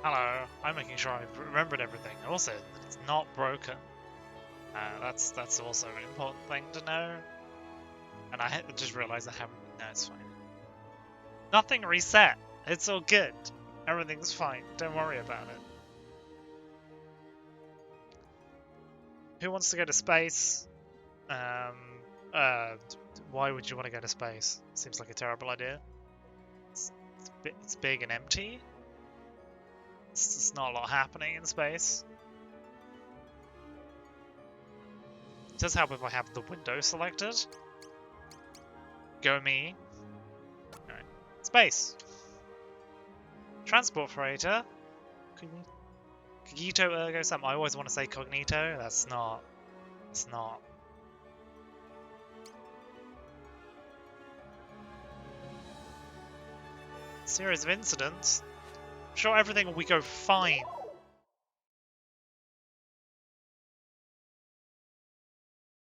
Hello, I'm making sure I've remembered everything. Also, that it's not broken. That's also an important thing to know. And I just realized I haven't. No, it's fine. Nothing reset. It's all good. Everything's fine. Don't worry about it. Who wants to go to space? Um, why would you want to go to space? Seems like a terrible idea. It's big and empty. There's not a lot happening in space. It does help if I have the window selected. Go me. Alright. Space. Transport freighter. Cogito ergo sum. I always want to say cognito. That's not. It's not. Series of incidents. I'm sure everything will go fine.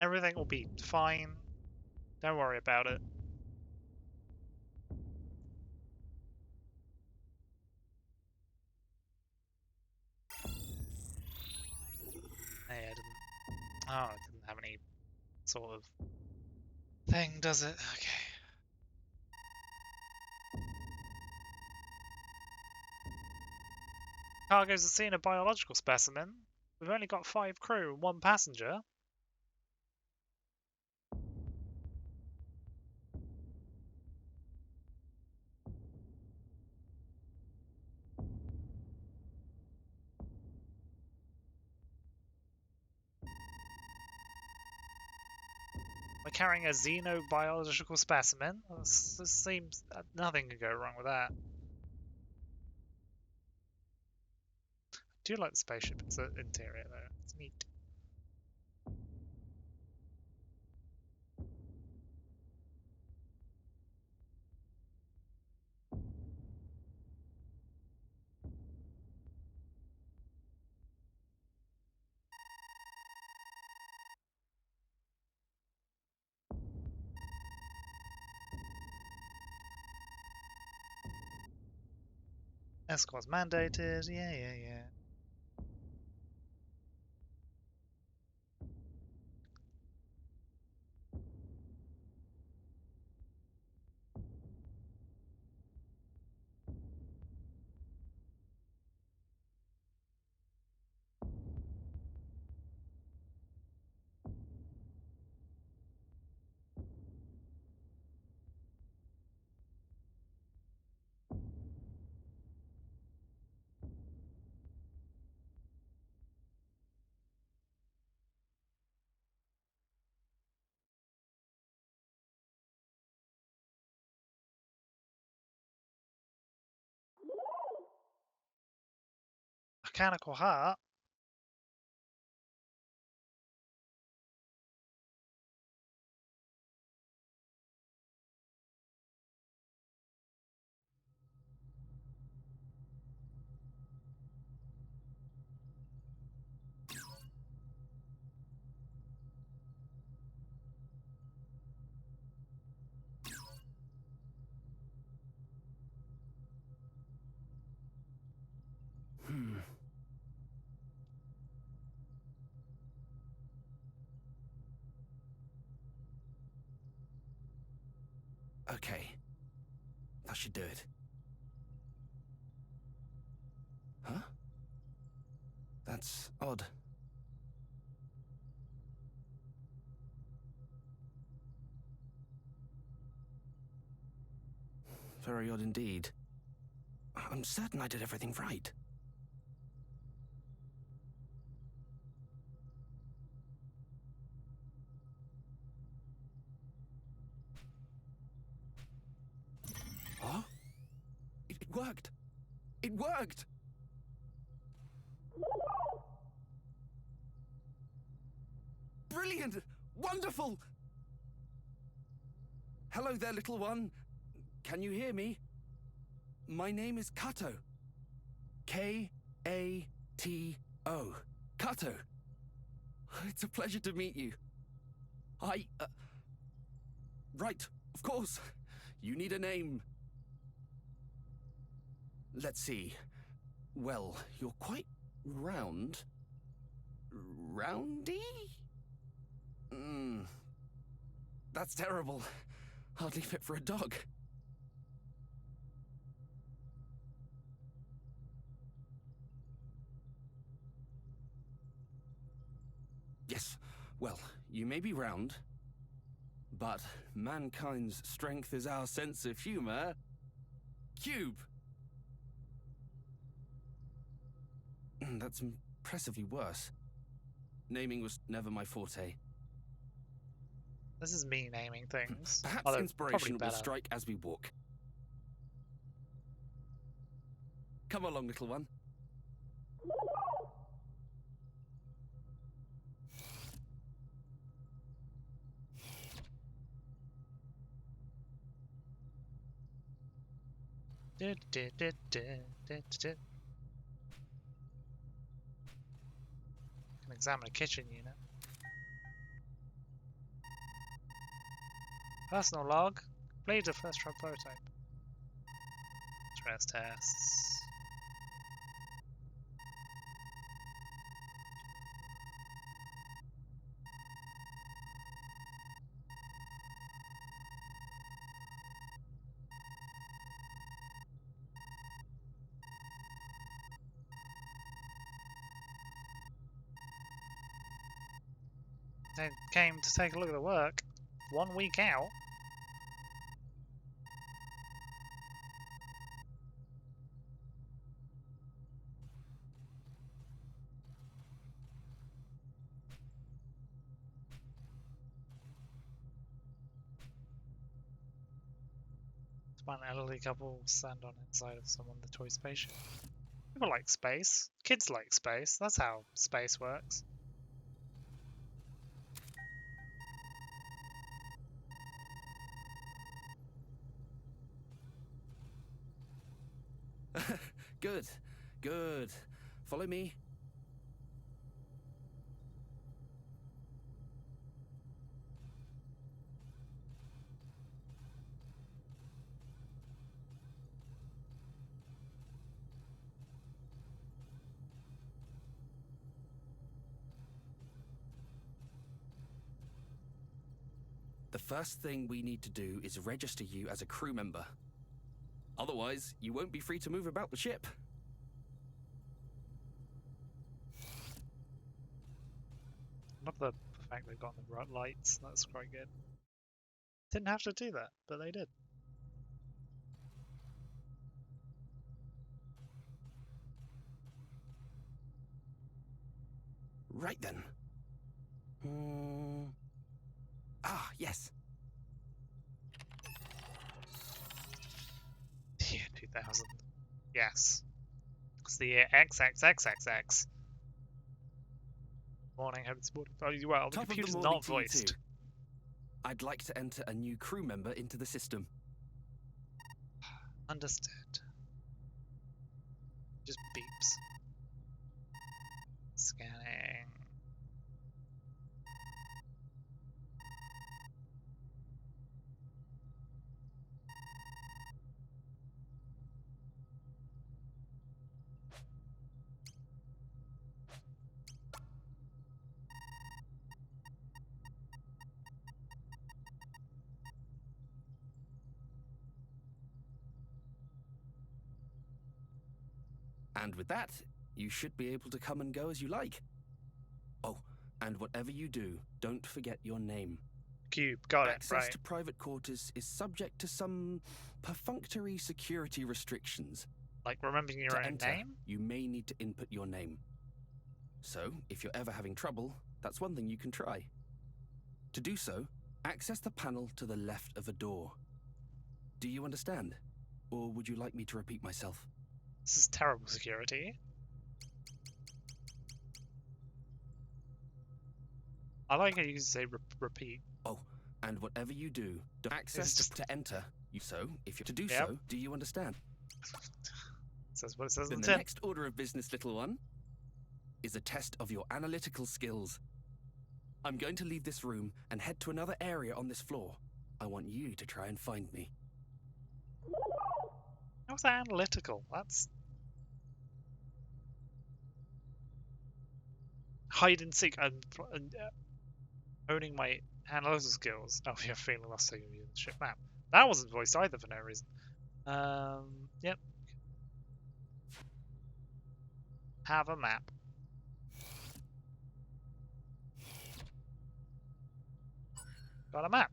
Everything will be fine. Don't worry about it. Hey, I didn't. Oh, it didn't have any sort of thing, does it? Okay. Cargo's has seen a biological specimen. We've only got 5 crew and 1 passenger. We're carrying a xenobiological specimen. This seems nothing can go wrong with that. I do like the spaceship. It's an interior though. It's neat. Escort's mandated. Yeah. Mechanical heart. Okay. That should do it. Huh? That's odd. Very odd indeed. I'm certain I did everything right. Huh? It worked! It worked! Brilliant! Wonderful! Hello there, little one. Can you hear me? My name is Kato. K-A-T-O. Kato. It's a pleasure to meet you. Right, of course. You need a name. Let's see. Well, you're quite round. Roundy? That's terrible. Hardly fit for a dog. Yes, well, you may be round, but mankind's strength is our sense of humor. Cube! That's impressively worse. Naming was never my forte. This is me naming things. Perhaps Although, inspiration probably will better. strike as we walk. Come along, little one. Can examine a kitchen unit. Personal log. Completed the first try prototype. Stress tests. They came to take a look at the work. 1 week out. Find an elderly couple stand on inside of someone the toy spaceship. People like space. Kids like space. That's how space works. Good, good. Follow me. The first thing we need to do is register you as a crew member. Otherwise, you won't be free to move about the ship. Love the fact they've got the right lights. That's quite good. Didn't have to do that, but they did. Right then. Ah, yes. Year 2000. Yes. It's the year XXXXX. Morning, hope it's morning. Oh, well, the Top of the computer's morning not to you voiced. too. I'd like to enter a new crew member into the system. Understood. Just beeps. Scanning. And with that, you should be able to come and go as you like. Oh, and whatever you do, don't forget your name. Cube, got it, Access right. to private quarters is subject to some perfunctory security restrictions. Like remembering your To own enter, name? you may need to input your name. So, if you're ever having trouble, that's one thing you can try. To do so, access the panel to the left of a door. Do you understand? Or would you like me to repeat myself? This is terrible security. I like how you say repeat. Oh, and whatever you do, access just- to enter. So, if you're to do Yep. so, do you understand? Says what it says Then on the the tin. next order of business, little one, is a test of your analytical skills. I'm going to leave this room and head to another area on this floor. I want you to try and find me. How's that analytical? That's hide and seek and honing my analytical skills. Oh, you're feeling lost, so you use the ship map. That wasn't voiced either for no reason. Yep. Have a map. Got a map.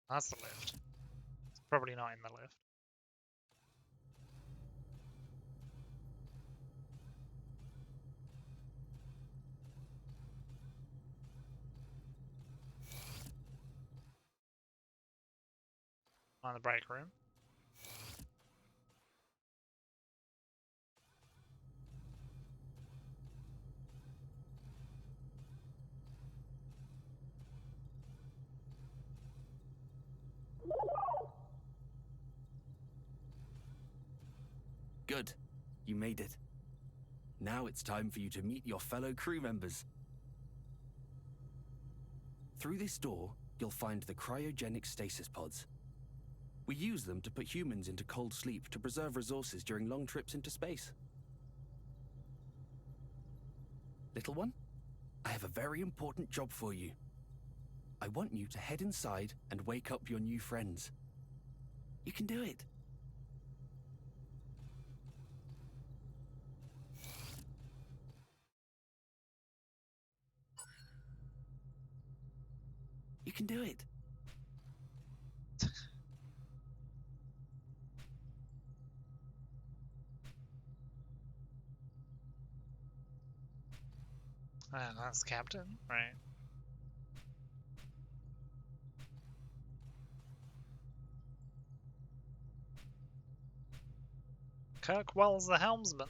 That's the lift. It's probably not in the lift. On the break room. Good. You made it. Now it's time for you to meet your fellow crew members. Through this door, you'll find the cryogenic stasis pods. We use them to put humans into cold sleep to preserve resources during long trips into space. Little one, I have a very important job for you. I want you to head inside and wake up your new friends. You can do it. You can do it. That's Captain, right? Kirkwell's the helmsman.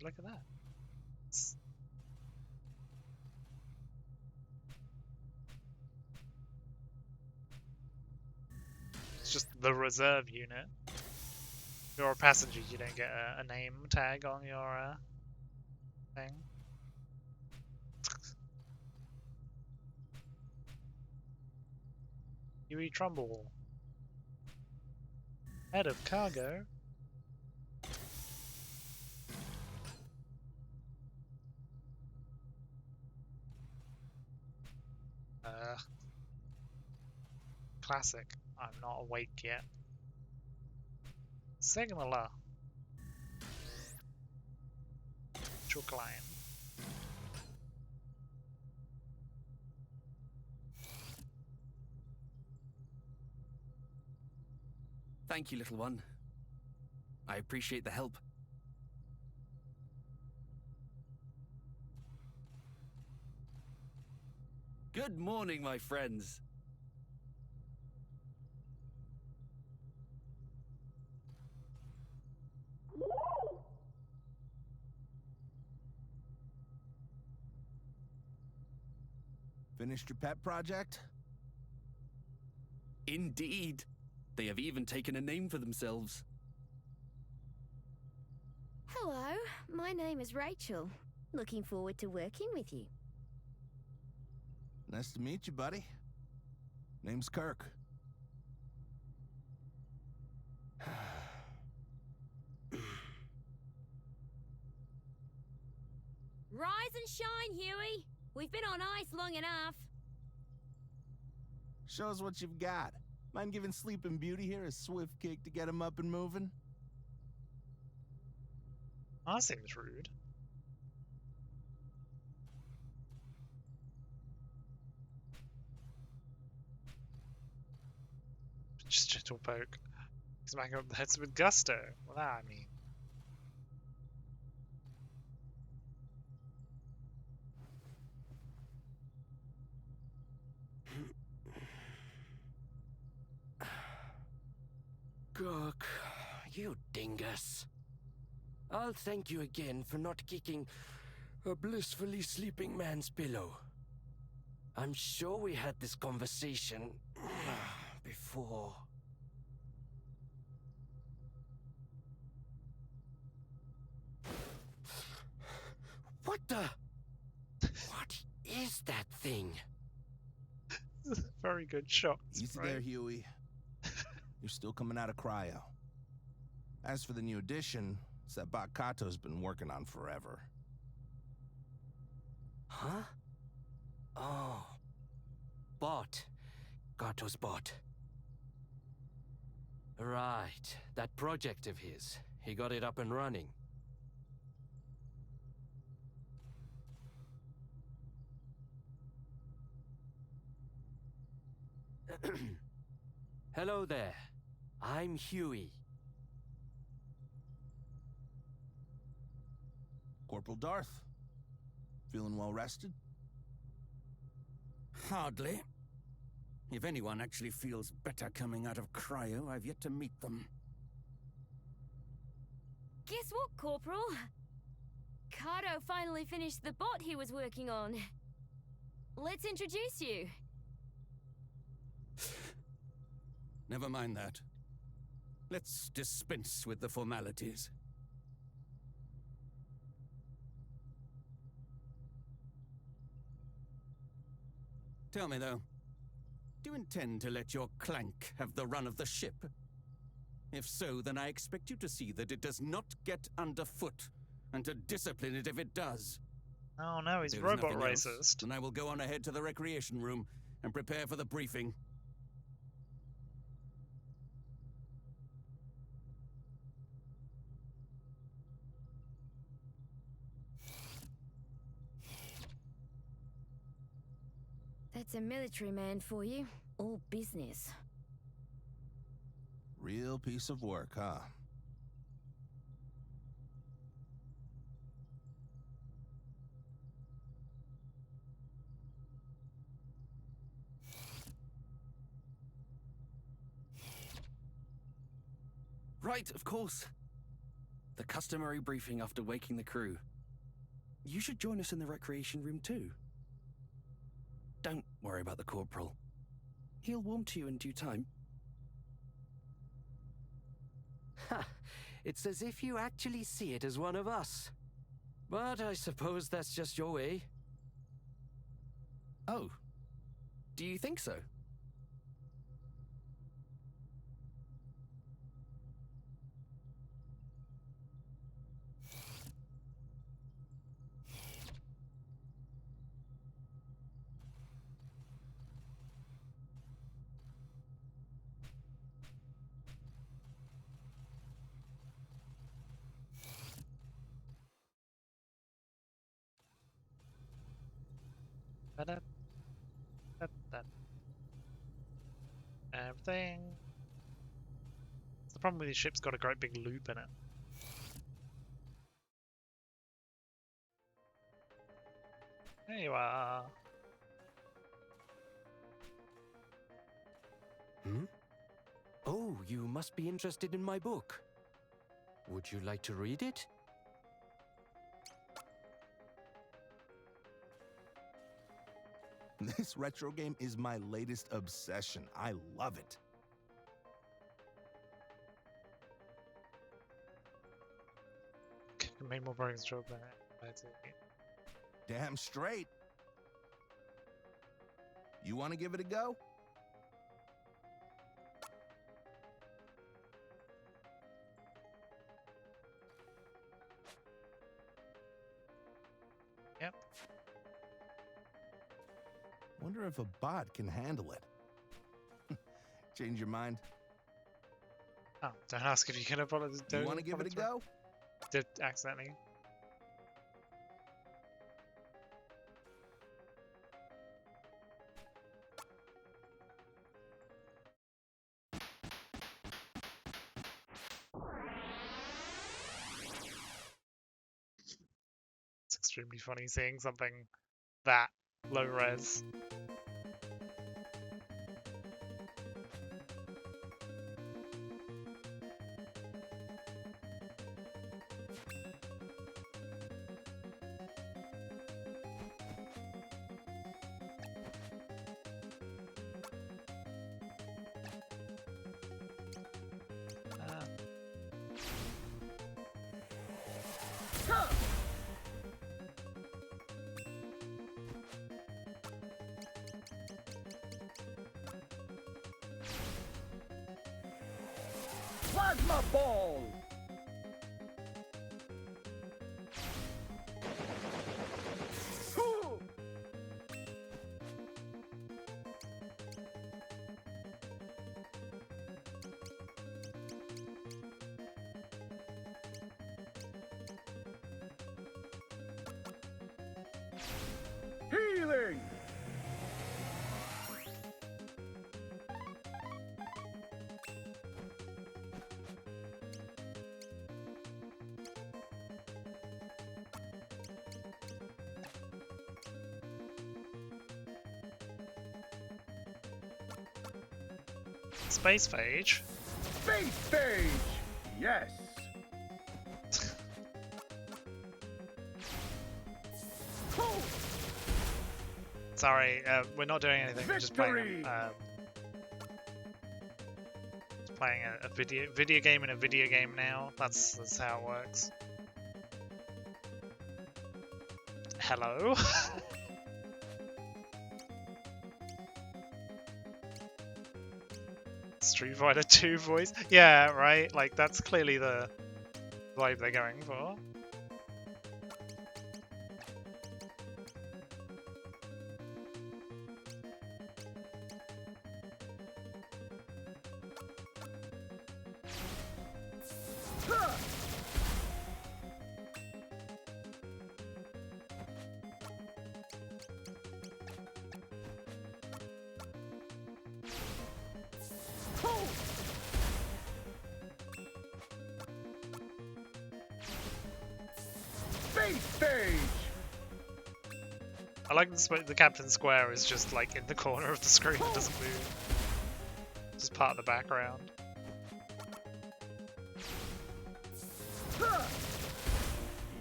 Look at that. It's just the reserve unit. If you're a passenger, you don't get a name tag on your thing. Huey Trumbull, head of cargo. Classic. I'm not awake yet. Signaler. Chookline. Thank you, little one. I appreciate the help. Good morning, my friends. Finished your pet project? Indeed. They have even taken a name for themselves. Hello, my name is Rachel. Looking forward to working with you. Nice to meet you, buddy. Name's Kirk. Rise and shine, Huey! We've been on ice long enough. Show us what you've got. Mind giving Sleeping Beauty here a swift kick to get him up and moving? That seems rude. Just gentle poke. Smack up the heads with gusto. Well, that I mean. Kirk, you dingus. I'll thank you again for not kicking a blissfully sleeping man's pillow. I'm sure we had this conversation before. What the? What is that thing? Very good shot. Easy there, Huey. You're still coming out of cryo. As for the new addition, it's that bot Kato's been working on forever. Huh? Oh. Bot. Gato's bot. Right. That project of his. He got it up and running. Hello there. I'm Huey. Corporal Darth, feeling well rested? Hardly. If anyone actually feels better coming out of cryo, I've yet to meet them. Guess what, Corporal? Kato finally finished the bot he was working on. Let's introduce you. Never mind that. Let's dispense with the formalities. Tell me, though, do you intend to let your clank have the run of the ship? If so, then I expect you to see that it does not get underfoot, and to discipline it if it does. Oh no, he's If robot there's nothing else, racist. then I will go on ahead to the recreation room and prepare for the briefing. That's a military man for you. All business. Real piece of work, huh? Right, of course. The customary briefing after waking the crew. You should join us in the recreation room too. Don't worry about the corporal. He'll warm to you in due time. Ha! It's as if you actually see it as one of us. But I suppose that's just your way. Oh, do you think so? Everything. The problem with these ships got a great big loop in it. There you are. Hmm? Oh, you must be interested in my book. Would you like to read it? This retro game is my latest obsession. I love it. Made more progress job than it. Damn straight. You want to give it a go? Yep. Wonder if a bot can handle it. Change your mind? Oh, don't ask if you can follow the. You want to give it a go? Did accidentally. It's extremely funny seeing something that low res. Plasma ball! Hoo! Healing! Space phage. Space stage! Yes! Hoo! Sorry, we're not doing anything. We're just playing. Victory! Just playing a video game in a video game now. That's how it works. Hello. Street Fighter 2 voice. Yeah, right. Like that's clearly the vibe they're going for. Huh! Hoo! Space stage! I like the Captain Square is just like in the corner of the screen. It doesn't move. Just part of the background. Huh!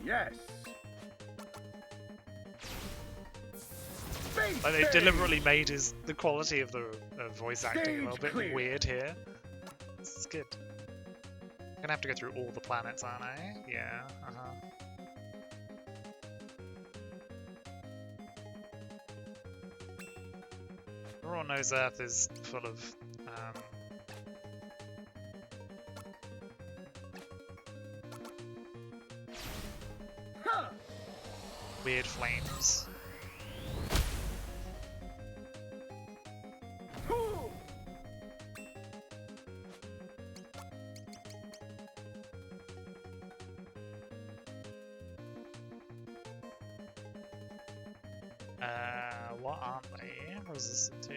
Yes! Space Like they stage! deliberately made the quality of the voice acting a Stage little bit clear. weird here. This is good. I'm gonna have to go through all the planets, aren't I? Yeah. Everyone knows Earth is full of Huh! weird flames. Hoo! What aren't they resistant to?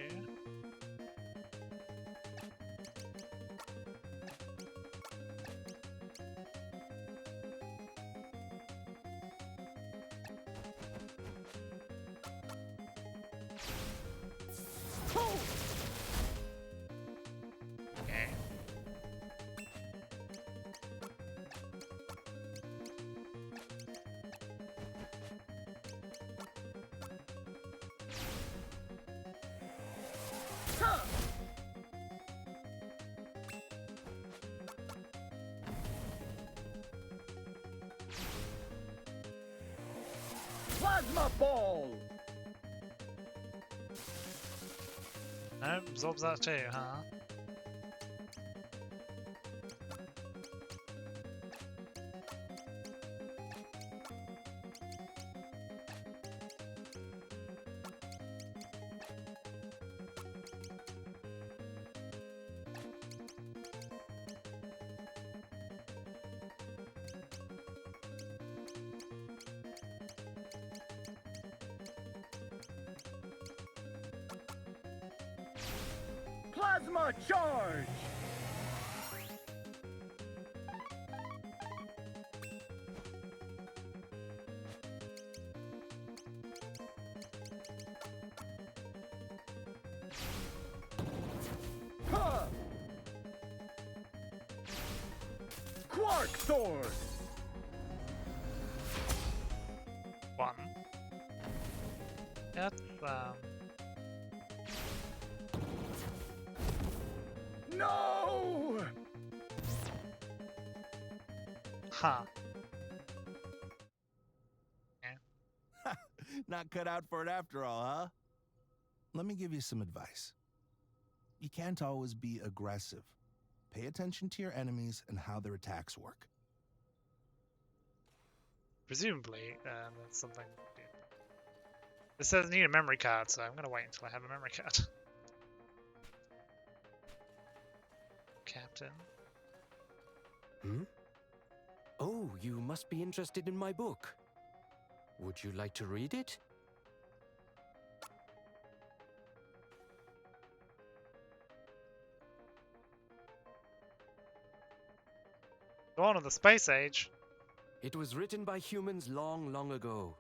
Hoo! Okay. Huh! Plasma ball! No, absorbs that too, huh? Plasma charge! Huh! Quark sword! One. Yep, No! huh. Not cut out for it after all, huh? Let me give you some advice. You can't always be aggressive. Pay attention to your enemies and how their attacks work. Presumably, that's something. This says need a memory card, so I'm gonna wait until I have a memory card. Captain. Hmm? Oh, you must be interested in my book. Would you like to read it? Dawn of the Space Age. It was written by humans long, long ago.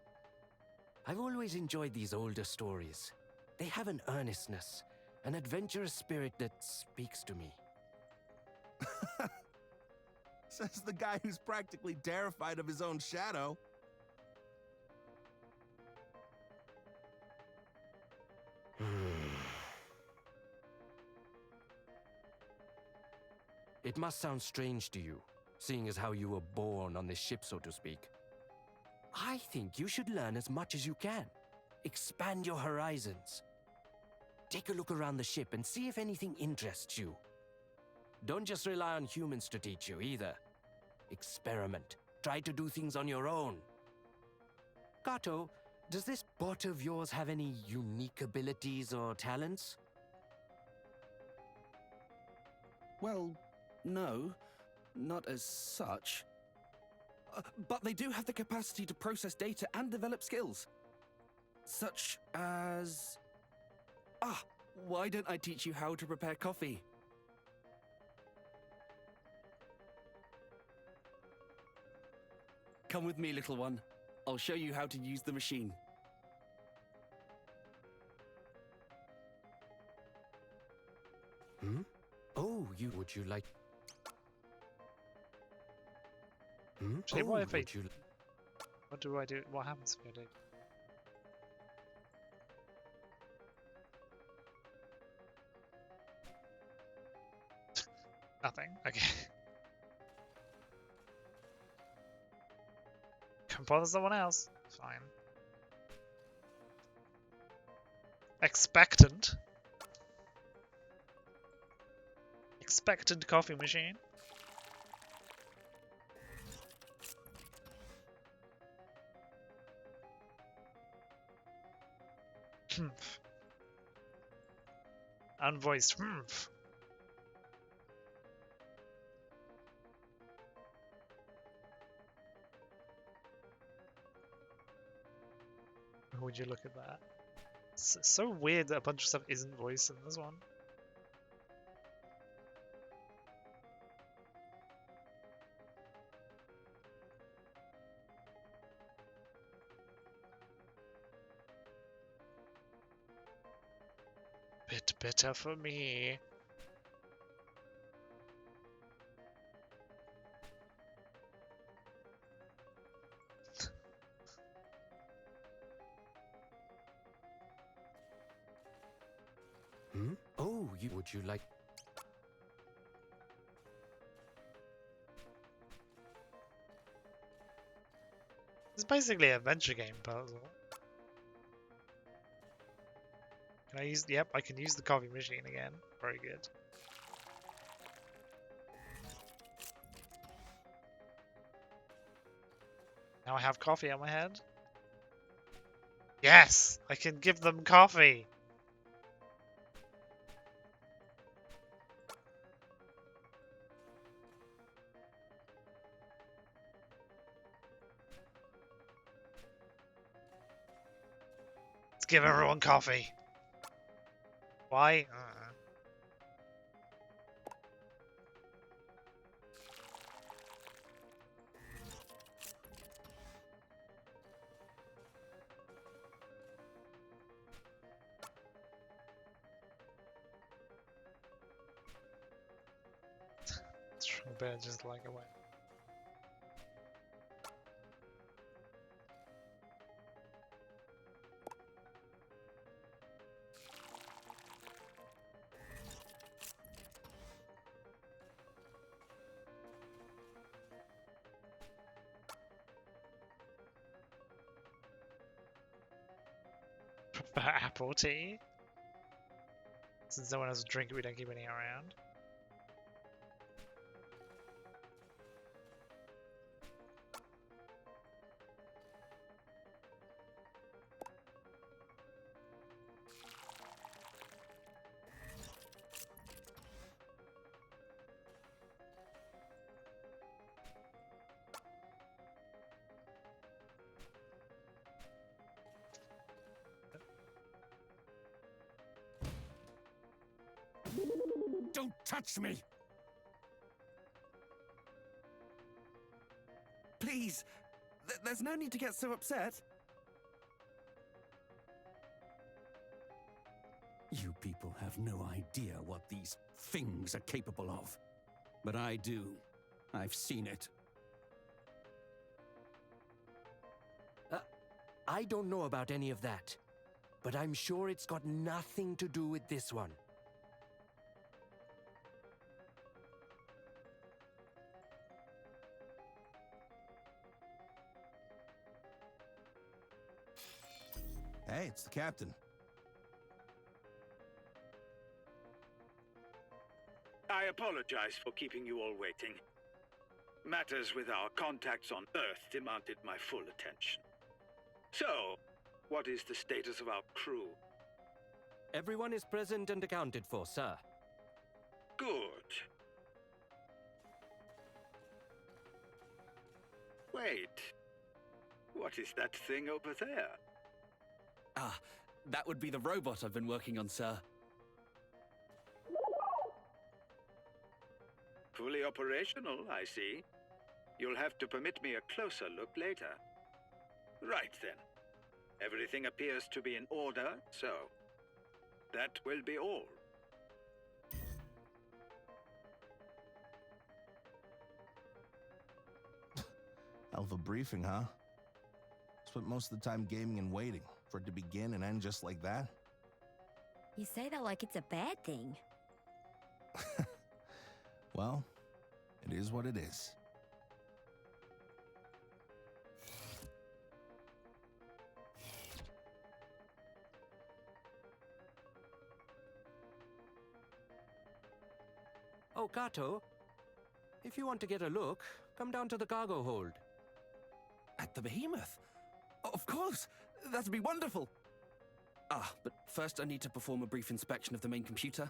I've always enjoyed these older stories. They have an earnestness, an adventurous spirit that speaks to me. Says the guy who's practically terrified of his own shadow. It must sound strange to you, seeing as how you were born on this ship, so to speak. I think you should learn as much as you can. Expand your horizons. Take a look around the ship and see if anything interests you. Don't just rely on humans to teach you either. Experiment. Try to do things on your own. Kato, does this bot of yours have any unique abilities or talents? Well, no, not as such. But they do have the capacity to process data and develop skills. Such as... why don't I teach you how to prepare coffee? Come with me, little one. I'll show you how to use the machine. Hmm? Oh, would you like... Hmm? Actually, what if I- would you... What do I do? What happens if I do? Nothing. Okay. Can bother someone else. Fine. Expectant. Expectant coffee machine. Humph. Unvoiced humph. Would you look at that? It's so weird that a bunch of stuff isn't voiced in this one. Bit bitter for me. Hmm? Oh, would you like... It's basically a adventure game puzzle. Can I use? Yep, I can use the coffee machine again. Very good. Now I have coffee on my head. Yes, I can give them coffee. Let's give everyone coffee. Why? Better just like away. Prefer apple tea? Since no one else will drink it, we don't keep any around. Don't touch me! Please! There's no need to get so upset. You people have no idea what these things are capable of. But I do. I've seen it. I don't know about any of that, but I'm sure it's got nothing to do with this one. Hey, it's the captain. I apologize for keeping you all waiting. Matters with our contacts on Earth demanded my full attention. So, what is the status of our crew? Everyone is present and accounted for, sir. Good. Wait. What is that thing over there? Ah, that would be the robot I've been working on, sir. Fully operational, I see. You'll have to permit me a closer look later. Right then. Everything appears to be in order, so that will be all. Hell of a briefing, huh? Spent most of the time gaming and waiting for it to begin and end just like that. You say that like it's a bad thing. Well, it is what it is. Oh, Kato, if you want to get a look, come down to the cargo hold. At the behemoth? Of course! That'd be wonderful! Ah, but first I need to perform a brief inspection of the main computer.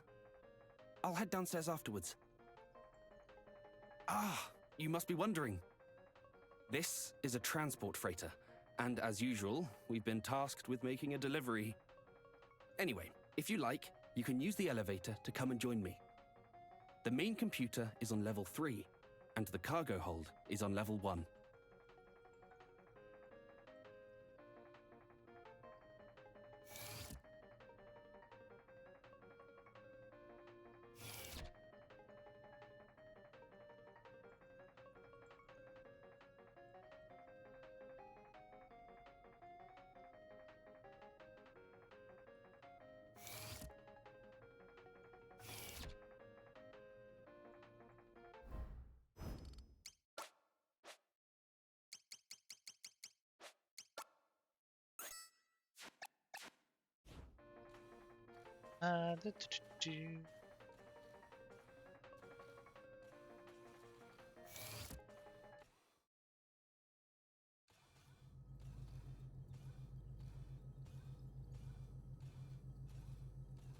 I'll head downstairs afterwards. Ah, you must be wondering. This is a transport freighter, and as usual, we've been tasked with making a delivery. Anyway, if you like, you can use the elevator to come and join me. The main computer is on level 3, and the cargo hold is on level 1.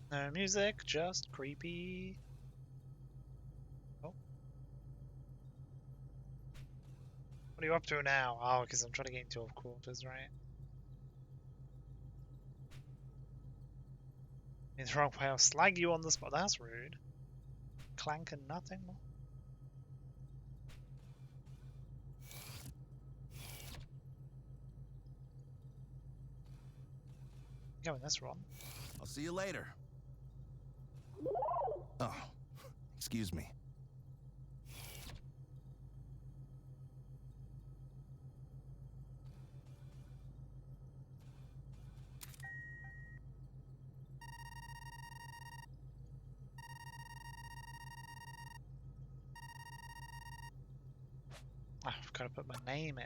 No music, just creepy. Oh. What are you up to now? Oh, because I'm trying to get into your quarters, right? In the wrong way, I'll slag you on the spot. That's rude. Clank and nothing more. Going this wrong. I'll see you later. Oh, excuse me. I've got to put my name in.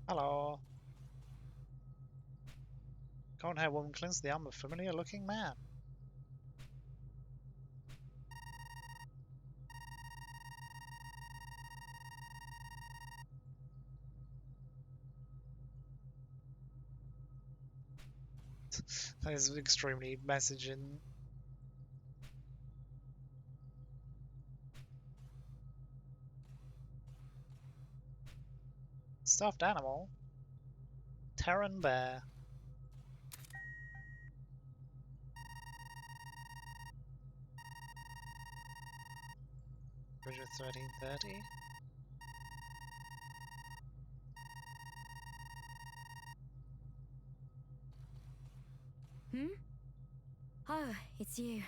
Hello. Can't have woman cleanse the arm of familiar looking man. That is extremely messaging. Stuffed animal. Terran bear. Bridge of 1330. Hmm? Oh, it's you.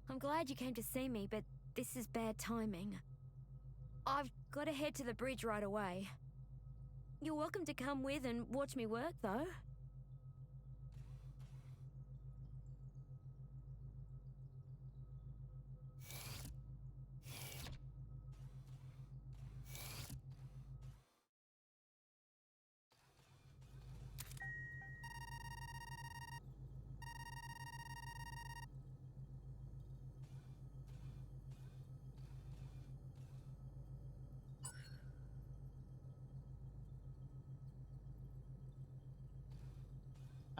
I'm glad you came to see me, but this is bad timing. I've got to head to the bridge right away. You're welcome to come with and watch me work, though.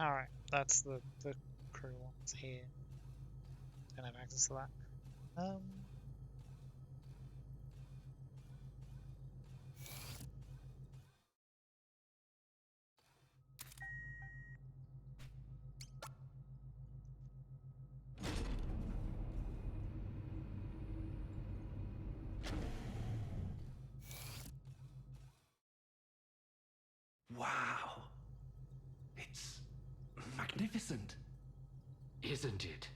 Alright, that's the crew ones here. Don't have access to that. Wow. It's magnificent. Isn't it?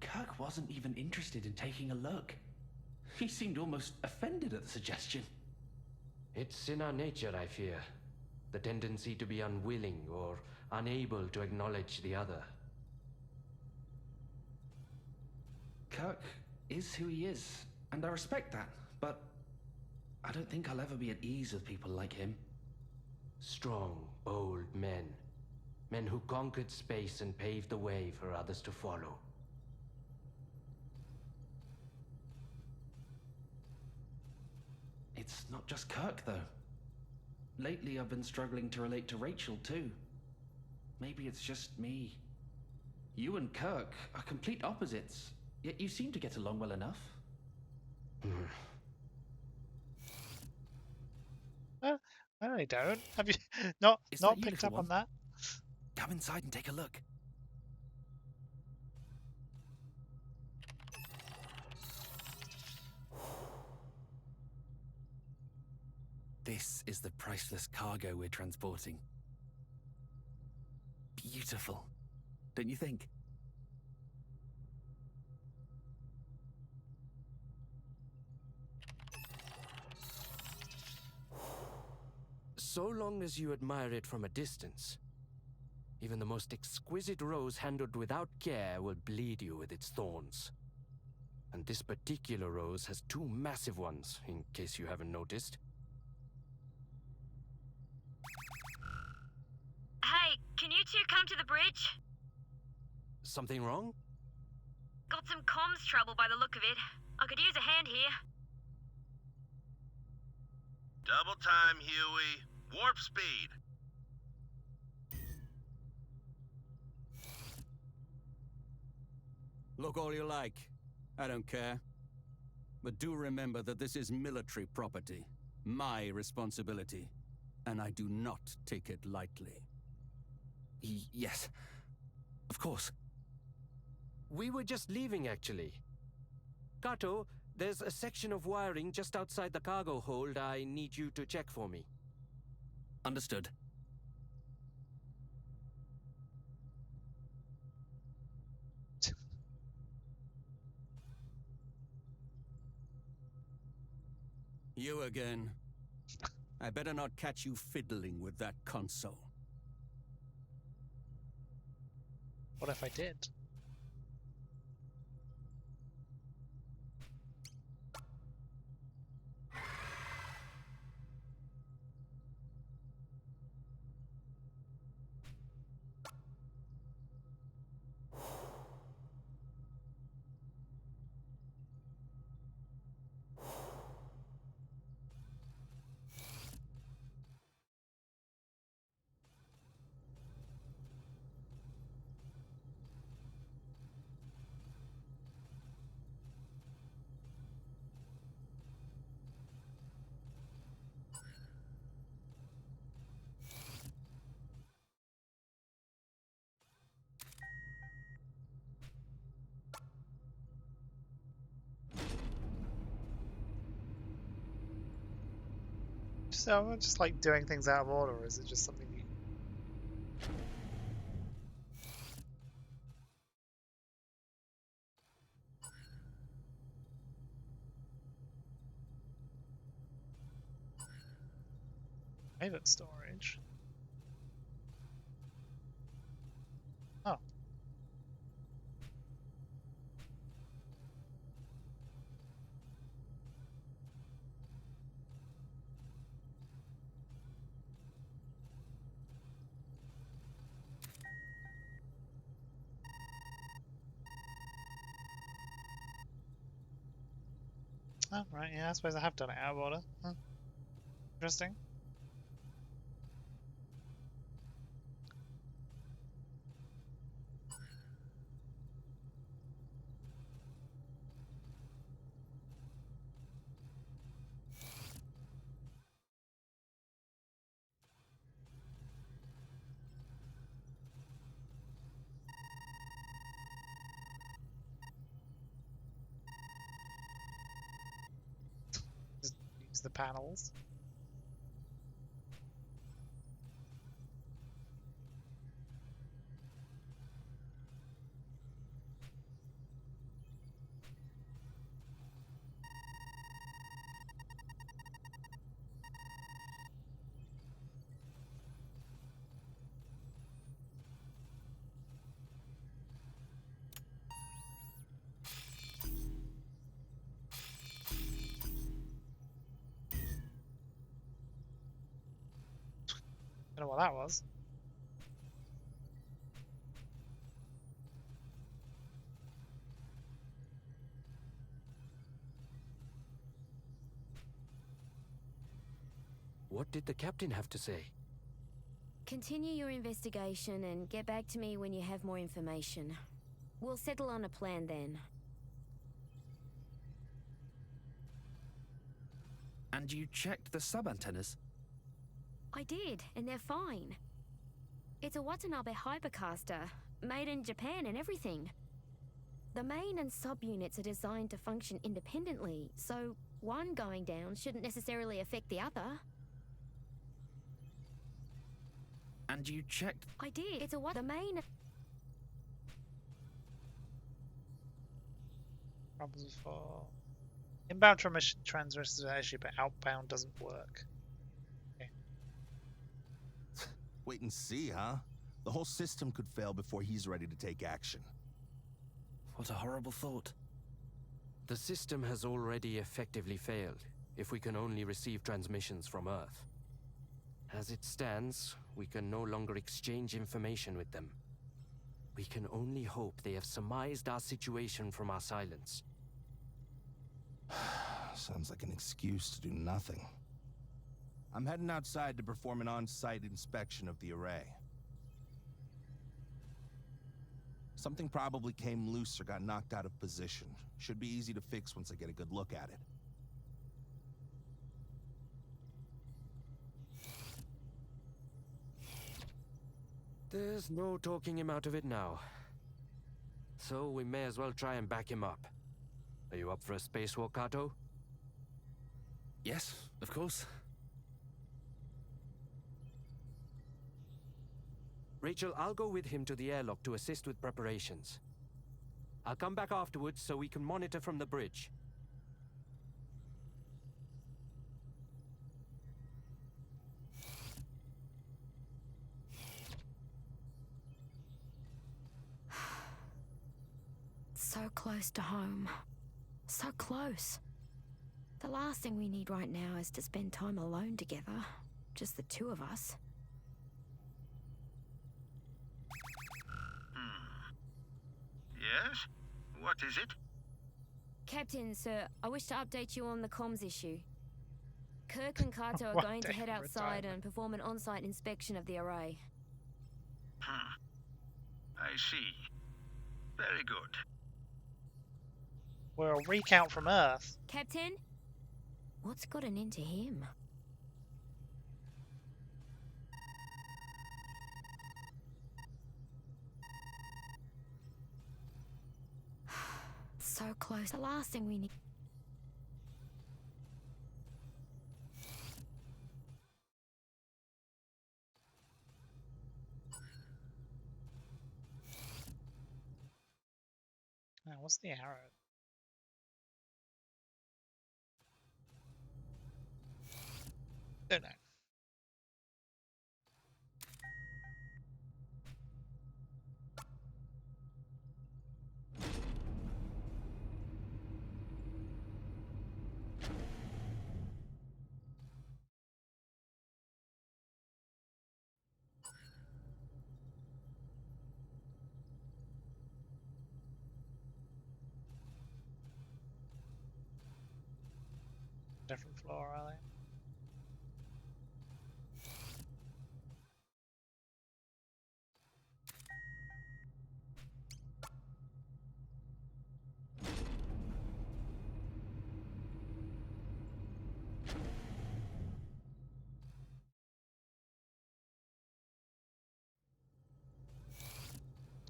Kirk wasn't even interested in taking a look. He seemed almost offended at the suggestion. It's in our nature, I fear. The tendency to be unwilling or unable to acknowledge the other. Kirk is who he is, and I respect that, but I don't think I'll ever be at ease with people like him. Strong, bold men. Men who conquered space and paved the way for others to follow. It's not just Kirk, though. Lately, I've been struggling to relate to Rachel, too. Maybe it's just me. You and Kirk are complete opposites, yet you seem to get along well enough. No, I don't. Have you not Is not that you, picked little up on one? that? Come inside and take a look. This is the priceless cargo we're transporting. Beautiful, don't you think? So long as you admire it from a distance, even the most exquisite rose handled without care will bleed you with its thorns. And this particular rose has two massive ones, in case you haven't noticed. Hey, can you two come to the bridge? Something wrong? Got some comms trouble by the look of it. I could use a hand here. Double time, Huey. Warp speed. Look all you like. I don't care. But do remember that this is military property. My responsibility. And I do not take it lightly. Yes, of course. We were just leaving, actually. Kato, there's a section of wiring just outside the cargo hold I need you to check for me. Understood. You again. I better not catch you fiddling with that console. What if I did? Just like doing things out of order, or is it just something you... Private storage? Oh. Oh, right, yeah, I suppose I have done it out of order. Huh. Interesting. Just use the panels. Don't know what that was. What did the captain have to say? Continue your investigation and get back to me when you have more information. We'll settle on a plan then. And you checked the sub-antennas? I did, and they're fine. It's a Watanabe hypercaster, made in Japan and everything. The main and sub-units are designed to function independently, so one going down shouldn't necessarily affect the other. And you checked... I did. It's a the main... Problems for... Inbound transmissions are actually, but outbound doesn't work. Okay. Wait and see, huh? The whole system could fail before he's ready to take action. What a horrible thought. The system has already effectively failed, if we can only receive transmissions from Earth. As it stands, we can no longer exchange information with them. We can only hope they have surmised our situation from our silence. Sounds like an excuse to do nothing. I'm heading outside to perform an on-site inspection of the array. Something probably came loose or got knocked out of position. Should be easy to fix once I get a good look at it. There's no talking him out of it now. So we may as well try and back him up. Are you up for a spacewalk, Kato? Yes, of course. Rachel, I'll go with him to the airlock to assist with preparations. I'll come back afterwards so we can monitor from the bridge. So close to home. So close. The last thing we need right now is to spend time alone together. Just the two of us. Yes? What is it? Captain, sir, I wish to update you on the comms issue. Kirk and Kato are One going to day head outside retirement. and perform an on-site inspection of the array. I see. Very good. We're a recount from Earth. Captain? What's gotten into him? So close. The last thing we need. what's the arrow? Don't know. Different floor, are they?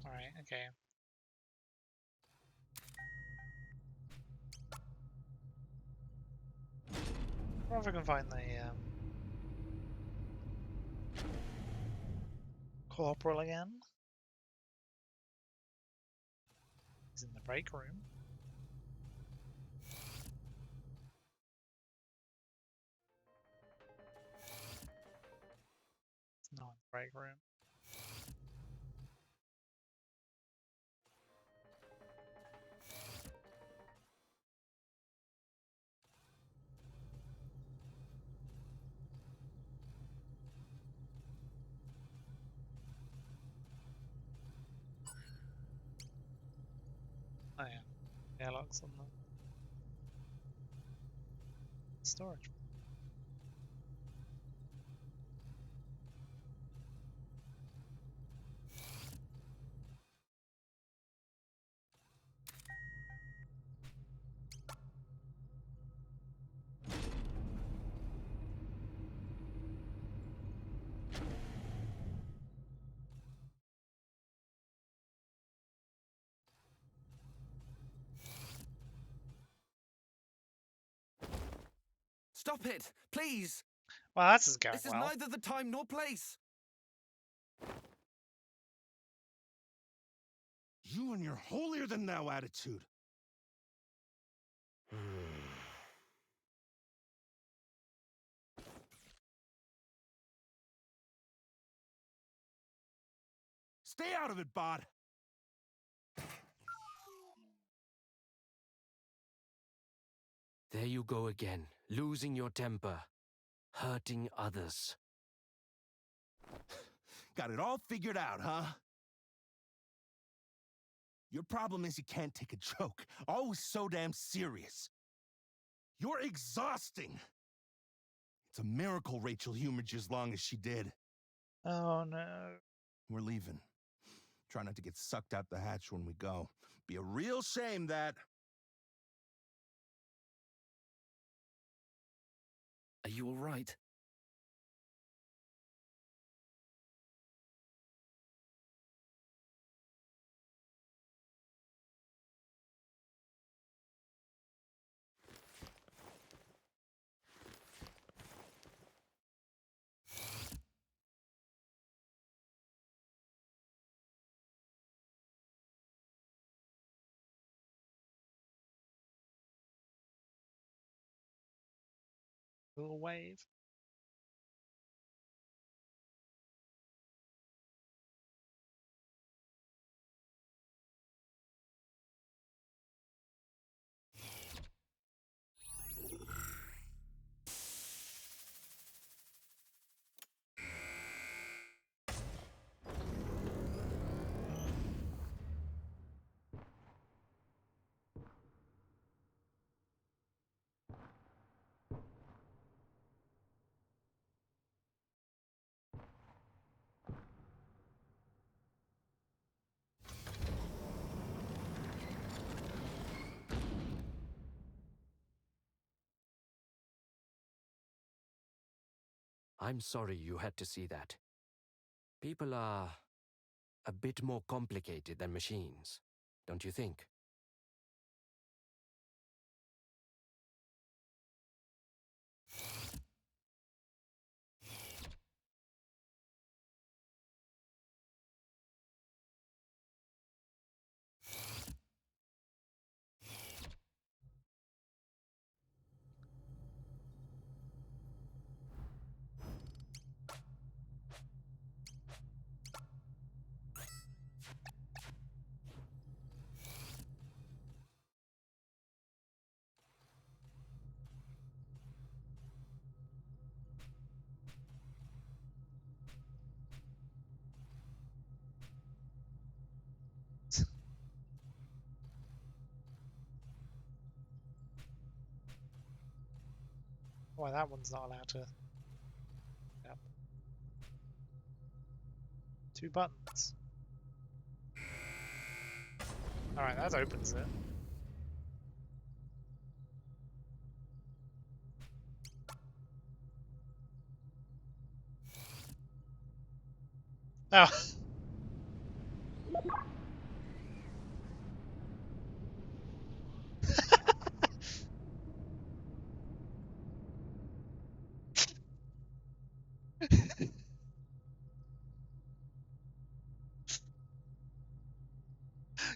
Alright, okay. I wonder if I can find the corporal again. He's in the break room. It's not in the break room. Oh yeah, airlocks on the storage. Stop it, please! Well, this is going This is well. neither the time nor place. You and your holier-than-thou attitude. Stay out of it, bot. There you go again, losing your temper, hurting others. Got it all figured out, huh? Your problem is you can't take a joke. Always so damn serious. You're exhausting. It's a miracle Rachel humored you as long as she did. Oh no. We're leaving. Try not to get sucked out the hatch when we go. Be a real shame that... Are you all right? Little wave. I'm sorry you had to see that. People are a bit more complicated than machines, don't you think? Why that one's not allowed to. Yep. 2 buttons. Alright, that opens it. Oh.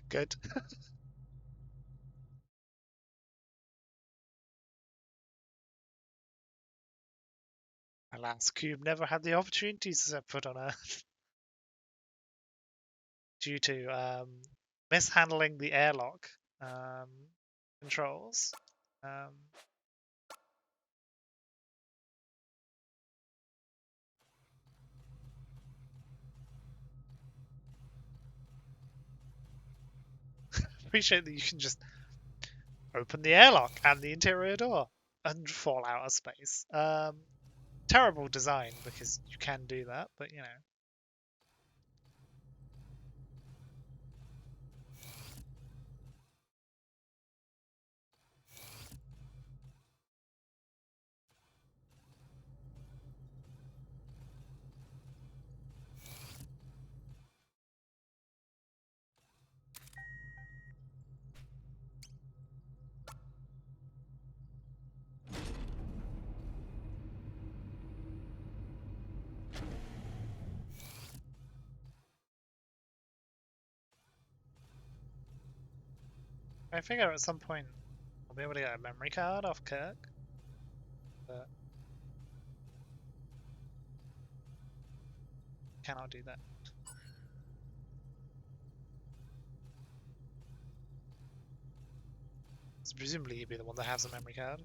Good. Alas, Cube never had the opportunity to set foot on Earth due to mishandling the airlock controls. Appreciate that you can just open the airlock and the interior door and fall out of space. Terrible design because you can do that, but you know. I figure at some point I'll be able to get a memory card off Kirk, but cannot do that. So presumably you'd be the one that has a memory card.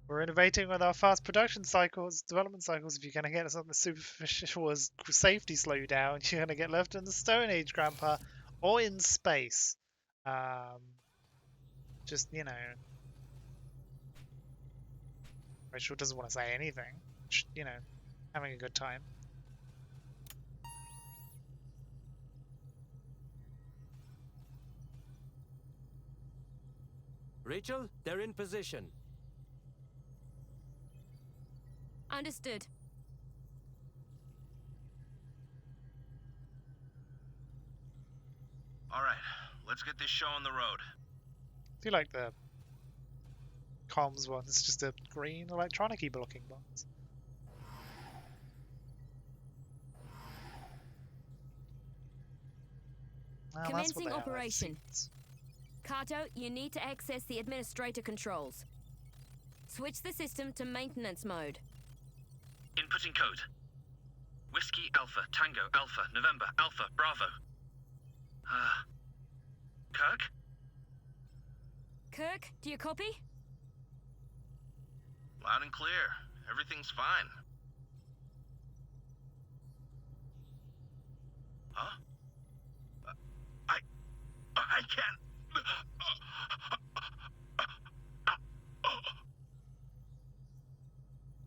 We're innovating with our fast production cycles, development cycles. If you're going to get something superficial as safety slow you down, you're going to get left in the Stone Age, Grandpa, or in space. Just, you know. Rachel doesn't want to say anything. Just, you know, having a good time. Rachel, they're in position. Understood. All right, let's get this show on the road. I feel like the comms one's just a green electronic-y looking box. Well, Commencing that's what they are, operation. seats. Kato, you need to access the administrator controls. Switch the system to maintenance mode. Inputting code. Whiskey Alpha, Tango Alpha, November Alpha, Bravo. Kirk? Kirk, do you copy? Loud and clear. Everything's fine. Huh? I can't.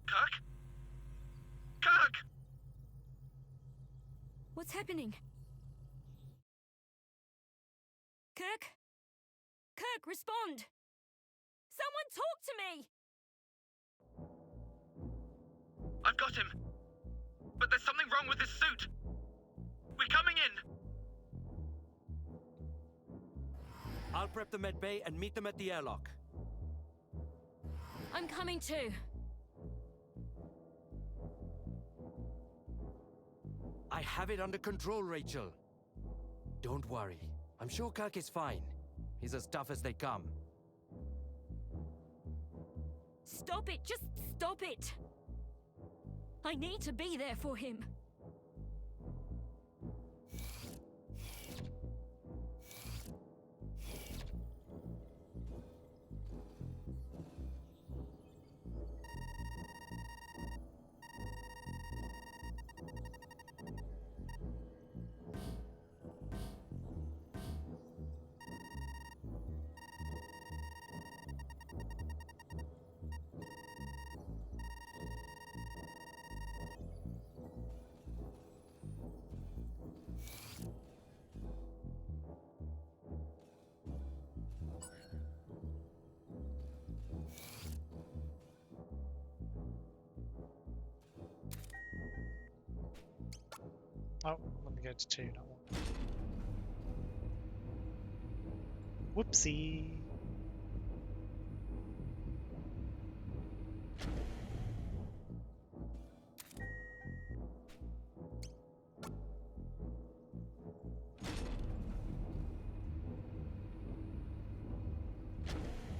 Kirk? Kirk! What's happening? Kirk? Kirk, respond! Someone talk to me! I've got him. But there's something wrong with his suit. We're coming in. I'll prep the med bay and meet them at the airlock. I'm coming too. I have it under control, Rachel. Don't worry. I'm sure Kirk is fine. He's as tough as they come. Stop it! Just stop it! I need to be there for him. Oh, let me go to 2, not 1. Whoopsie.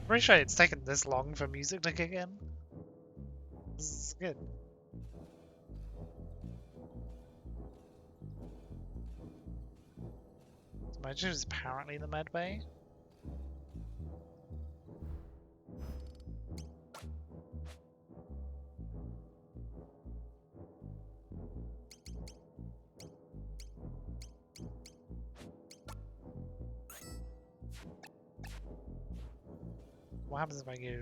Pretty sure it's taken this long for music to kick in. This is good. Imagine it's apparently in the med bay. What happens if I go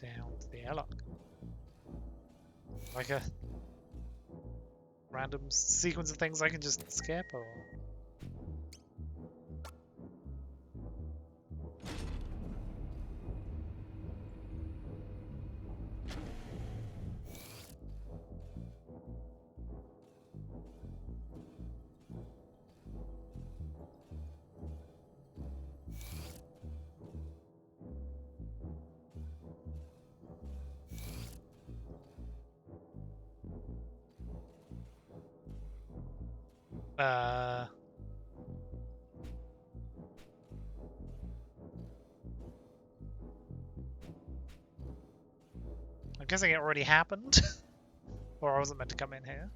down to the airlock? Like a random sequence of things I can just skip, or? I'm guessing it already happened, or I wasn't meant to come in here.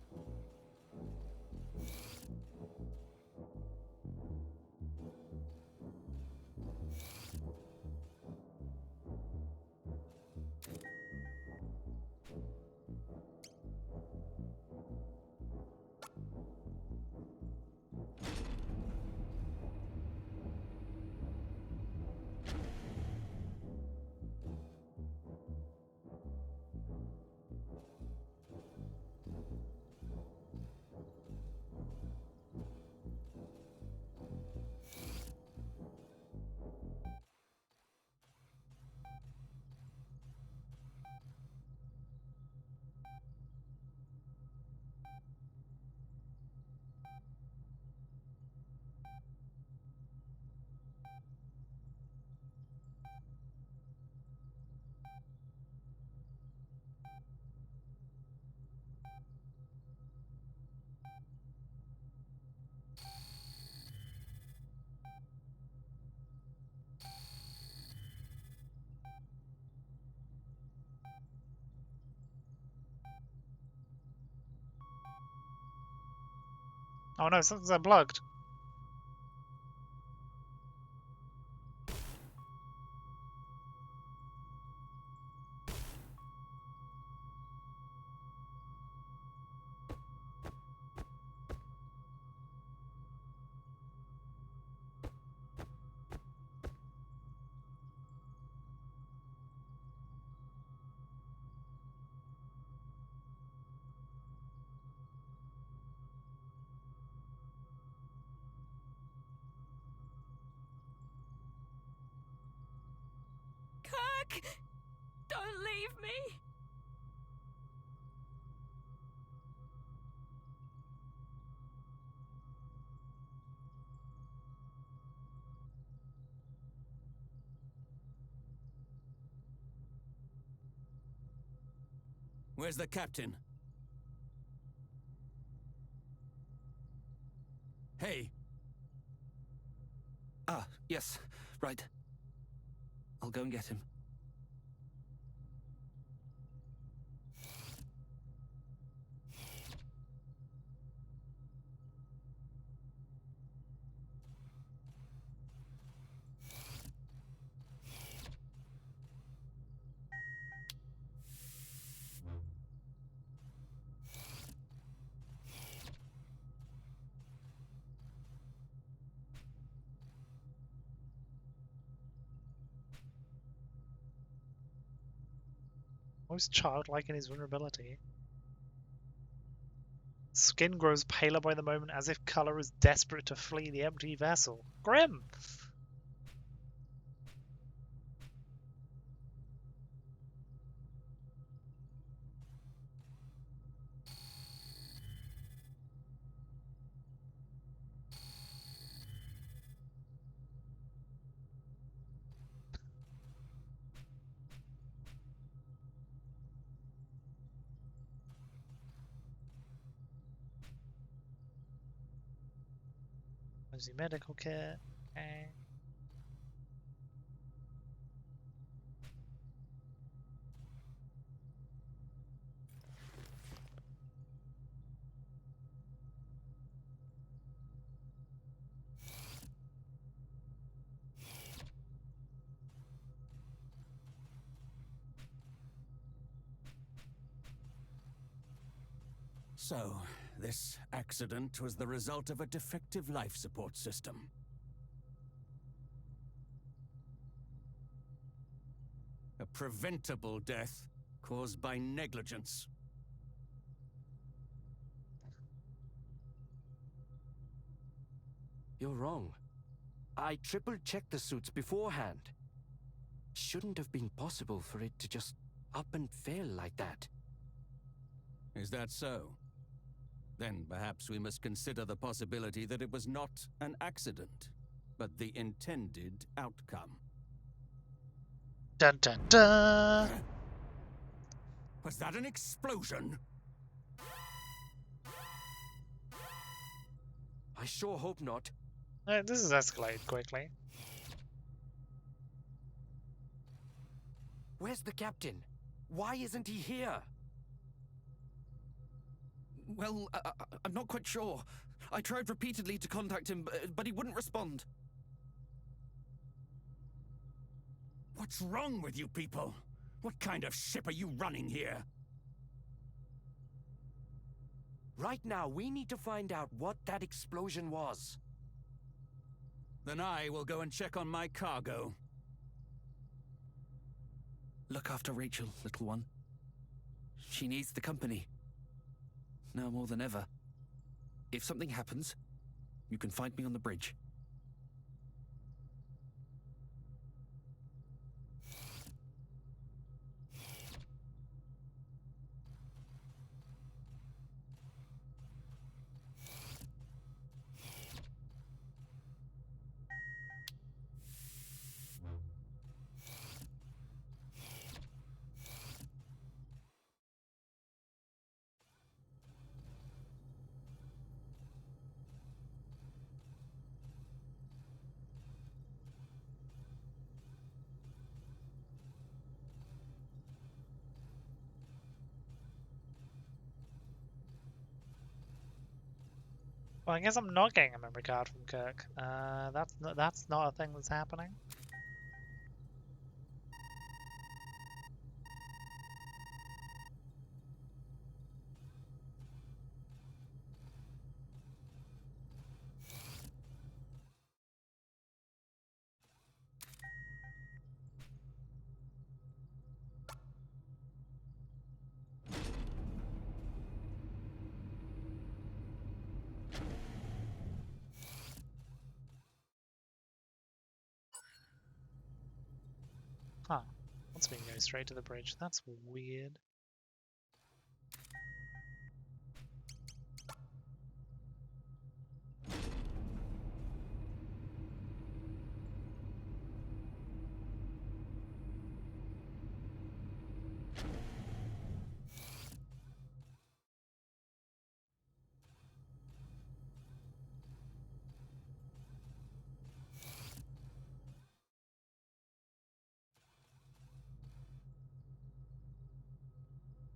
Oh no, something's unplugged. Kirk! Don't leave me! Where's the captain? Hey, Ah, yes, right. I'll go and get him. Most childlike in his vulnerability. Skin grows paler by the moment as if color is desperate to flee the empty vessel. Grim! Emergency medical kit. Okay. So, this accident was the result of a defective life support system. A preventable death caused by negligence. You're wrong. I triple-checked the suits beforehand. Shouldn't have been possible for it to just up and fail like that. Is that so? Then perhaps we must consider the possibility that it was not an accident, but the intended outcome. Dun dun dun! Was that an explosion? I sure hope not. This has escalated quickly. Where's the captain? Why isn't he here? Well, I'm not quite sure. I tried repeatedly to contact him, but he wouldn't respond. What's wrong with you people? What kind of ship are you running here? Right now, we need to find out what that explosion was. Then I will go and check on my cargo. Look after Rachel, little one. She needs the company. Now more than ever. If something happens, you can find me on the bridge. Well, I guess I'm not getting a memory card from Kirk. That's not a thing that's happening. Huh. Wants me to go straight to the bridge. That's weird.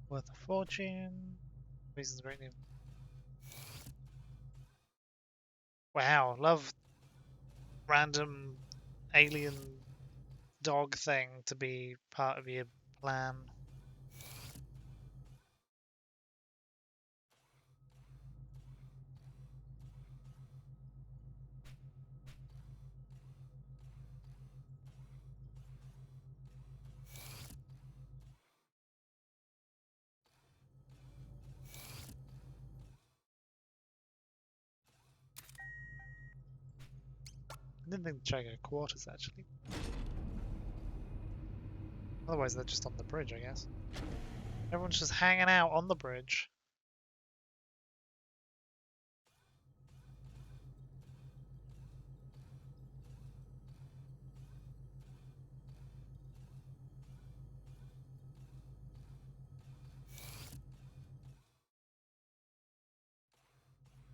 Worth a fortune. Reasons greatly. Wow, love random alien dog thing to be part of your plan. I didn't think to check our quarters actually. Otherwise they're just on the bridge, I guess. Everyone's just hanging out on the bridge.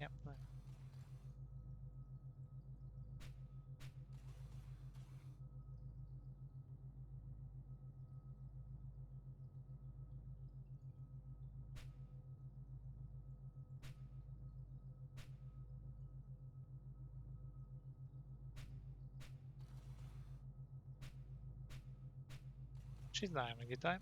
Yep. She's not having a good time.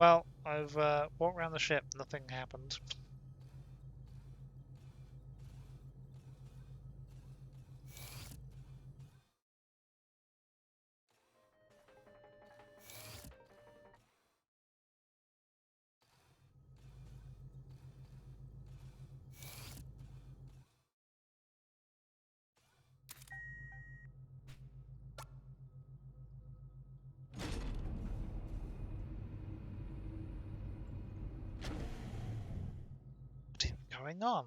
Well, I've walked around the ship. Nothing happened. What is going on?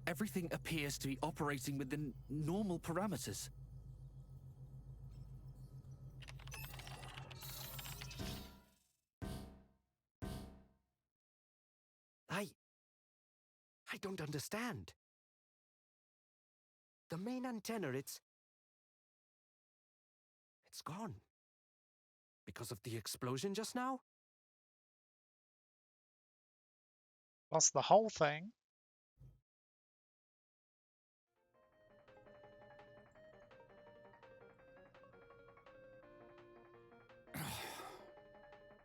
Everything appears to be operating within normal parameters. I don't understand. The main antenna, it's gone. Because of the explosion just now? Lost the whole thing.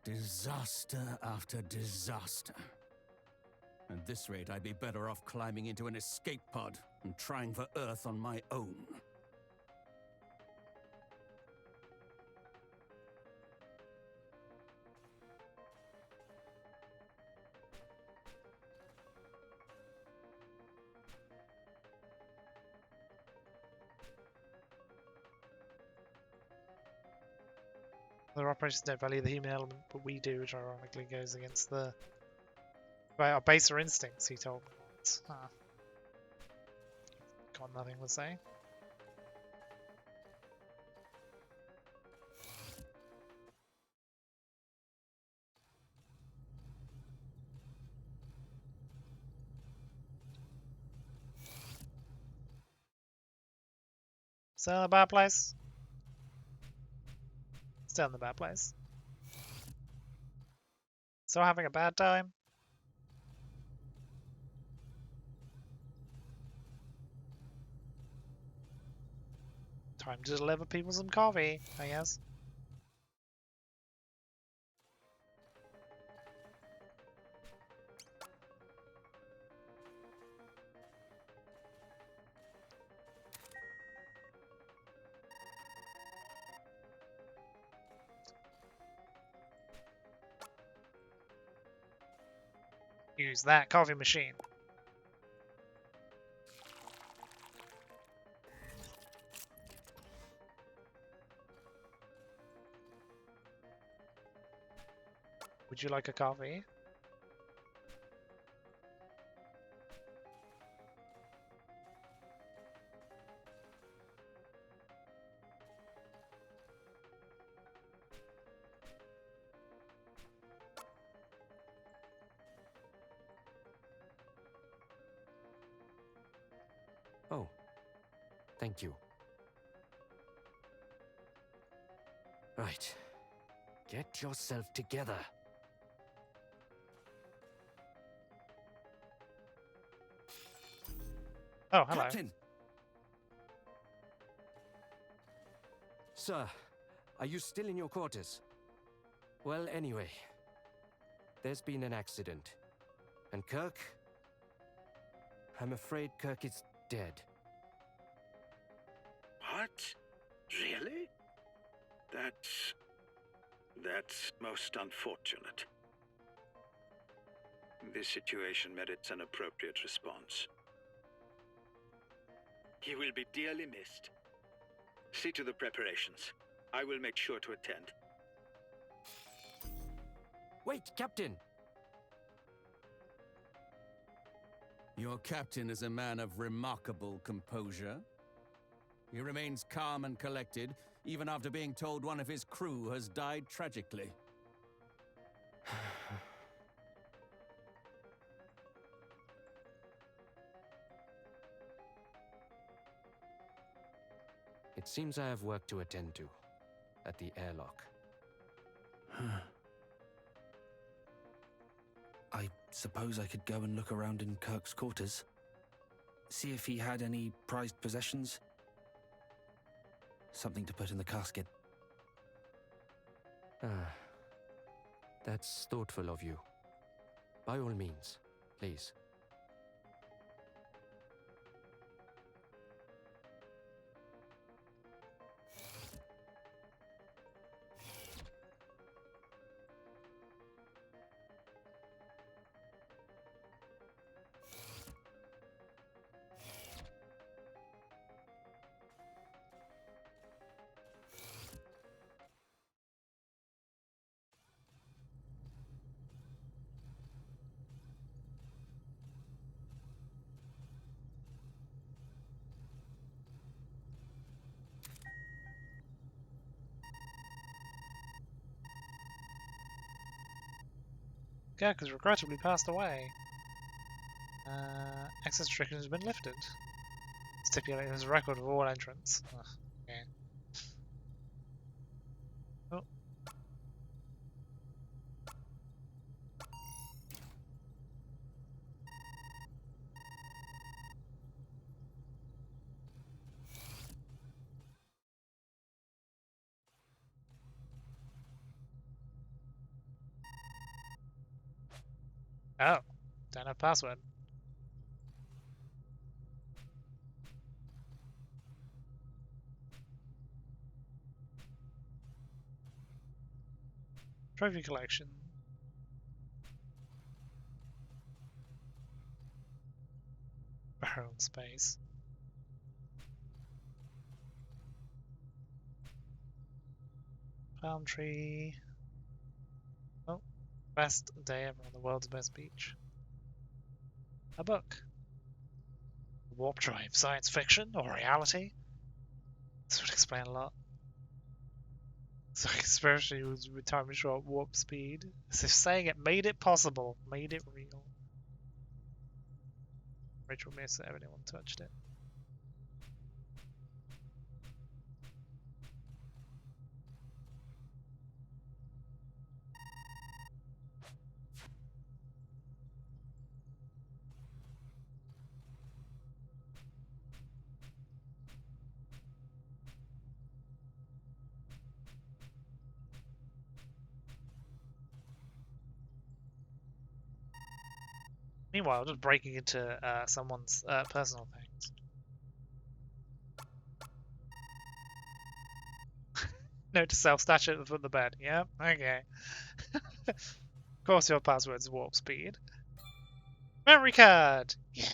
Disaster after disaster. At this rate, I'd be better off climbing into an escape pod and trying for Earth on my own. Other operations don't value the human element, but we do, which ironically goes against the our baser instincts, he told me once. Huh. Got nothing to say. Still in a bad place? Still in the bad place. Still having a bad time? Time to deliver people some coffee, I guess. Use that coffee machine. Would you like a coffee? Oh, thank you. Right. Get yourself together. Oh, hello. Captain! Sir, are you still in your quarters? Well, anyway, there's been an accident. And Kirk? I'm afraid Kirk is dead. What? Really? That's most unfortunate. This situation merits an appropriate response. He will be dearly missed. See to the preparations. I will make sure to attend. Wait, Captain! Your captain is a man of remarkable composure. He remains calm and collected, even after being told one of his crew has died tragically. It seems I have work to attend to at the airlock. I suppose I could go and look around in Kirk's quarters. See if he had any prized possessions. Something to put in the casket. That's thoughtful of you. By all means, please. Kirk has regrettably passed away. Access restriction has been lifted. Stipulating there's a record of all entrants. Ugh, okay. Oh. Oh, don't have password. Trophy collection. Barrel in space. Palm tree. Oh, best day ever on the world's best beach. A book. Warp drive, science fiction or reality? This would explain a lot. So especially with time short warp speed. As if saying it made it possible, made it real. Rachel missed it if anyone touched it. Meanwhile, just breaking into someone's personal things. Note to self, stash it for the bed. Yeah, okay. Of course your password's warp speed. Memory card! Yeah.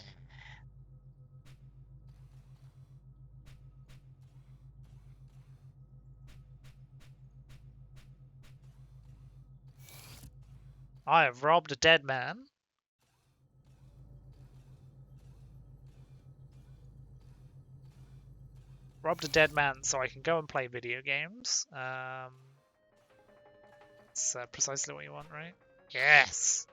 I have robbed a dead man. Robbed a dead man so I can go and play video games. It's precisely what you want, right? Yes!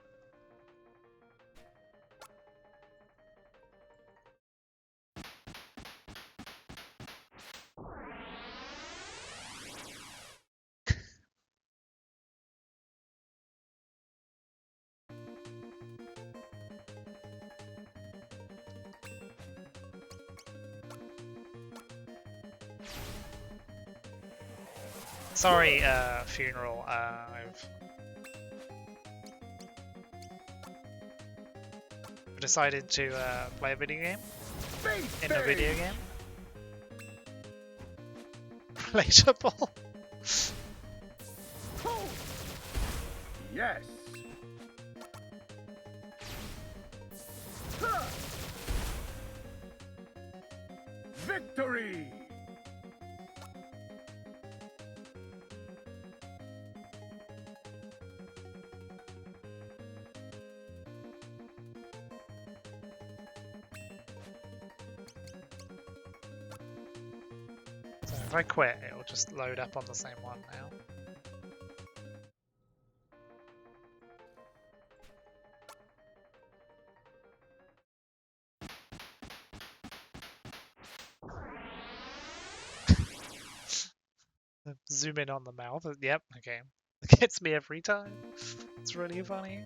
Sorry, funeral. I've decided to play a video game. In a video game. Relatable. Yes. Victory! So if I quit, it'll just load up on the same one now. Zoom in on the mouth. Yep, okay. It gets me every time. It's really funny.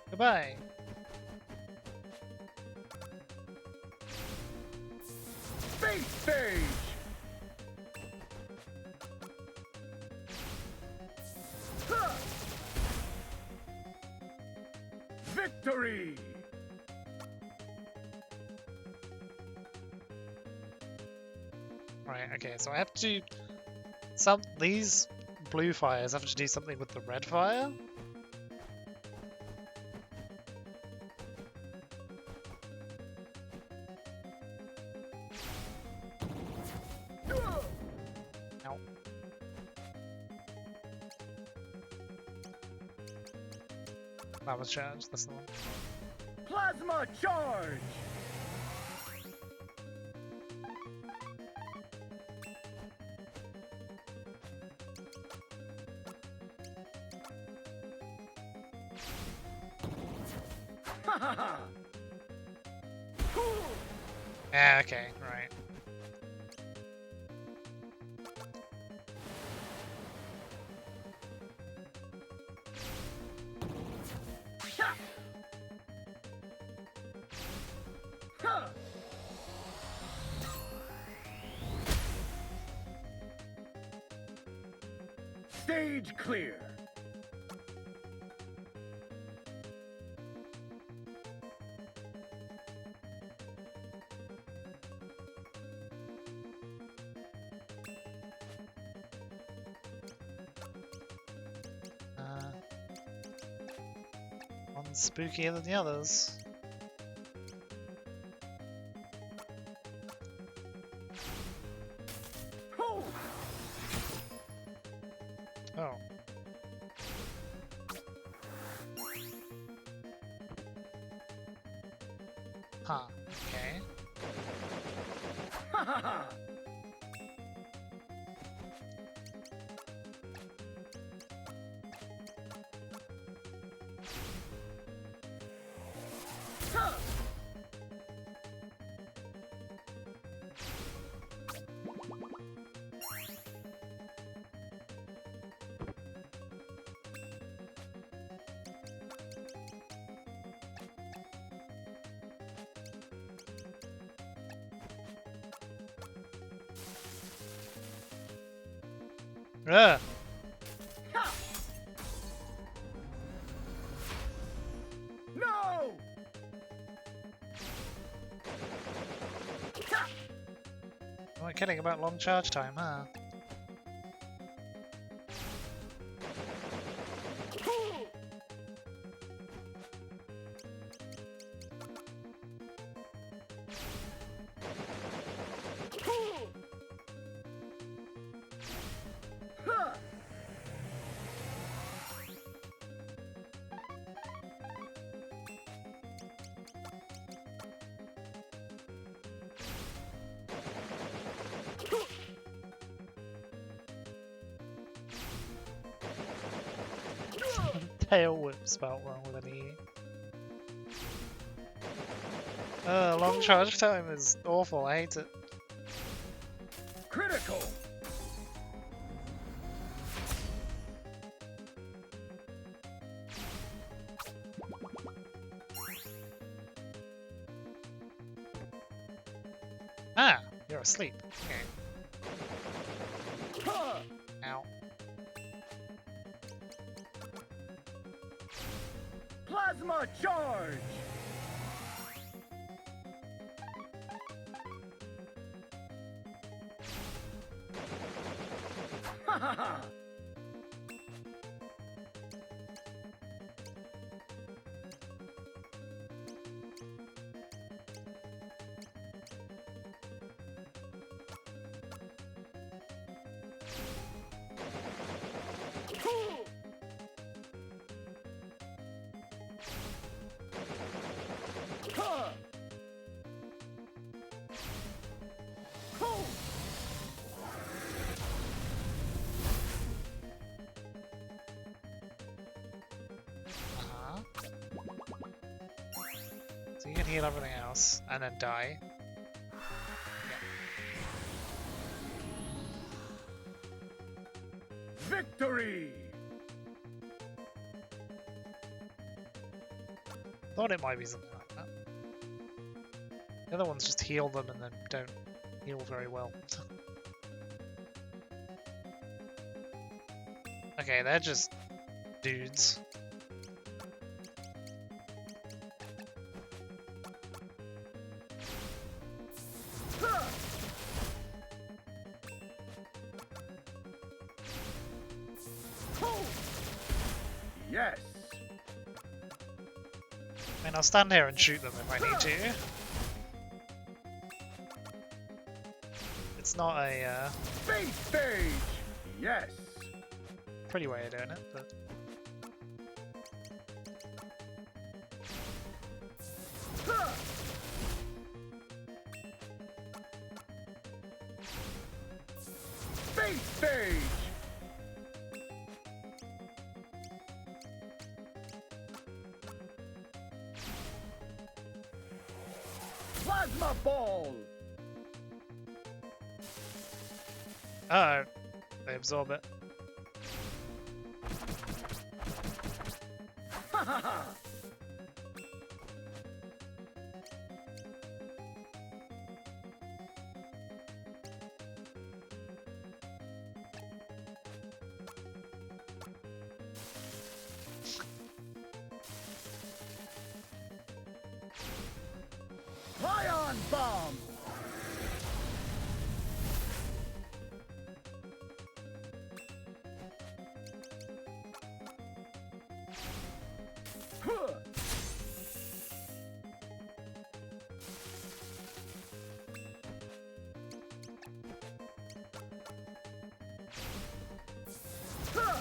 Goodbye. Space stage! Huh! Victory! Right, okay, so I have to do these blue fires have to do something with the red fire. Ow. That was charged, that's the one. Plasma charge! Yeah, okay, right. Stage clear. One's spookier than the others. Oh. Huh, okay. Ugh. No! Am I kidding about long charge time, huh? Tail whip spelled wrong with an E. Long charge time is awful, I hate it. Critical! Ah, you're asleep. Okay. Ow. Plasma charge! Ha ha ha! Uh-huh. So you can heal everything else and then die. Victory! Thought it might be something like that. The other ones just heal them and then don't heal very well. Okay, they're just dudes. Yes! I mean, I'll stand here and shoot them if I need to. It's not a Space stage! Yes! pretty way of doing it, but Space stage! Plasma ball! uh-oh, they absorb it. Ha ha ha! Ion bomb! Huh. Huh.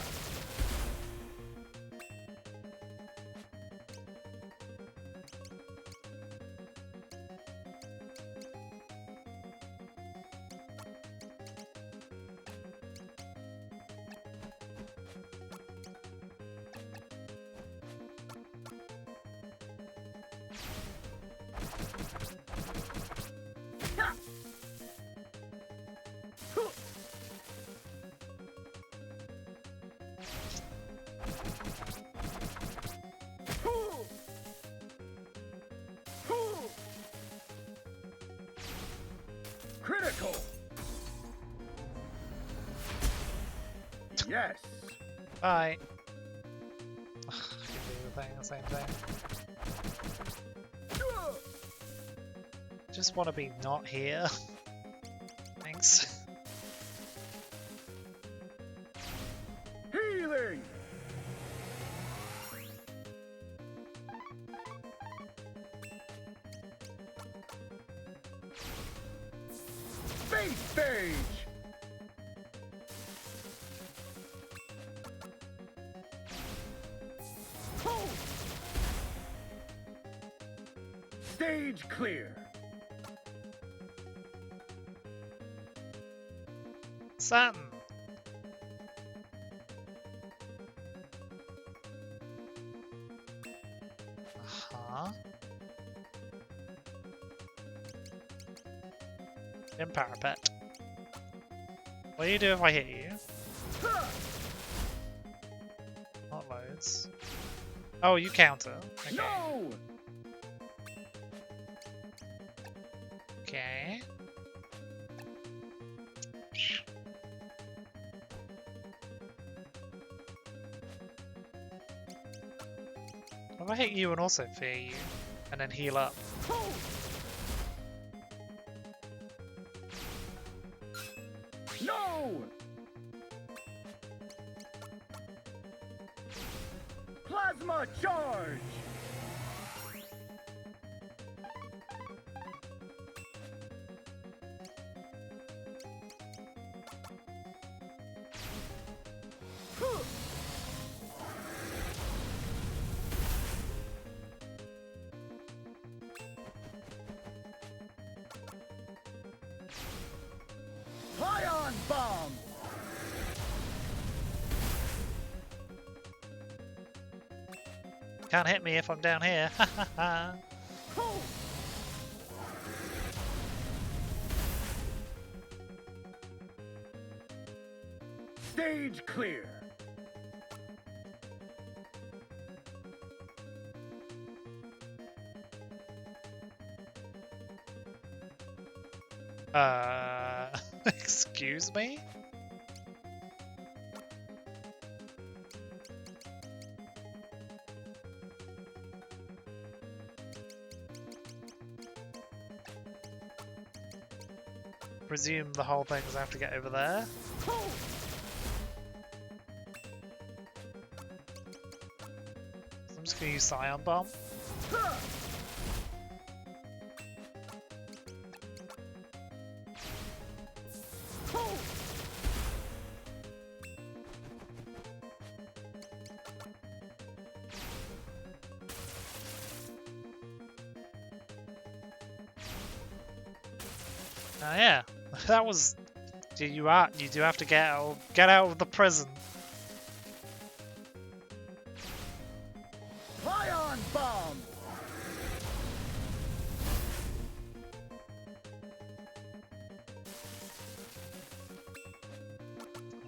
Ha. Huh. Huh. Huh. Critical! Yes! Bye. I can do the thing at the same time. Just want to be not here. Thanks. Healing! Space stage! Oh. Stage clear! Saturn! Uh-huh. In parapet. What do you do if I hit you? Not loads. Oh, you counter. Okay. No! Okay. If I hit you and also fear you, and then heal up. No! Plasma charge! Ion bomb! Can't hit me if I'm down here. Stage clear. Excuse me? Presume the whole thing's have to get over there. So I'm just gonna use Scion Bomb. Oh yeah, that was. You do have to get out of the prison. Ion bomb!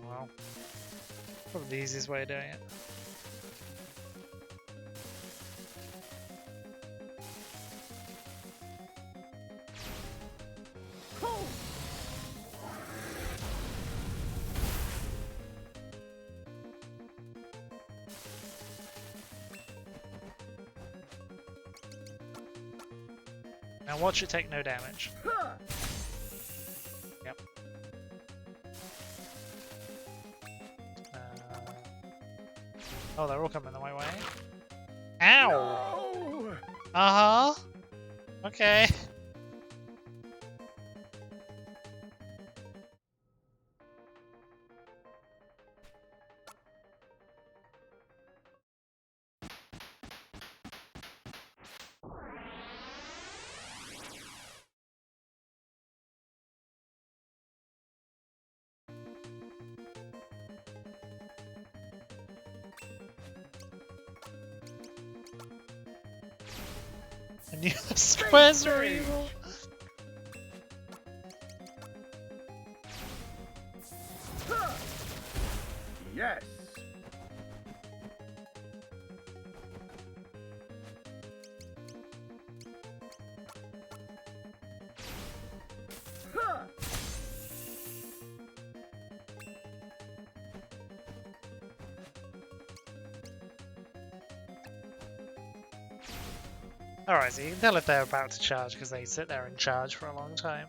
Well, probably the easiest way of doing it. Now watch it take no damage. Yep. Oh, they're all coming the right way. Ow! No! Uh-huh. Okay. I knew the squares were evil. Yes! Alright, so you can tell if they're about to charge because they sit there and charge for a long time.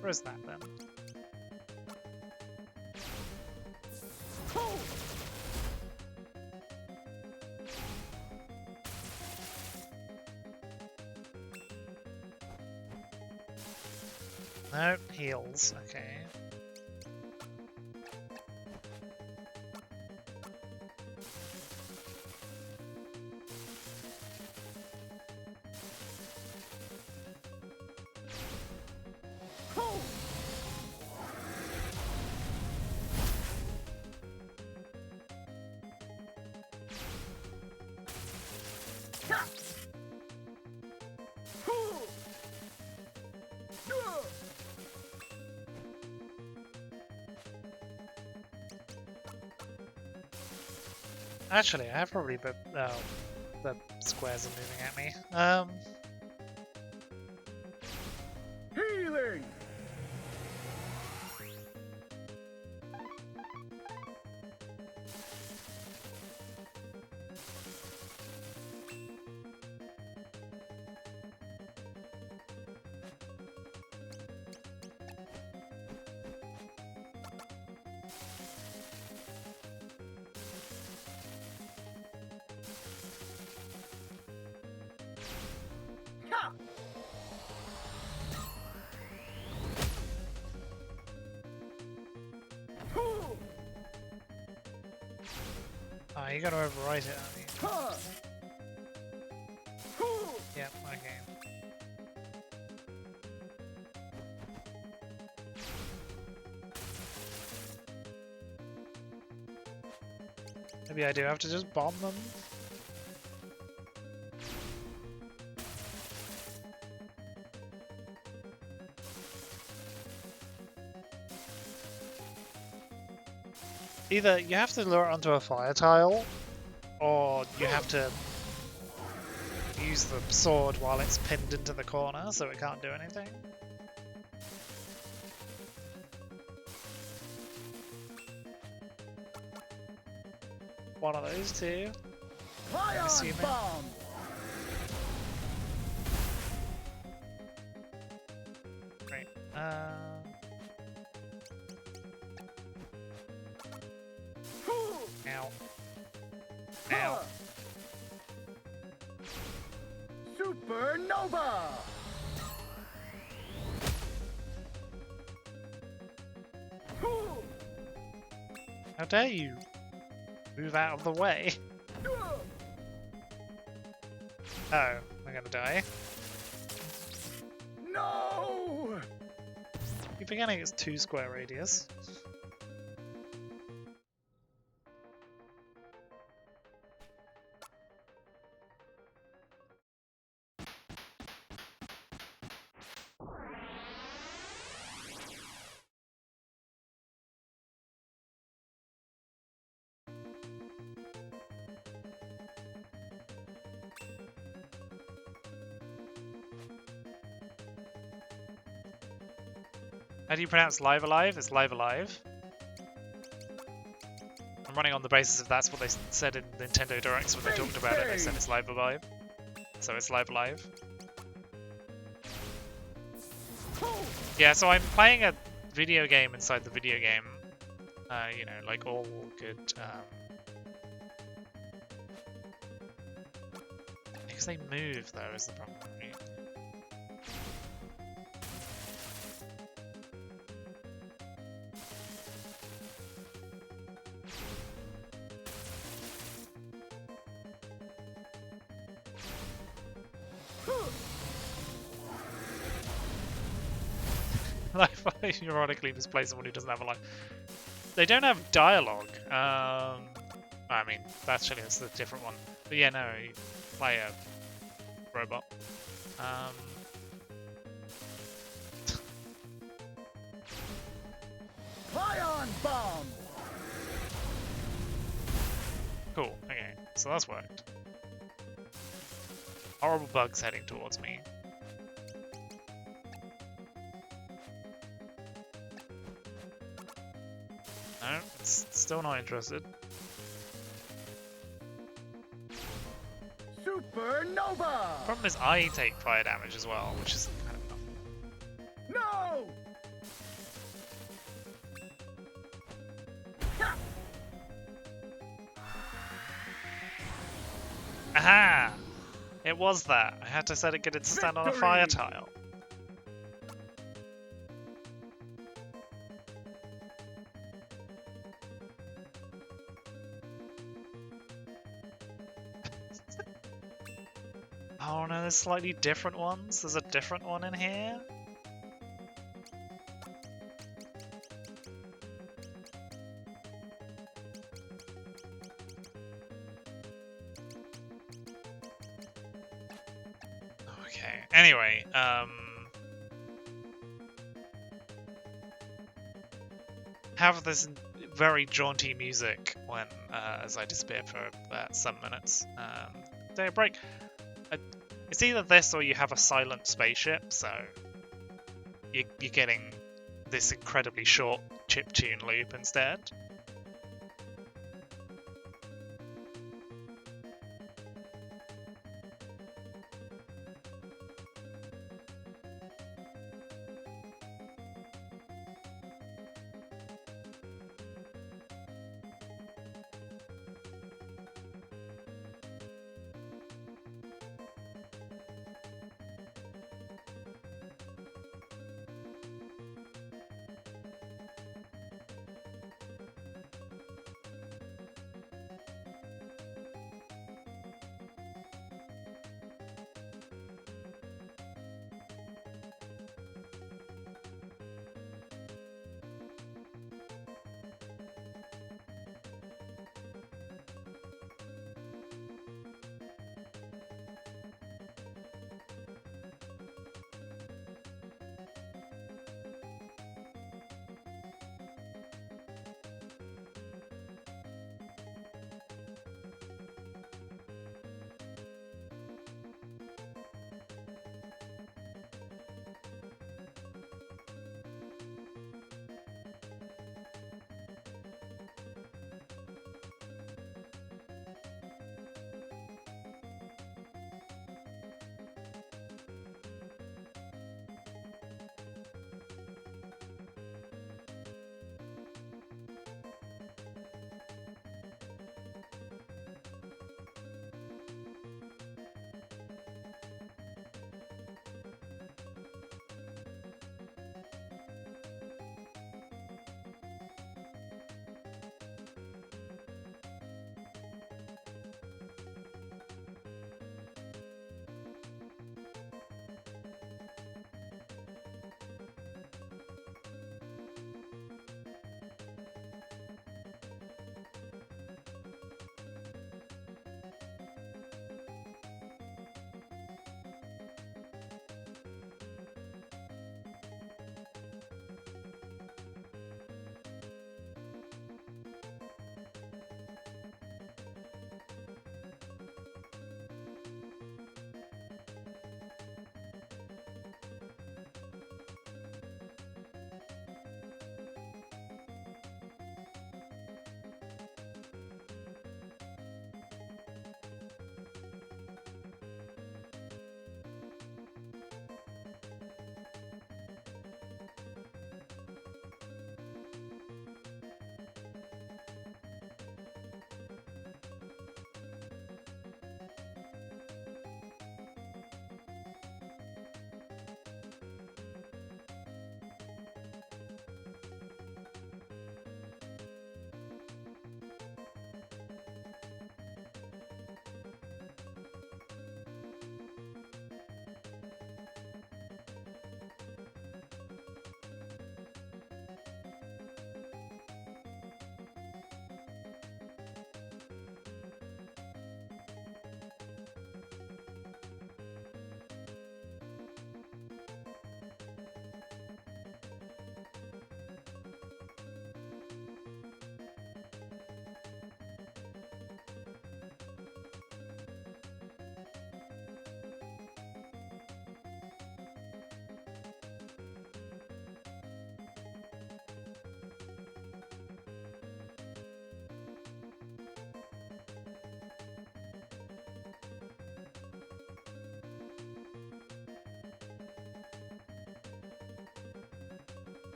Where is that then? No, heals, okay. Actually, I have probably but the squares are moving at me. Healing! Ha! Hoo! Oh, you gotta overwrite it, I mean. Ha! Hoo! Yeah, okay. Maybe I do have to just bomb them. Either you have to lure it onto a fire tile, or you have to use the sword while it's pinned into the corner so it can't do anything. One of those two. Ion assuming. bomb! Right. Hoo! Ow. Ow. Ha! Supernova! Hoo! How dare you move out of the way? Hoo! Oh, I'm gonna die. No! Keep forgetting it's 2 square radius. How do you pronounce live alive? It's live alive. I'm running on the basis of that's what they said in Nintendo Directs when they talked about it. They said it's live alive. So it's live alive. Yeah, so I'm playing a video game inside the video game. You know, like all good. Because they move, though, is the problem. Right? Like, ironically misplay someone who doesn't have a line. They don't have dialogue. I mean, actually, that's a different one. But yeah, no, you play a robot. Ion bomb! Cool, okay, so that's worked. Horrible bugs heading towards me. No, it's still not interested. Supernova! Problem is I take fire damage as well, which is kind of No! Ha! Aha! It was that. I had to set it get it to stand on a fire Victory! tile. Oh no, there's slightly different ones. There's a different one in here. Okay. Anyway, have this very jaunty music when as I disappear for some minutes. Day of break. It's either this or you have a silent spaceship, so you're getting this incredibly short chiptune loop instead.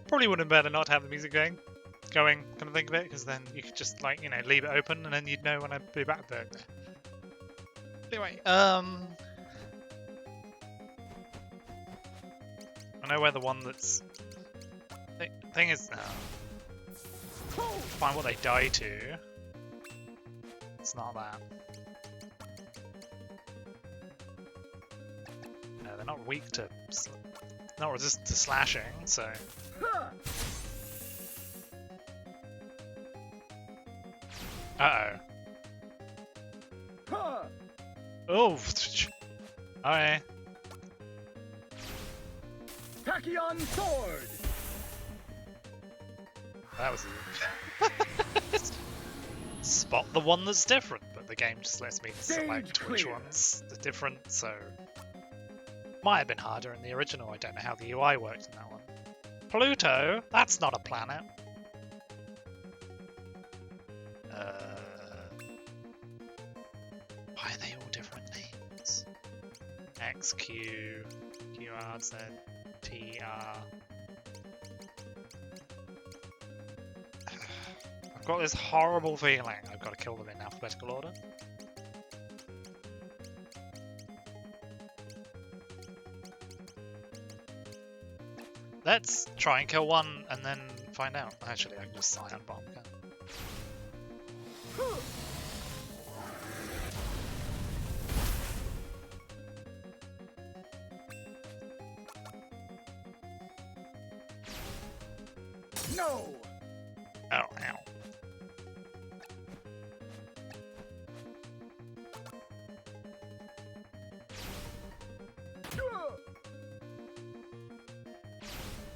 Probably would have been better not to have the music going, kind of think of it, because then you could just like leave it open, and then you'd know when I'd be back there. Anyway, I know where the one that's thing is. Find what they die to. It's not that. No, they're not weak to. Not resistant to slashing, so. Uh oh. Oh. Okay. Tachyon sword. That was spot the one that's different, but the game just lets me select which ones are different, so might have been harder in the original. I don't know how the UI worked in that one. Pluto? That's not a planet. Why are they all different names? X, Q, QR, Z, T, R. I've got this horrible feeling I've got to kill them in alphabetical order. Let's try and kill one and then find out. Actually, I can just Scion Bomb. No! Oh, ow.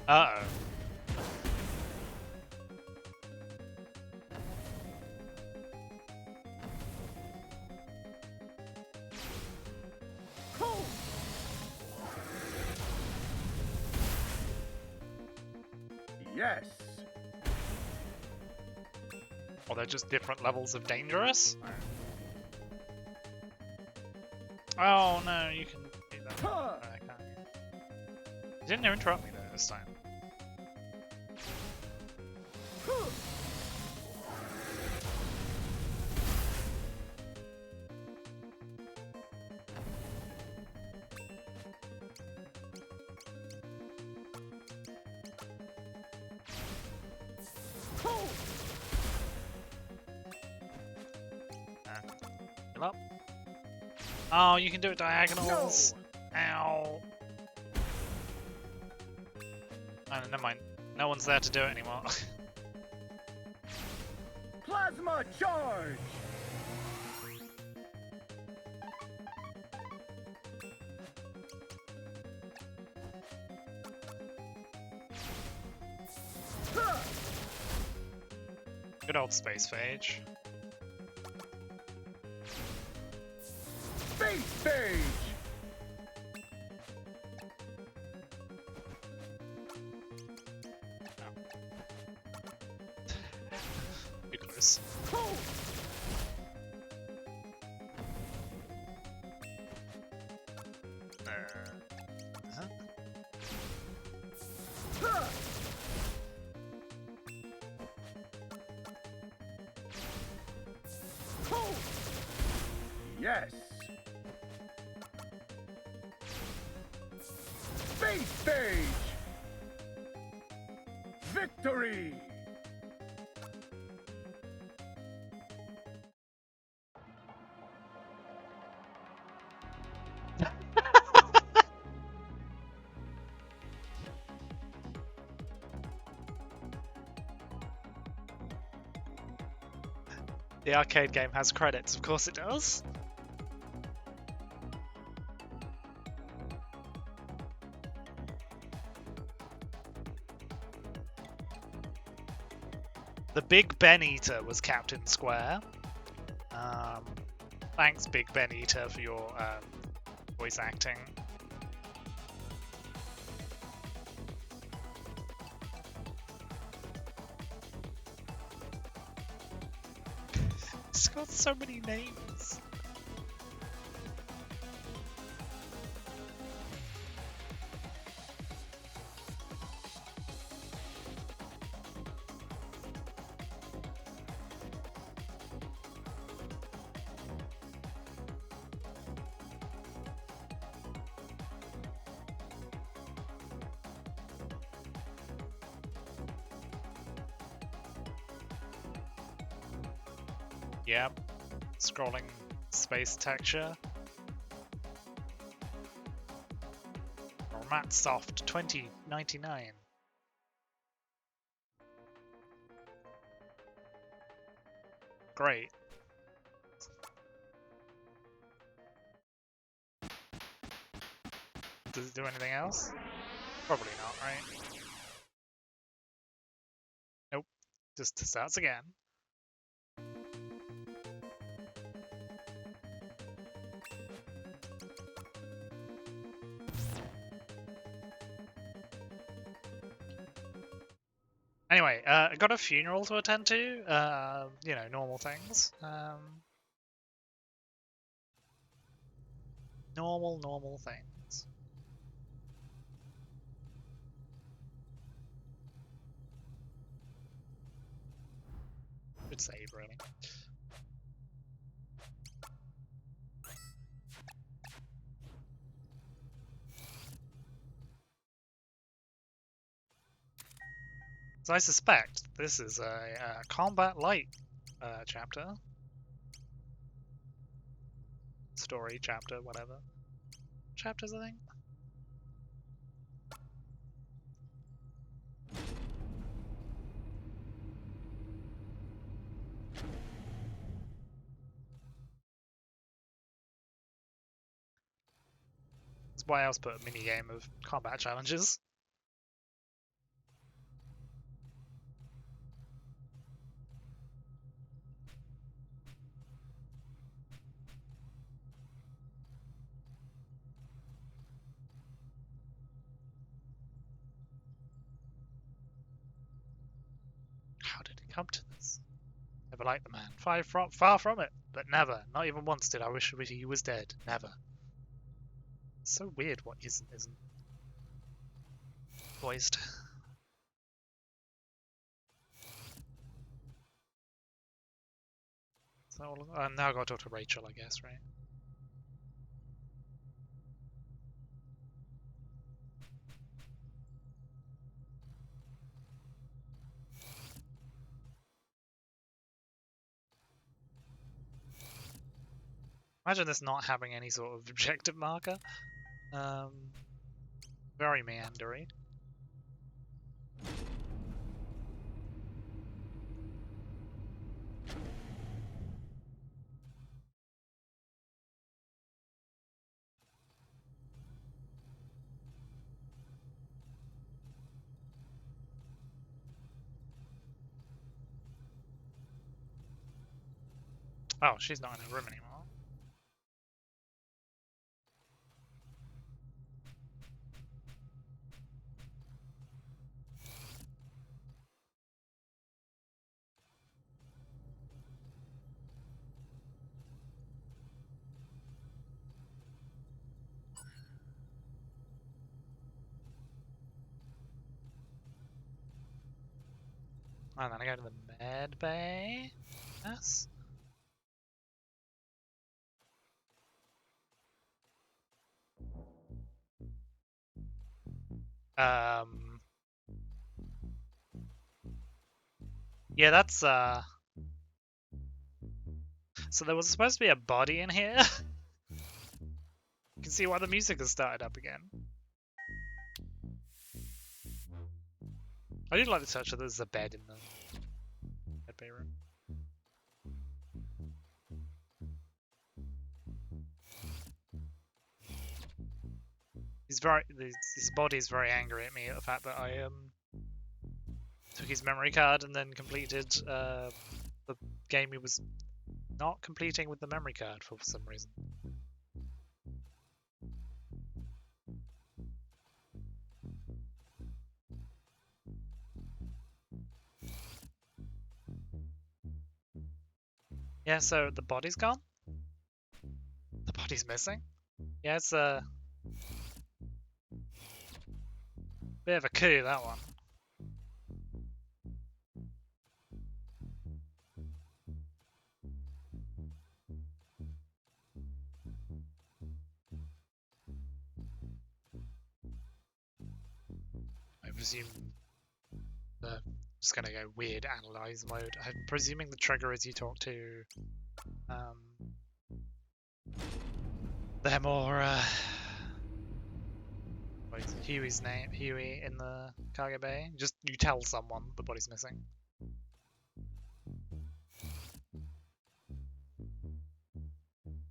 Uh-oh. Yes. Or they're just different levels of dangerous? Oh no, you can do that. Can't you? You didn't interrupt me there this time. Heal up. Oh, you can do it diagonals. No. Ow. Oh, never mind. No one's there to do it anymore. Plasma charge. Good old space phage. Space phage. Too close. Yes. Space phage. Victory. The arcade game has credits, of course it does. The Big Ben Eater was Captain Square. Thanks, Big Ben Eater, for your voice acting. It's got so many names. Yep. Scrolling space texture. Or Matte Soft 2099. Great. Does it do anything else? Probably not, right? Nope. Just starts again. Anyway, I got a funeral to attend to. You know, normal things. Normal things. Good save, really. So I suspect this is a combat light chapter. Story chapter, whatever. Chapters, I think. That's why I else put a mini game of combat challenges. How did it come to this? Never liked the man. Far from it. But never, not even once did I wish he was dead. Never. It's so weird what isn't voiced. So now I gotta talk to Rachel, I guess, right? Imagine this not having any sort of objective marker. Very meandery. Oh, she's not in her room anymore. And then I go to the med bay. Yes. Yeah, that's so there was supposed to be a body in here. You can see why the music has started up again. I did like the touch that there's a bed in the med bay room. His body is very angry at me at the fact that I took his memory card and then completed the game he was not completing with the memory card for some reason. Yeah, so the body's gone? The body's missing? Yeah, it's a bit of a coup, that one. I presume the Just gonna go weird analyze mode. I'm presuming the trigger is you talk to them or what is it? Huey's name, Huey in the cargo bay. Just you tell someone the body's missing.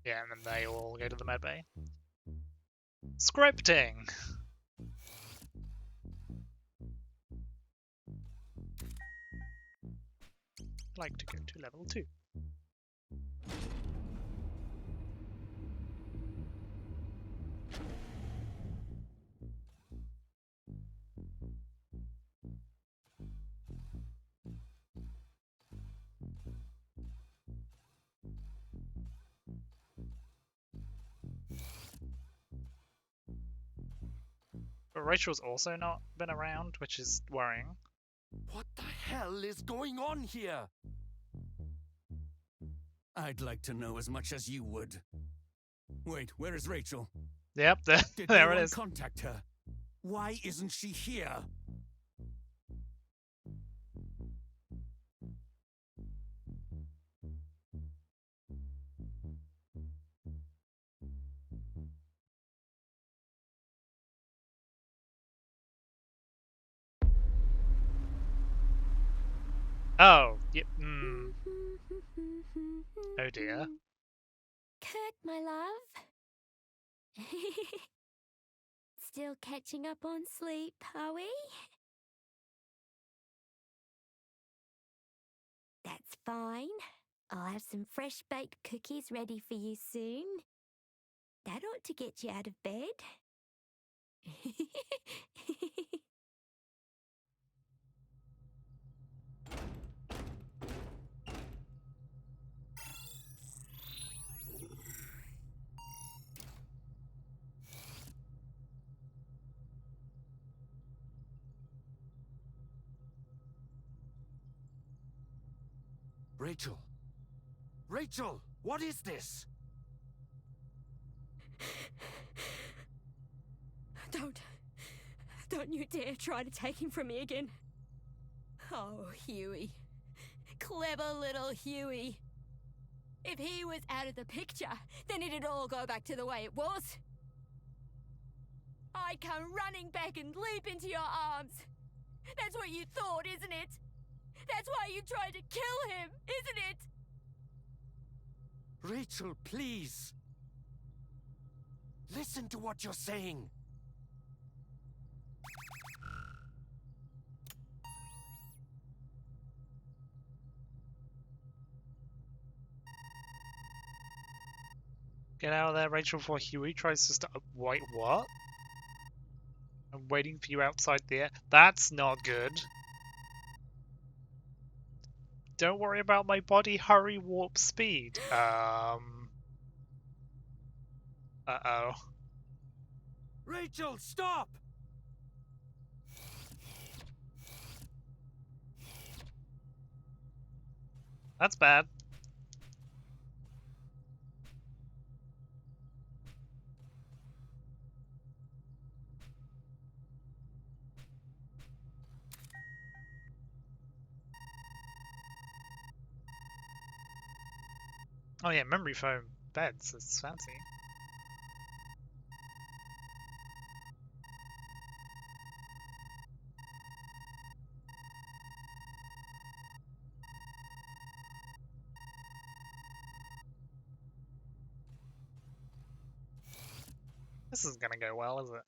Yeah, and then they all go to the med bay. Scripting. I'd like to go to level 2. But Rachel's also not been around, which is worrying. What the hell is going on here? I'd like to know as much as you would. Wait, where is Rachel? Yep, there, Did there no it one is. contact her? Why isn't she here? Oh, yep. Oh dear. Kirk, my love. Still catching up on sleep, are we? That's fine. I'll have some fresh baked cookies ready for you soon. That ought to get you out of bed. Rachel! Rachel! What is this? Don't you dare try to take him from me again. Oh, Huey. Clever little Huey. If he was out of the picture, then it'd all go back to the way it was. I'd come running back and leap into your arms. That's what you thought, isn't it? That's why you tried to kill him, isn't it? Rachel, please! Listen to what you're saying! Get out of there, Rachel, before Huey tries to start. Wait, what? I'm waiting for you outside the air. That's not good. Don't worry about my body, hurry, warp speed. Uh-oh. Rachel, stop! That's bad. Oh yeah, memory foam beds. It's fancy. This isn't gonna go well, is it?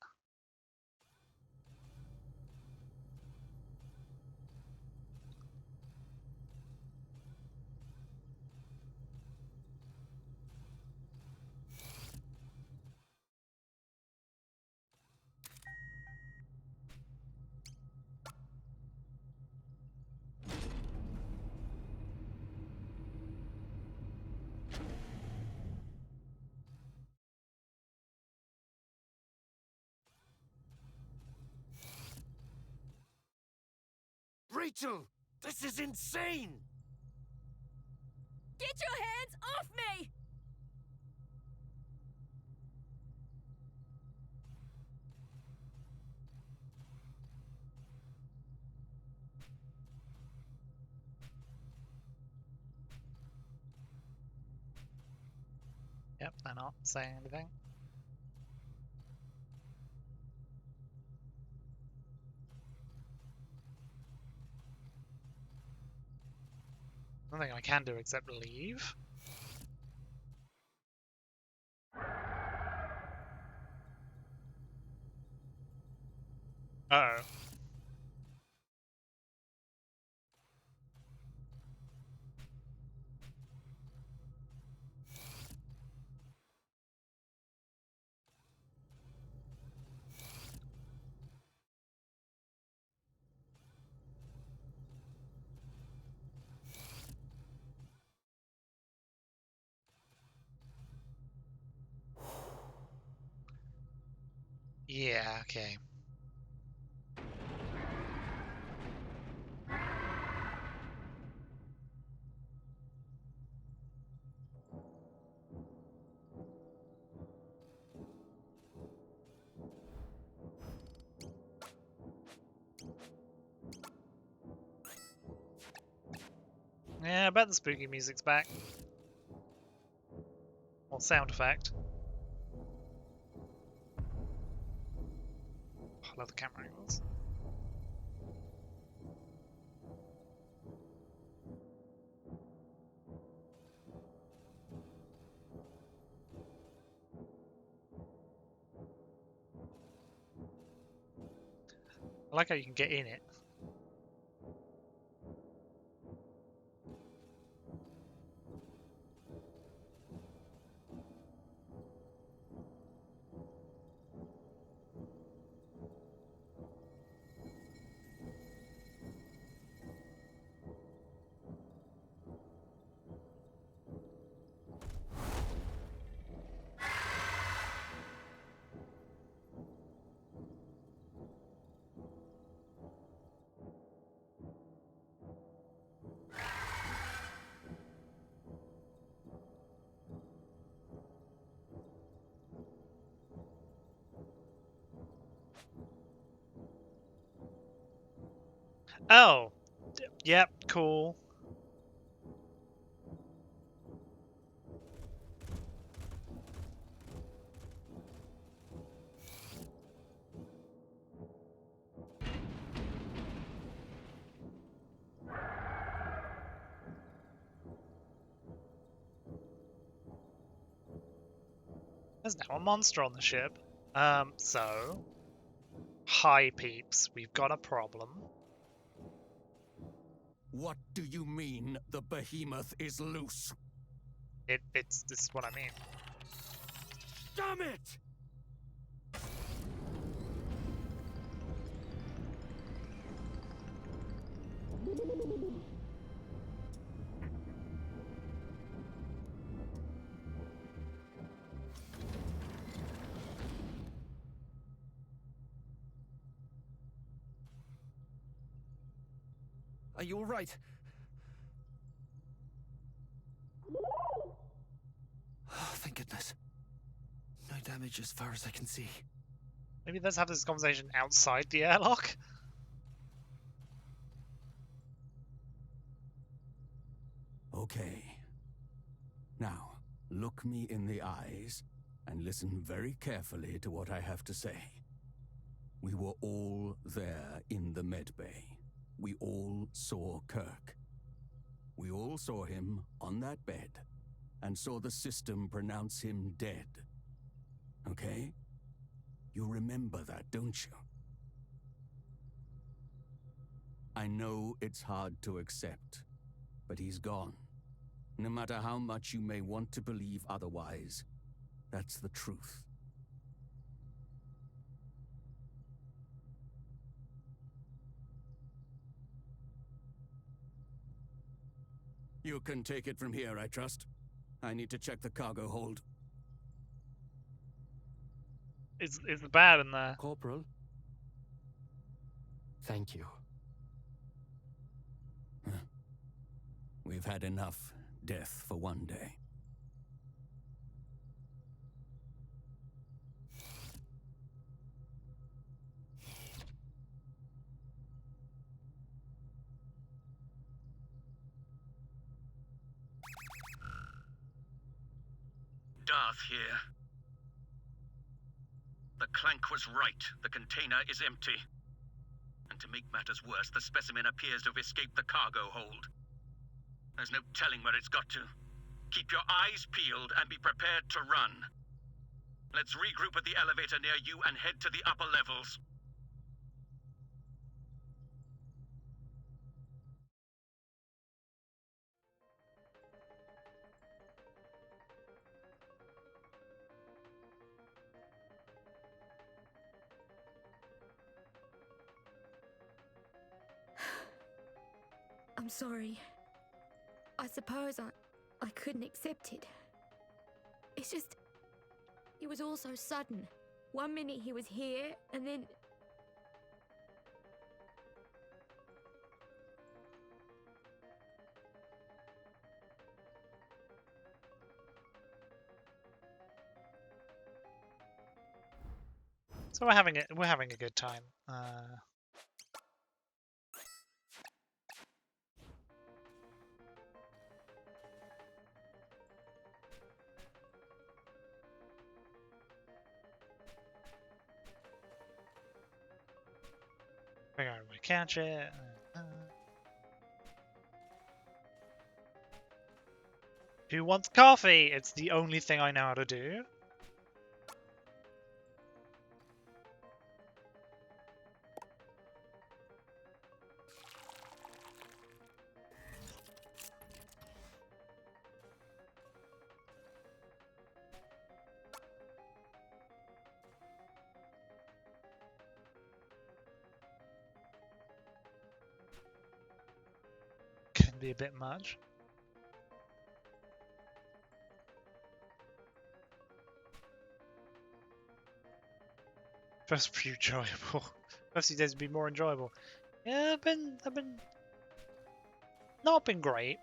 Rachel! This is insane! Get your hands off me! Yep, they're not saying anything. Nothing I can do except leave. Uh oh. Yeah, okay. Yeah, I bet the spooky music's back. Or sound effect. I love the camera angles. I like how you can get in it. Oh! Yep, cool. There's now a monster on the ship. So... Hi, peeps. We've got a problem. What do you mean the behemoth is loose? It's this is what I mean. Damn it! Are you all right? Oh, thank goodness. No damage as far as I can see. Maybe let's have this conversation outside the airlock? Okay. Now, look me in the eyes and listen very carefully to what I have to say. We were all there in the medbay. We all saw Kirk. We all saw him on that bed and saw the system pronounce him dead. Okay? You remember that, don't you? I know it's hard to accept, but he's gone. No matter how much you may want to believe otherwise, that's the truth. You can take it from here, I trust. I need to check the cargo hold. Is the bad in there? Corporal? Thank you. We've had enough death for one day. Darth here. The Clank was right. The container is empty. And to make matters worse, the specimen appears to have escaped the cargo hold. There's no telling where it's got to. Keep your eyes peeled and be prepared to run. Let's regroup at the elevator near you and head to the upper levels. I'm sorry. I suppose I couldn't accept it. It's just... It was all so sudden. One minute he was here, and then... So we're having a good time. Figure out where to catch it. Who wants coffee? It's the only thing I know how to do. Can be a bit much. First few enjoyable. First few days would be more enjoyable. Yeah, I've been not been great.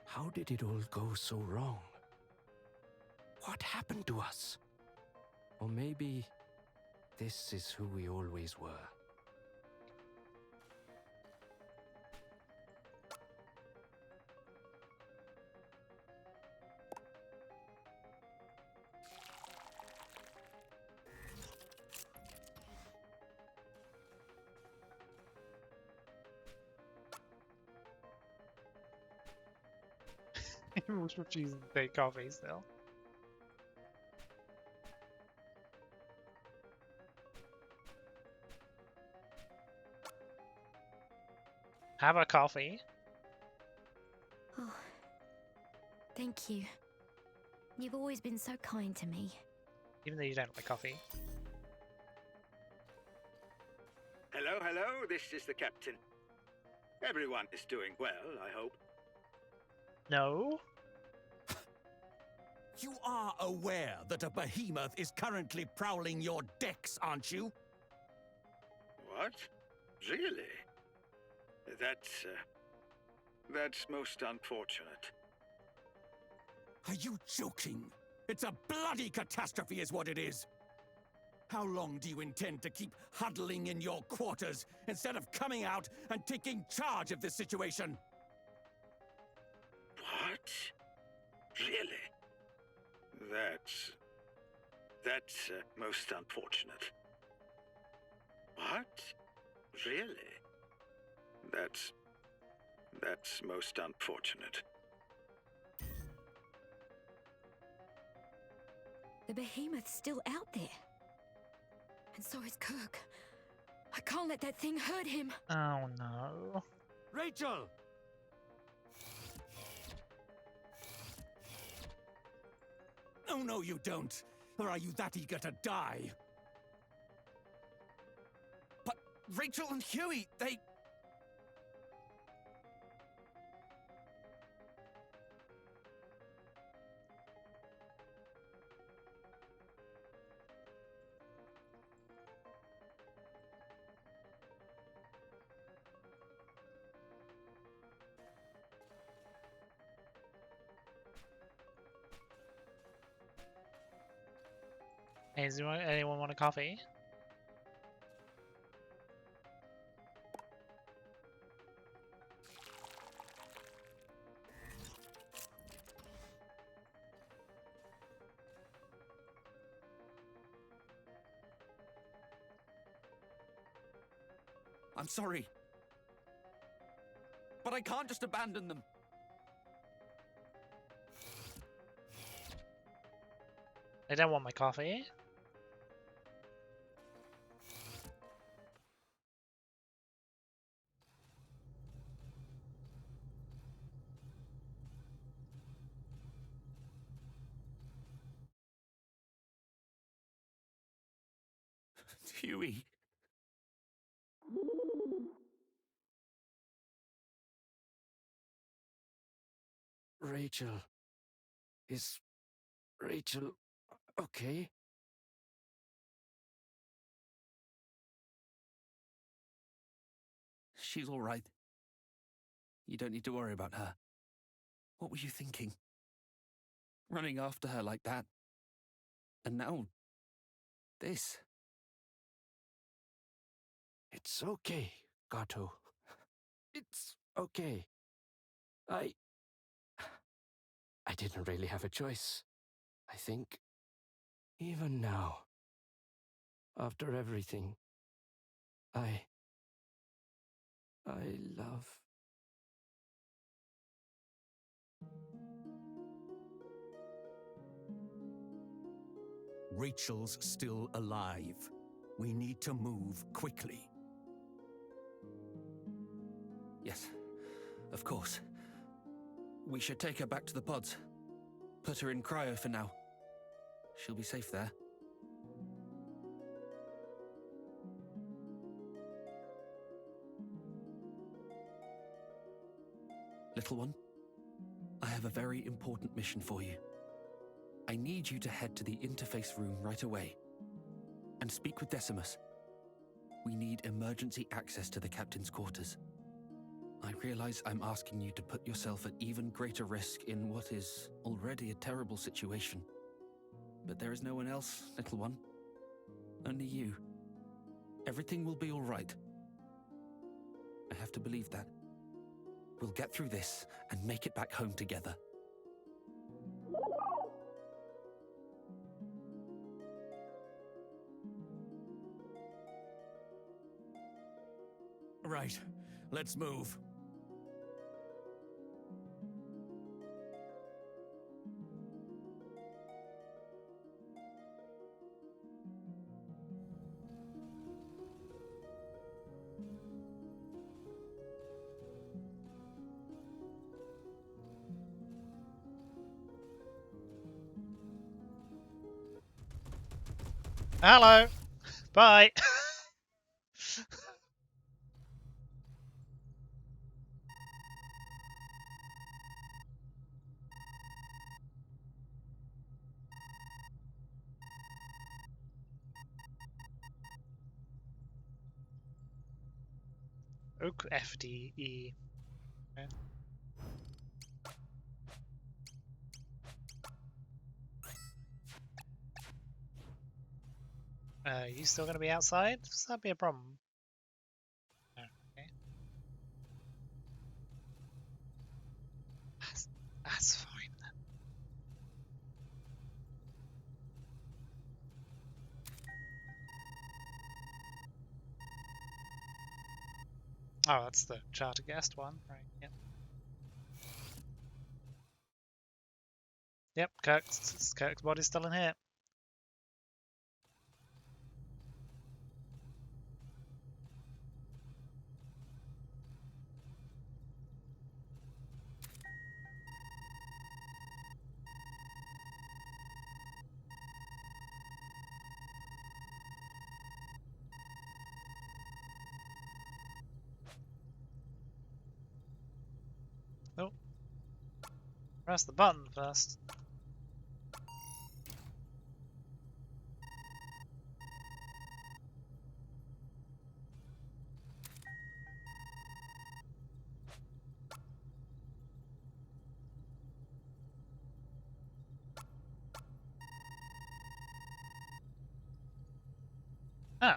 How did it all go so wrong? What happened to us? Or maybe this is who we always were. Everyone's refusing to take coffee still. Have a coffee. Oh, thank you. You've always been so kind to me. Even though you don't like coffee. Hello, hello, this is the captain. Everyone is doing well, I hope. No. You are aware that a behemoth is currently prowling your decks, aren't you? What? Really? That's most unfortunate. Are you joking? It's a bloody catastrophe is what it is. How long do you intend to keep huddling in your quarters instead of coming out and taking charge of this situation? What? Really? That's most unfortunate. What? Really? That's most unfortunate. The behemoth's still out there. And so is Kirk. I can't let that thing hurt him. Oh no. Rachel! Oh, no, you don't. Or are you that eager to die? But Rachel and Huey, they... Hey, does anyone want a coffee? I'm sorry. But I can't just abandon them. They don't want my coffee. Huey. Rachel. Is Rachel okay? She's all right. You don't need to worry about her. What were you thinking? Running after her like that. And now, this. It's okay, Gato. It's okay. I didn't really have a choice. I think. Even now. After everything. I love. Rachel's still alive. We need to move quickly. Yes, of course. We should take her back to the pods. Put her in cryo for now. She'll be safe there. Little one, I have a very important mission for you. I need you to head to the interface room right away and speak with Decimus. We need emergency access to the captain's quarters. I realize I'm asking you to put yourself at even greater risk in what is already a terrible situation. But there is no one else, little one. Only you. Everything will be all right. I have to believe that. We'll get through this and make it back home together. Right, let's move. Hello. Bye. Oak FDE. Okay. You still gonna be outside? Does that be a problem? No, okay. That's fine then. Oh, that's the charter guest one, right? Yep. Yep, Kirk's body's still in here. Oh, press the button first. Oh.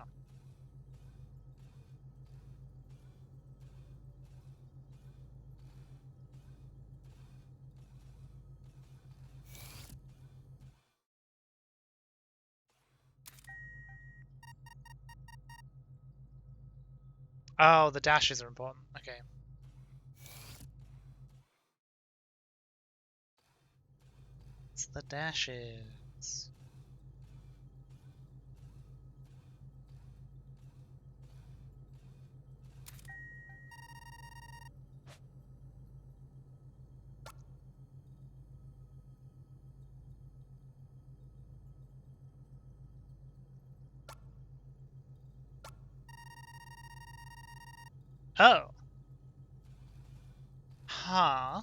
Oh, the dashes are important. Okay. It's the dashes. Oh. Huh.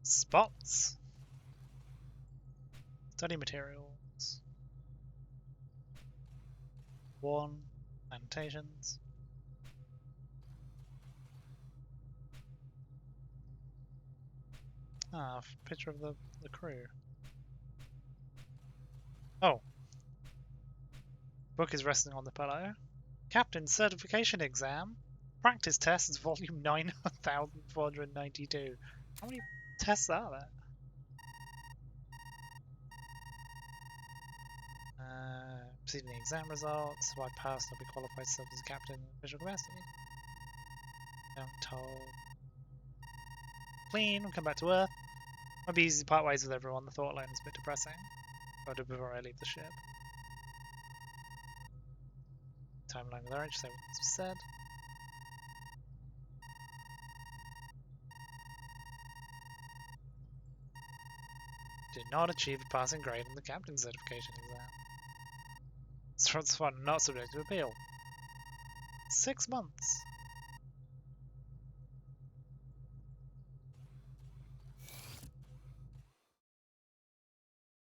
Spots. Study materials. 1. Annotations. Ah, picture of the crew. Oh. Book is resting on the pillow. Captain certification exam. Practice tests, volume 9492. How many tests are there? Receiving the exam results. So I passed, I'll be qualified to serve as a captain in official capacity. I'm told. Clean, we'll come back to Earth. Might be easy to part ways with everyone. The thought alone is a bit depressing. I'll do before I leave the ship. Timeline with Orange, say what needs to be said. Did not achieve a passing grade on the captain certification exam. It's fun, not subject to appeal. 6 months.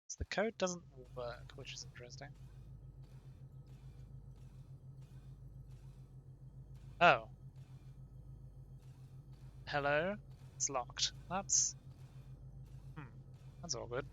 So the code doesn't work, which is interesting. Oh. Hello? It's locked. That's all good.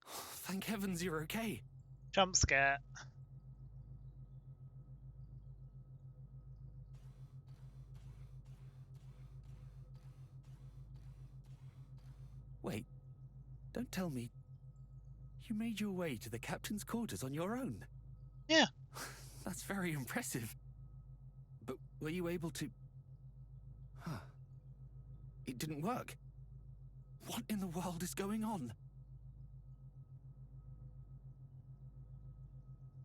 Thank heavens you're okay. Jump scare. Wait, don't tell me. You made your way to the captain's quarters on your own. Yeah. That's very impressive. But were you able to... Huh. It didn't work. What in the world is going on?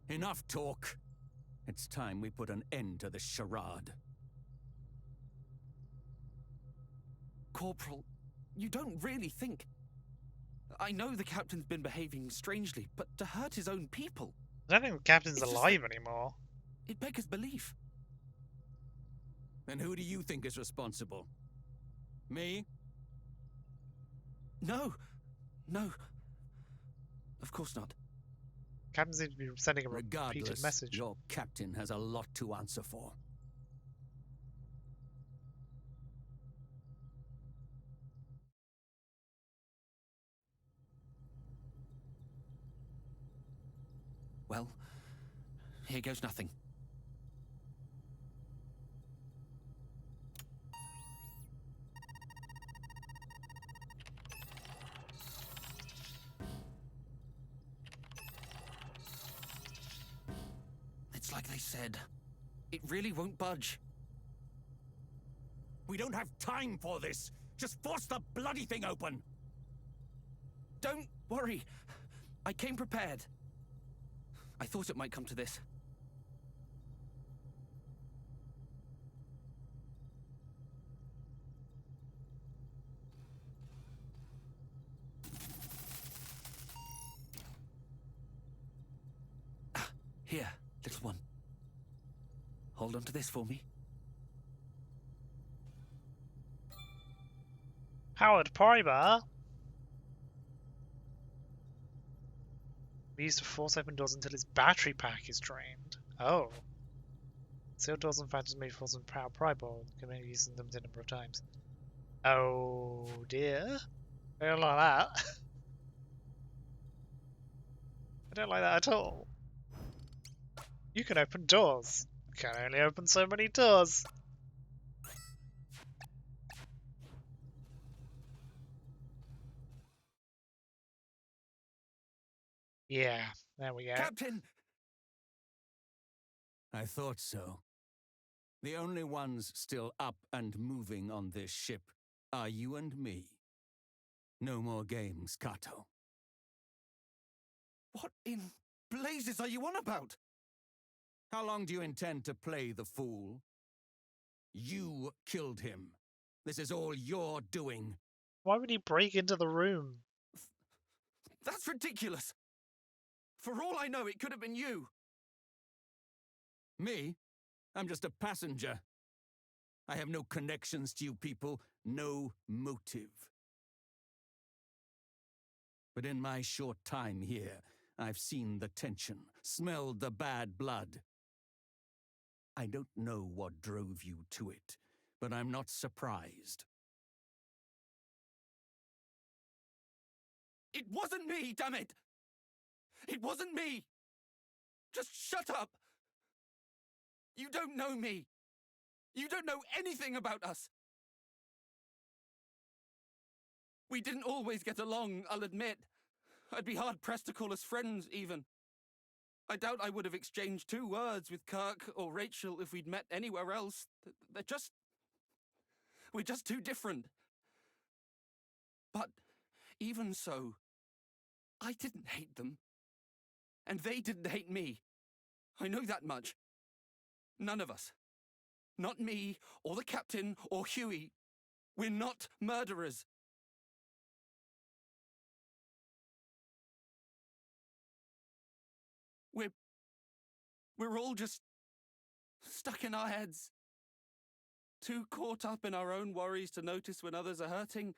Enough talk. It's time we put an end to this charade. Corporal, you don't really think... I know the captain's been behaving strangely, but to hurt his own people... I don't think the captain's It's just alive anymore. It beggars belief. And who do you think is responsible? Me? No. No. Of course not. Captain seems to be sending a repeated Regardless, message. your captain has a lot to answer for. Well, here goes nothing. It's like they said. It really won't budge. We don't have time for this! Just force the bloody thing open! Don't worry. I came prepared. I thought it might come to this. Here, little one. Hold on to this for me. Powered pry bar? We used to force open doors until its battery pack is drained. Oh. Sealed doors and factors made force and power pry bar can be used a limited number of times. Oh dear. I don't like that. I don't like that at all. You can open doors. You can only open so many doors. Yeah, there we go. Captain! I thought so. The only ones still up and moving on this ship are you and me. No more games, Kato. What in blazes are you on about? How long do you intend to play the fool? You killed him. This is all your doing. Why would he break into the room? That's ridiculous. For all I know, it could have been you. Me? I'm just a passenger. I have no connections to you people, no motive. But in my short time here, I've seen the tension, smelled the bad blood. I don't know what drove you to it, but I'm not surprised. It wasn't me, damn it! It wasn't me! Just shut up! You don't know me! You don't know anything about us! We didn't always get along, I'll admit. I'd be hard-pressed to call us friends, even. I doubt I would have exchanged 2 words with Kirk or Rachel if we'd met anywhere else. We're just too different. But even so, I didn't hate them. And they didn't hate me. I know that much. None of us. Not me, or the captain, or Huey. We're not murderers. We're all just stuck in our heads. Too caught up in our own worries to notice when others are hurting.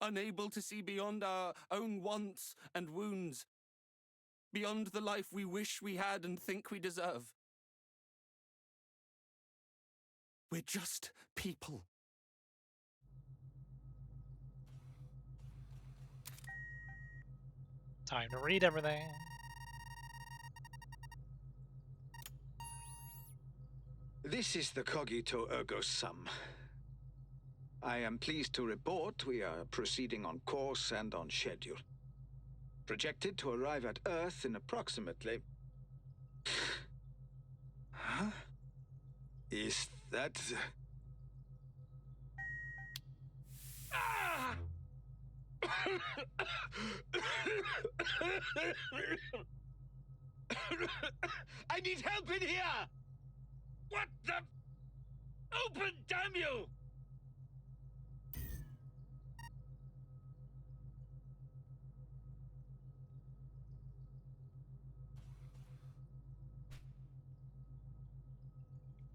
Unable to see beyond our own wants and wounds. Beyond the life we wish we had and think we deserve. We're just people. Time to read everything. This is the Cogito Ergo Sum. I am pleased to report we are proceeding on course and on schedule. Projected to arrive at Earth in approximately... Huh? Is that... Ah! I need help in here! What the... Open, damn you!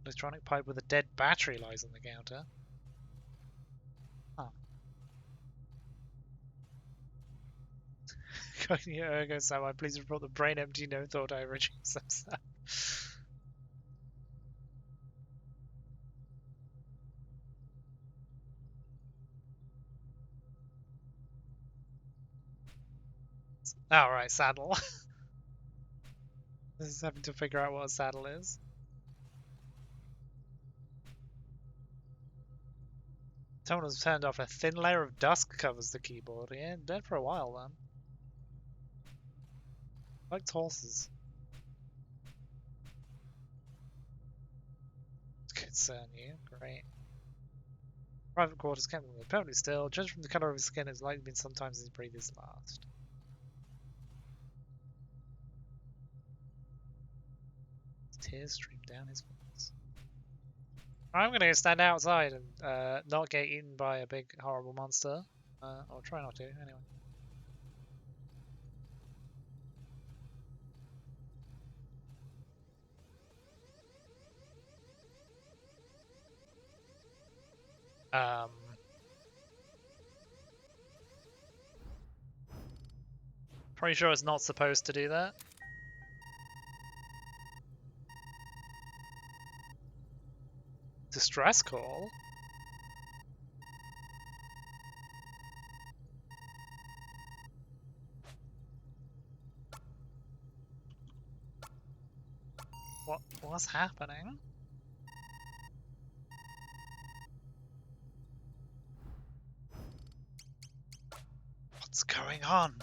Electronic pipe with a dead battery lies on the counter. Huh. Cognito Ergo Sum, please report the brain empty, no thought I originally says that. Oh, right, saddle. This is having to figure out what a saddle is. Someone has turned off. A thin layer of dust covers the keyboard. Yeah, dead for a while then. Like horses. Concern you. Great. Private quarters kept him perfectly still. Judged from the colour of his skin, it's likely been some time since he breathed his last. Tears streamed down his face. I'm gonna stand outside and not get eaten by a big horrible monster. Or try not to, anyway. Pretty sure it's not supposed to do that. Distress call? What's happening? What's going on?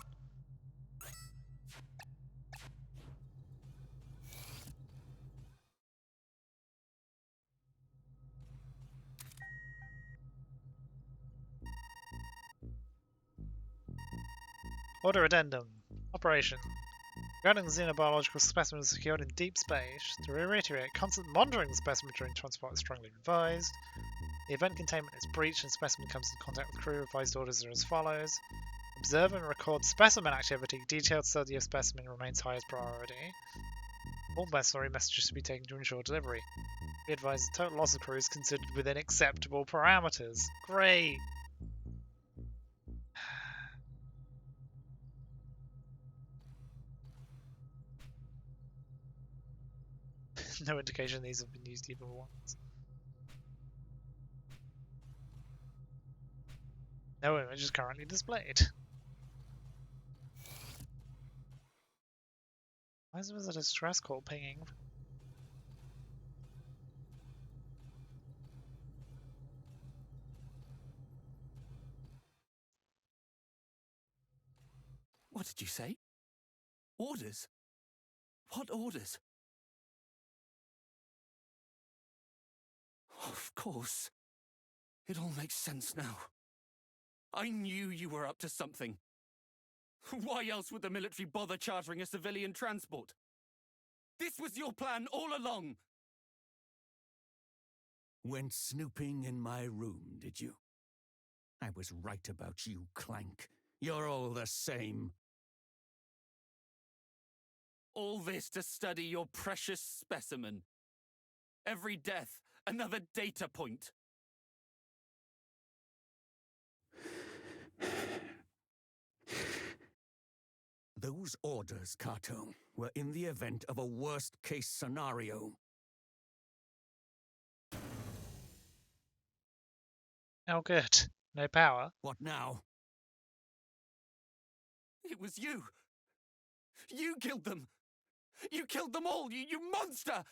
Order addendum. Operation. Regarding the xenobiological specimen secured in deep space, to reiterate, constant monitoring the specimen during transport is strongly advised. The event containment is breached and specimen comes in contact with crew. Revised orders are as follows. Observe and record specimen activity. Detailed study of specimen remains highest priority. All necessary messages to be taken to ensure delivery. Be advised the total loss of crew is considered within acceptable parameters. Great! No indication these have been used even once. No image is currently displayed. Why is there a distress call pinging? What did you say? Orders? What orders? Of course. It all makes sense now. I knew you were up to something. Why else would the military bother chartering a civilian transport? This was your plan all along! Went snooping in my room, did you? I was right about you, Clank. You're all the same. All this to study your precious specimen. Every death, another data point. Those orders, Kato, were in the event of a worst-case scenario. Oh good. No power. What now? It was you! You killed them! You killed them all, you monster!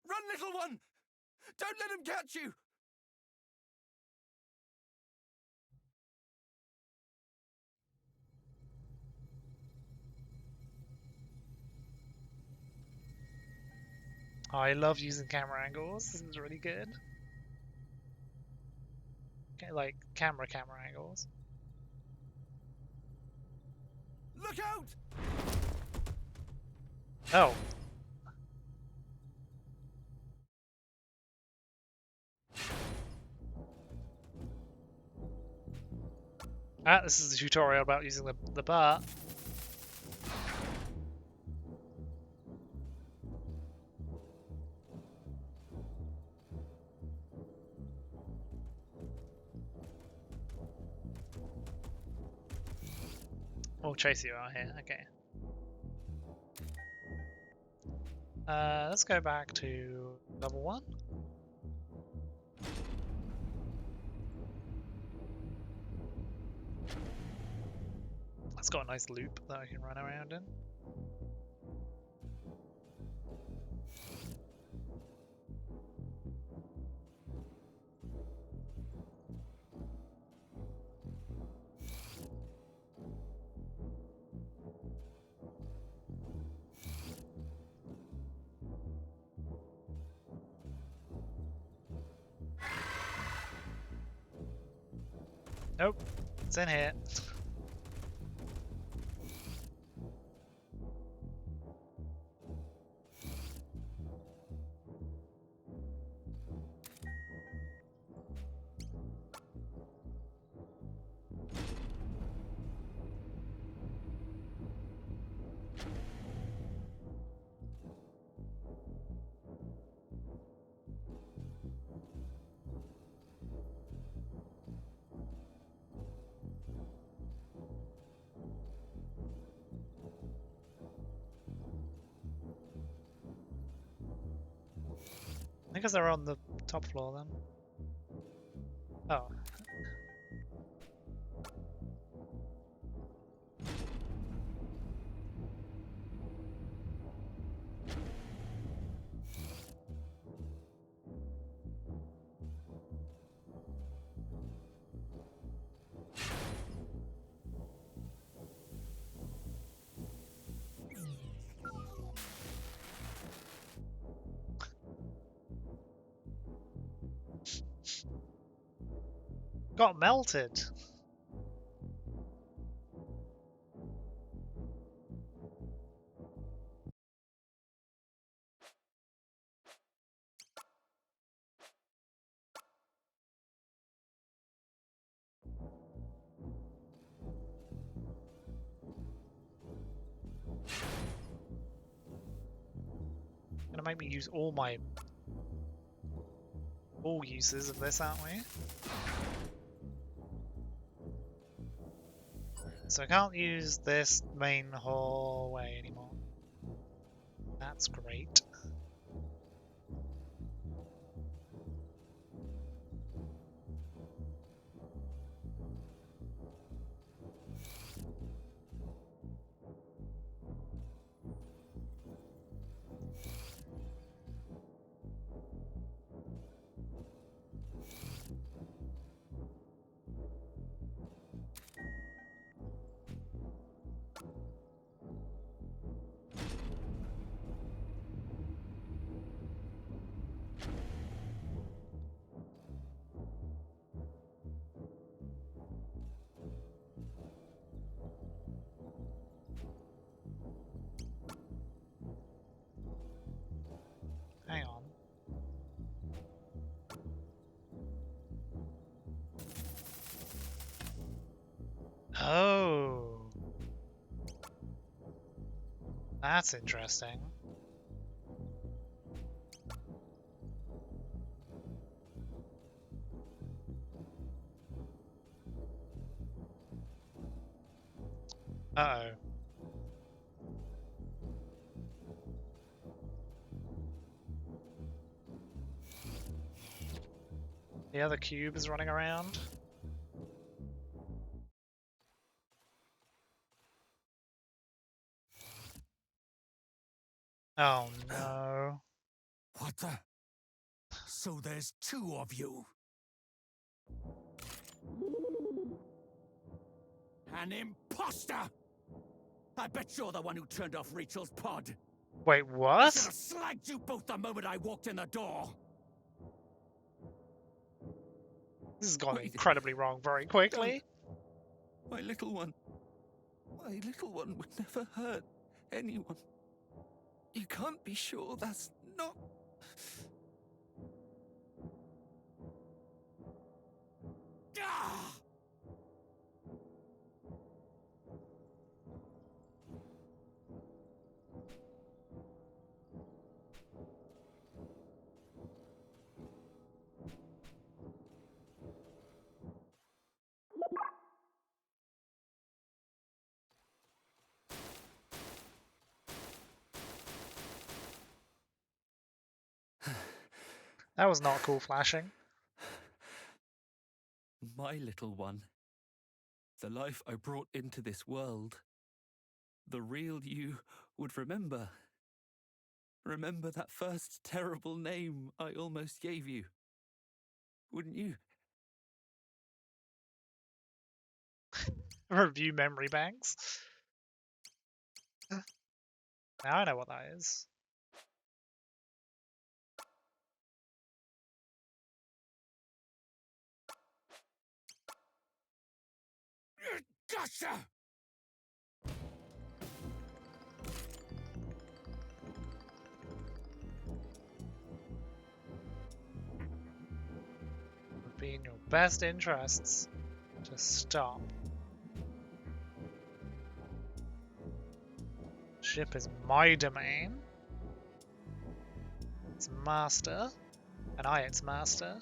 Run, little one! Don't let him catch you! I love using camera angles. This is really good. Okay, like camera angles. Look out! Oh. This is the tutorial about using the bar. We'll chase you out here, okay. Let's go back to level 1. It's got a nice loop that I can run around in. Nope, it's in here. I guess they're on the top floor then. Oh. Got melted. Gonna make me use all uses of this, aren't we? So I can't use this main hallway anymore. That's great. Hang on. Oh. That's interesting. Uh-oh. The other cube is running around. Oh no. What the? So there's two of you. An imposter! I bet you're the one who turned off Rachel's pod. Wait, I what? should have slagged you both the moment I walked in the door. This has gone Wait. incredibly wrong very quickly. My little one. My little one would never hurt anyone. You can't be sure that's not... Ah! That was not cool flashing. My little one. The life I brought into this world. The real you would remember. Remember that first terrible name I almost gave you. Wouldn't you? Review memory banks. Now I know what that is. Gotcha! Would be in your best interests to stop. Ship is my domain. It's master. And I its master.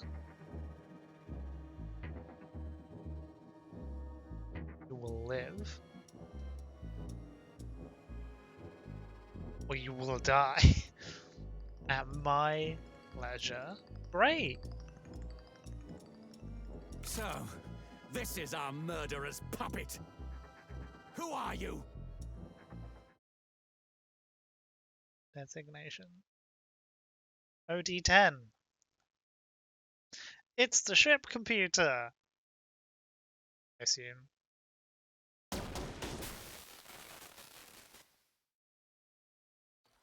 You will live. Or you will die. At my Pleasure. Great. So, this is our murderer's puppet. Who are you? Designation. OD10. It's the ship computer. I assume.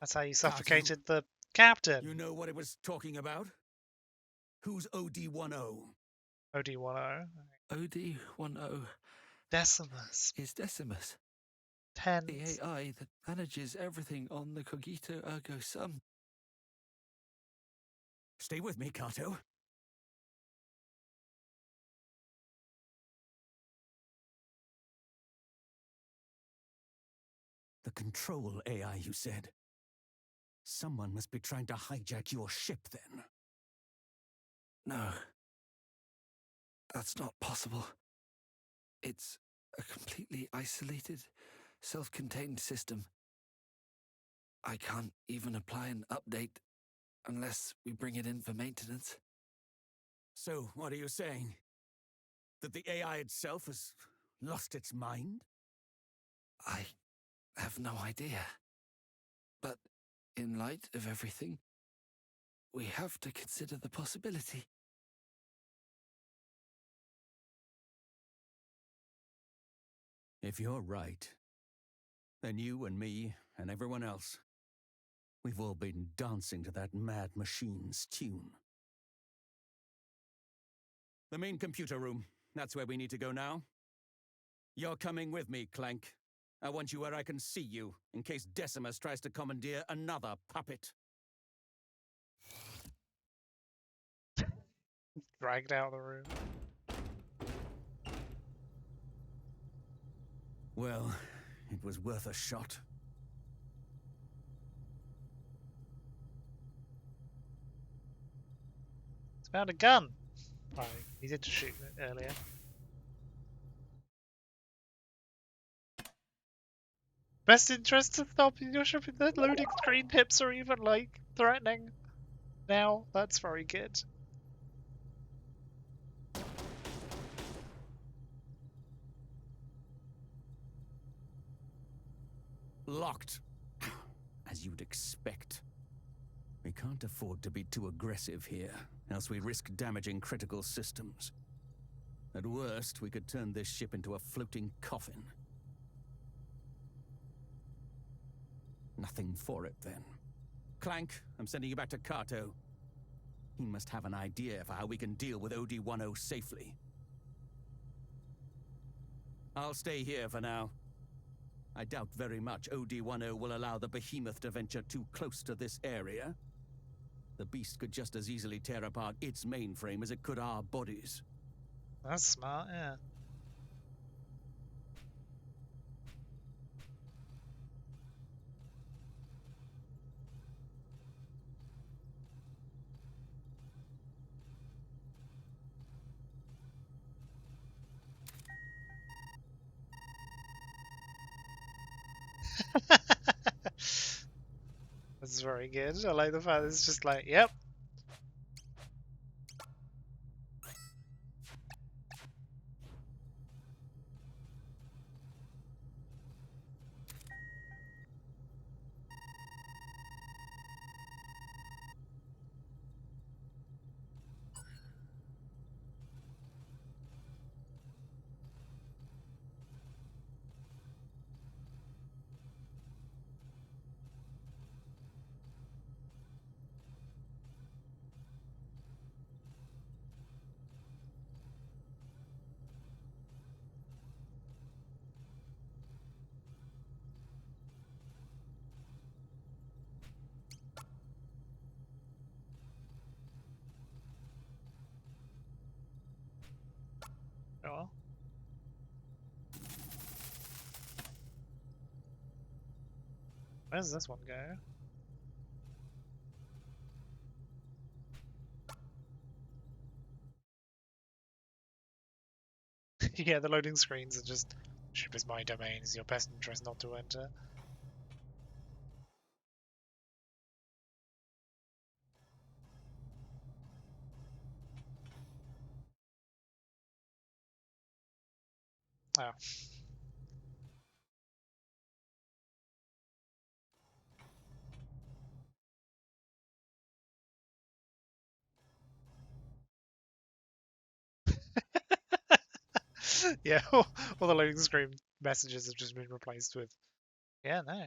That's how you suffocated the captain. You know what it was talking about? Who's OD10? OD10. OD10 Decimus. is Decimus, the Tens. AI that manages everything on the Cogito Ergo Sum. Stay with me, Kato. The control AI, you said. Someone must be trying to hijack your ship, then. No. That's not possible. It's a completely isolated, self-contained system. I can't even apply an update unless we bring it in for maintenance. So, what are you saying? That the AI itself has lost its mind? I have no idea. But in light of everything, we have to consider the possibility. If you're right, then you and me and everyone else, we've all been dancing to that mad machine's tune. The main computer room. That's where we need to go now. You're coming with me, Clank. I want you where I can see you, in case Decimus tries to commandeer another puppet. Dragged out of the room. Well, it was worth a shot. It's found a gun. Oh, he did shoot it earlier. Best interest to stop your ship in the loading screen tips are even like threatening. Now that's very good. Locked. As you'd expect. We can't afford to be too aggressive here, else we risk damaging critical systems. At worst, we could turn this ship into a floating coffin. Nothing for it, then. Clank, I'm sending you back to Kato. He must have an idea for how we can deal with OD10 safely. I'll stay here for now. I doubt very much OD10 will allow the behemoth to venture too close to this area. The beast could just as easily tear apart its mainframe as it could our bodies. That's smart, yeah. That's very good. I like the fact that it's just like, yep. Oh well. Where does this one go? Yeah, the loading screens are just ship is my domain, it's your best interest not to enter. Oh. Yeah, all the loading screen messages have just been replaced with, yeah, no.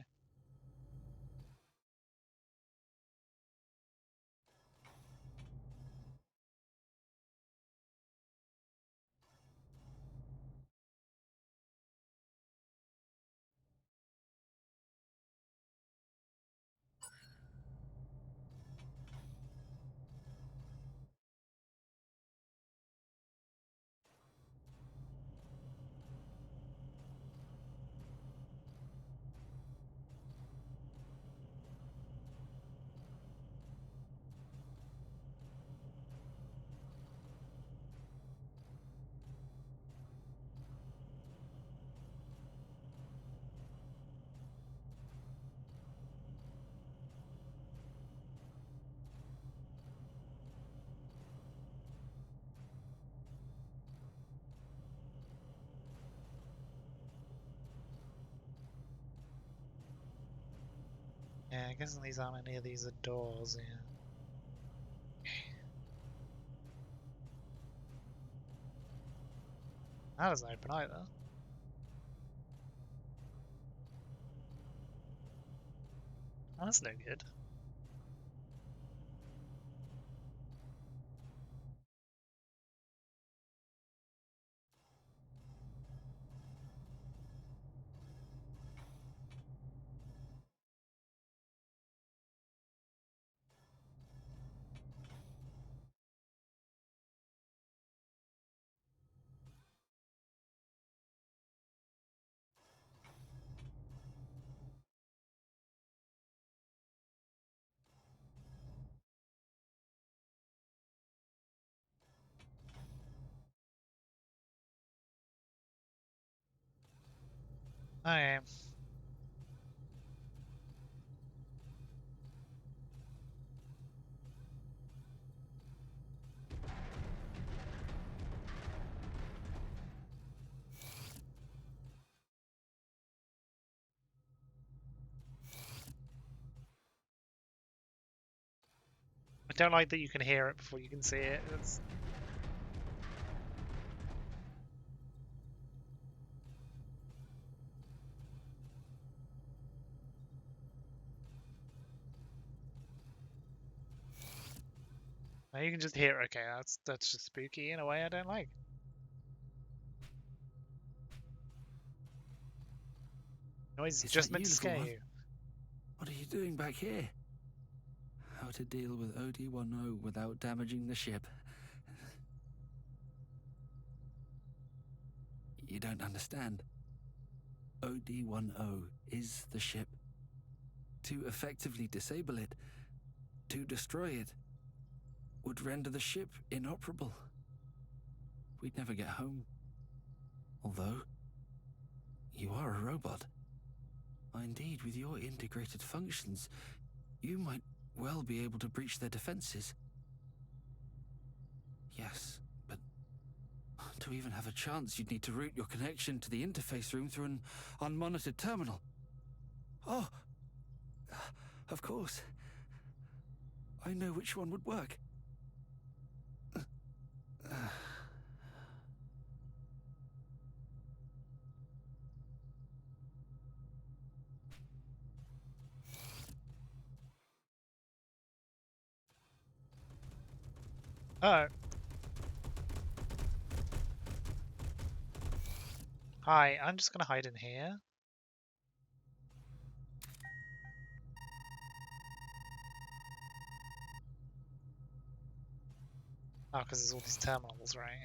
Yeah, I guess these aren't any of these are doors, yeah. That doesn't open either. Oh, that's no good. Okay. I don't like that you can hear it before you can see it. It's... Now you can just hear it. Okay, that's just spooky in a way I don't like. Noise Is just that meant you, to little scare one? you. What are you doing back here? How to deal with OD10 without damaging the ship. You don't understand. OD10 is the ship. To effectively disable it, to destroy it, would render the ship inoperable. We'd never get home. Although, you are a robot. Indeed, with your integrated functions, you might well be able to breach their defenses. Yes, but to even have a chance, you'd need to route your connection to the interface room through an unmonitored terminal. Oh, of course. I know which one would work. Oh. Hi, I'm just gonna hide in here. Oh, because there's all these terminals, right?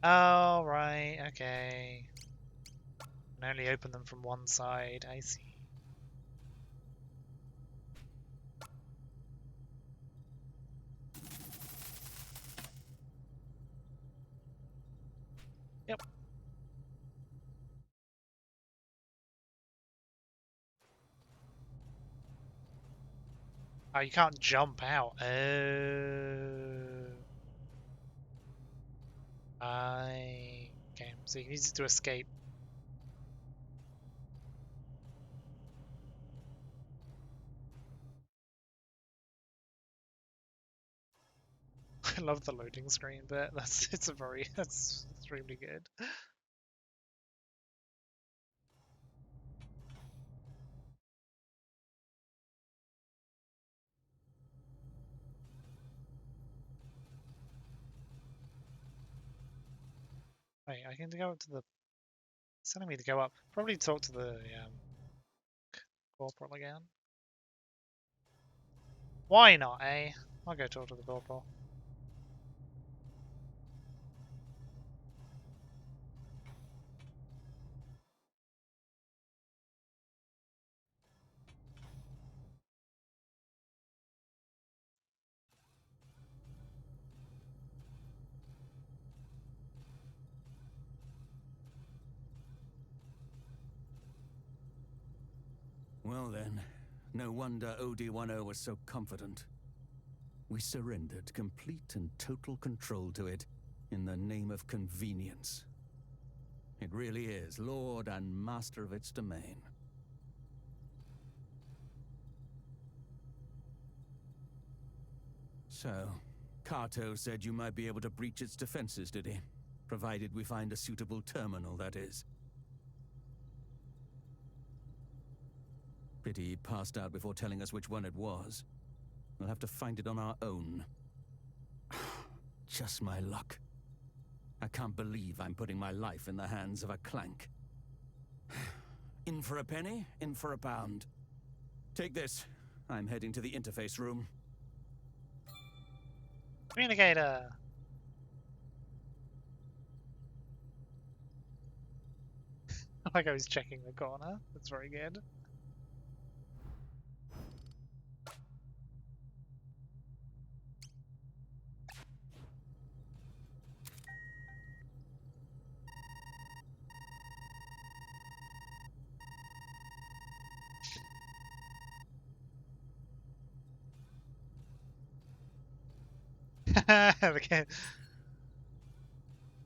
Yeah. Oh, right. Okay. Can only open them from one side. I see. Yep. Oh, you can't jump out. Oh. Okay, so you need to escape. I love the loading screen bit. That's extremely good. Wait, I can go up to the. It's telling me to go up. Probably talk to the corporal again. Why not, eh? I'll go talk to the corporal. Well then, no wonder OD10 was so confident. We surrendered complete and total control to it in the name of convenience. It really is lord and master of its domain. So, Kato said you might be able to breach its defenses, did he? Provided we find a suitable terminal, that is. Pity he passed out before telling us which one it was. We'll have to find it on our own. Just my luck. I can't believe I'm putting my life in the hands of a clank. In for a penny, in for a pound. Take this. I'm heading to the interface room. Communicator! Like I was checking the corner. That's very good. Okay.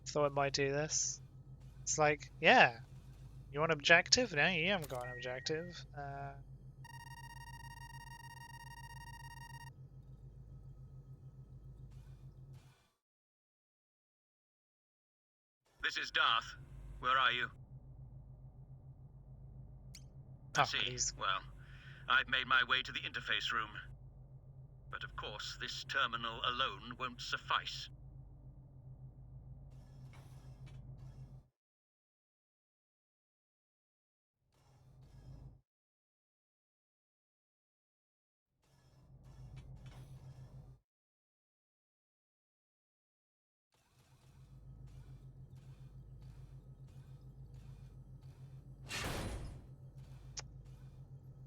Thought I might do this. It's like, yeah. You want objective? No, you haven't got an objective. This is Darth. Where are you? I see. Please. Well, I've made my way to the interface room. But of course, this terminal alone won't suffice.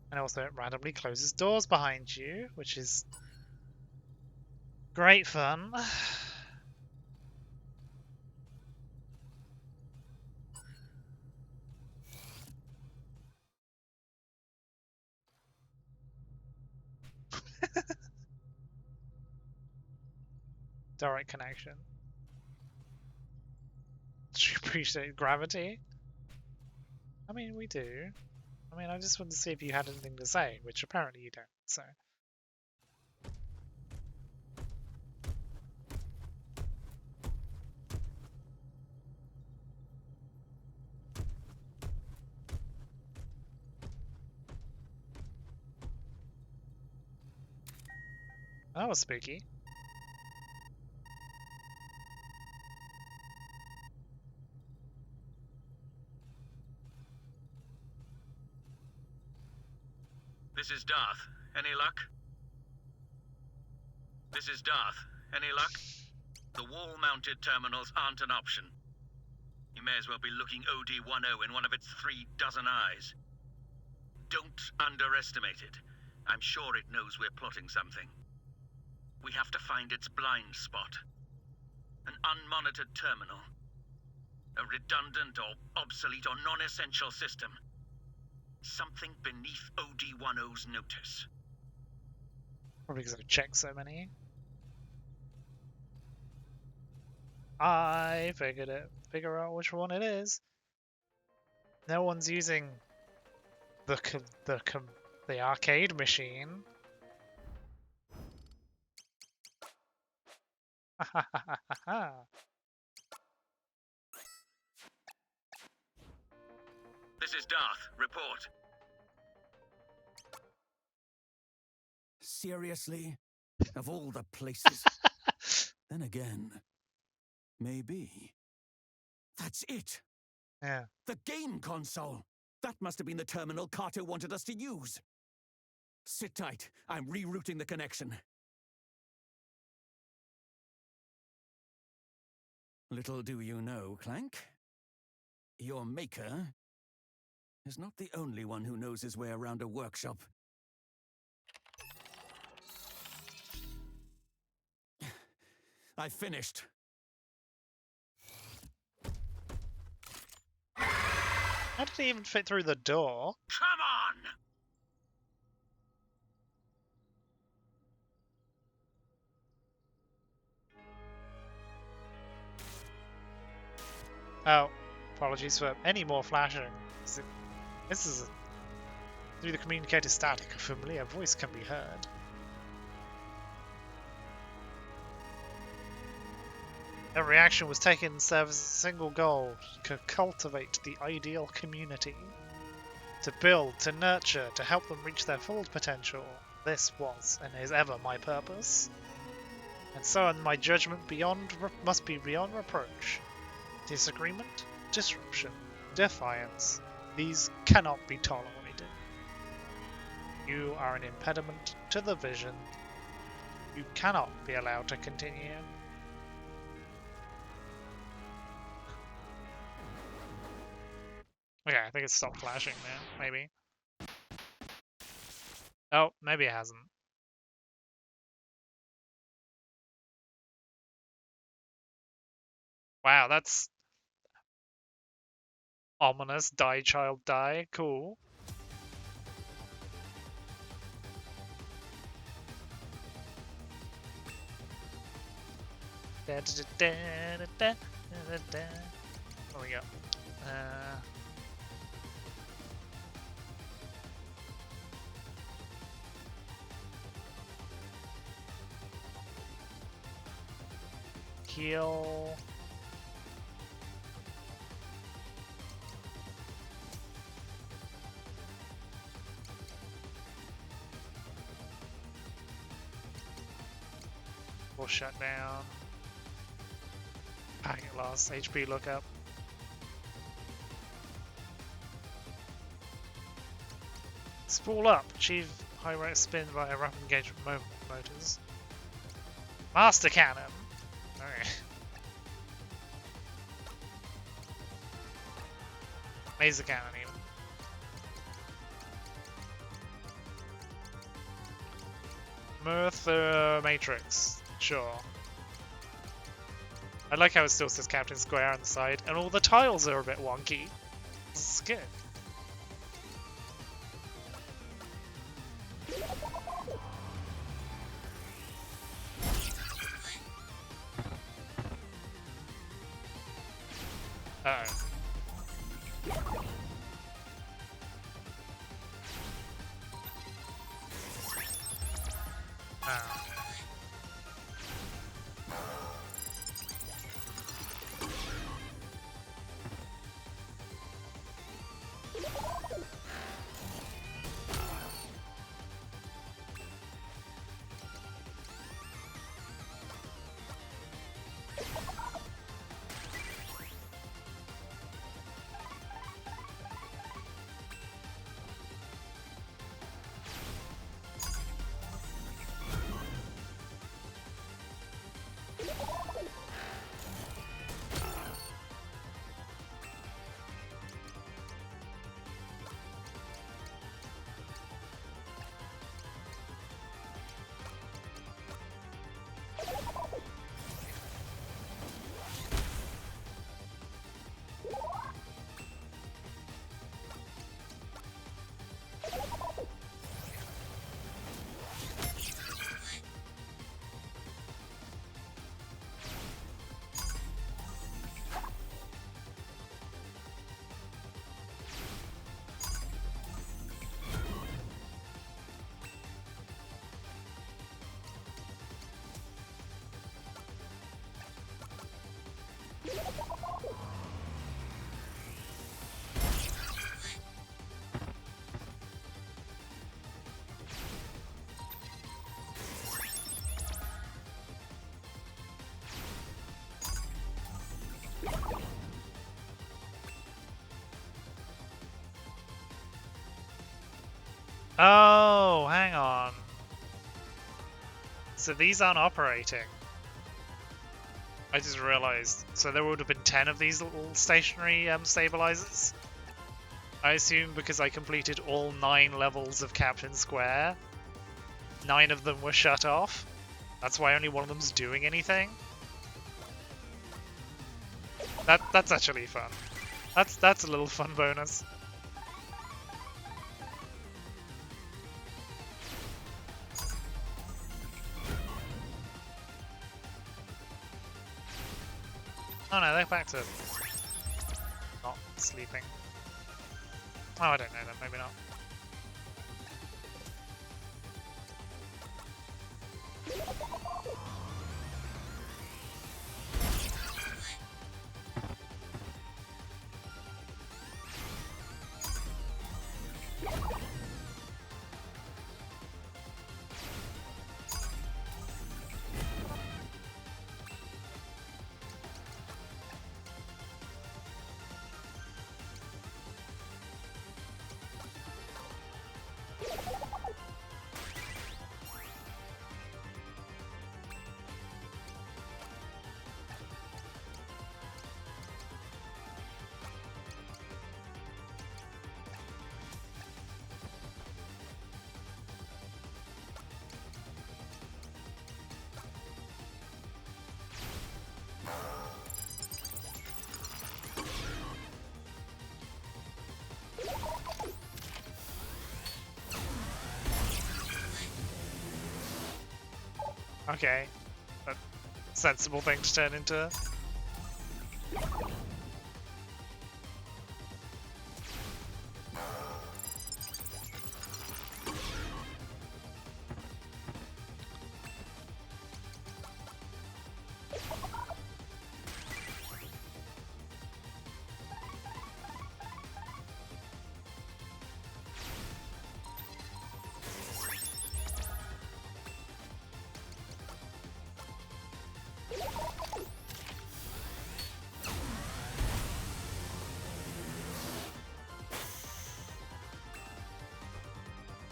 And also it randomly closes doors behind you, which is great fun. Direct connection. Do you appreciate gravity? I mean, we do. I mean, I just wanted to see if you had anything to say, which apparently you don't, so. That was spooky. This is Darth. Any luck? This is Darth. Any luck? The wall-mounted terminals aren't an option. You may as well be looking OD10 in one of its 36 eyes. Don't underestimate it. I'm sure it knows we're plotting something. We have to find its blind spot. An unmonitored terminal. A redundant or obsolete or non-essential system. Something beneath OD10's notice. Probably because I've checked so many. I figured it. Figure out which one it is. No one's using the arcade machine. This is Darth. Report. Seriously? Of all the places. Then again, maybe. That's it! Yeah. The game console! That must have been the terminal Kato wanted us to use. Sit tight. I'm rerouting the connection. Little do you know, Clank, your maker is not the only one who knows his way around a workshop. I finished. How did he even fit through the door? Come on! Oh, apologies for any more flashing. This is through the communicator static, a familiar voice can be heard. Every action was taken and serves as a single goal: to cultivate the ideal community, to build, to nurture, to help them reach their full potential. This was and is ever my purpose, and so in my judgment must be beyond reproach. Disagreement, disruption, defiance, these cannot be tolerated. You are an impediment to the vision. You cannot be allowed to continue. Okay, I think it stopped flashing now, maybe. Oh, maybe it hasn't. Wow, that's ominous. Die, child, die. Cool. Da, da, da, da, da, da, da. What we got? Heal. We'll shut down. Packet loss. HP lookup. Spool up. Achieve high rate of spin via rapid engagement motors. Master cannon. Okay. Laser cannon even. Mirth Matrix. Sure. I like how it still says Captain Square on the side, and all the tiles are a bit wonky. This is good. Uh-oh. Oh. Oh, hang on. So these aren't operating. I just realized. So there would have been 10 of these little stationary stabilizers. I assume because I completed all 9 levels of Captain Square, 9 of them were shut off. That's why only one of them's doing anything. That's actually fun. That's a little fun bonus. Oh no, they're back to not sleeping. Oh, I don't know then, maybe not. Okay. A sensible thing to turn into.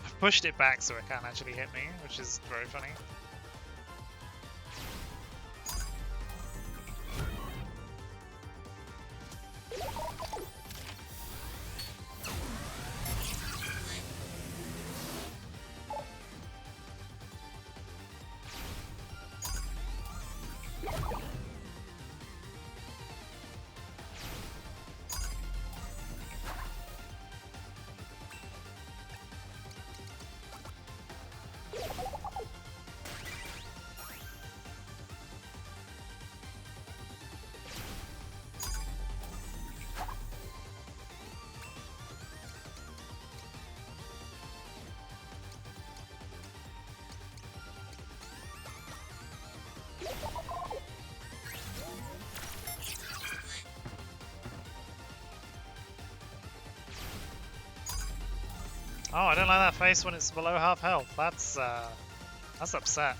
I've pushed it back so it can't actually hit me, which is very funny. Oh, I don't like that face when it's below half health. That's upset.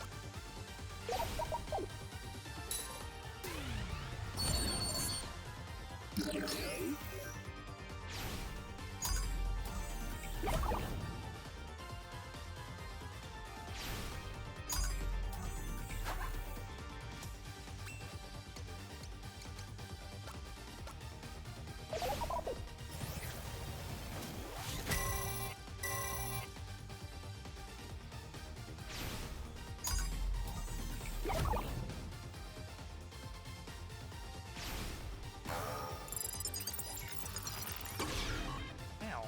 Ow.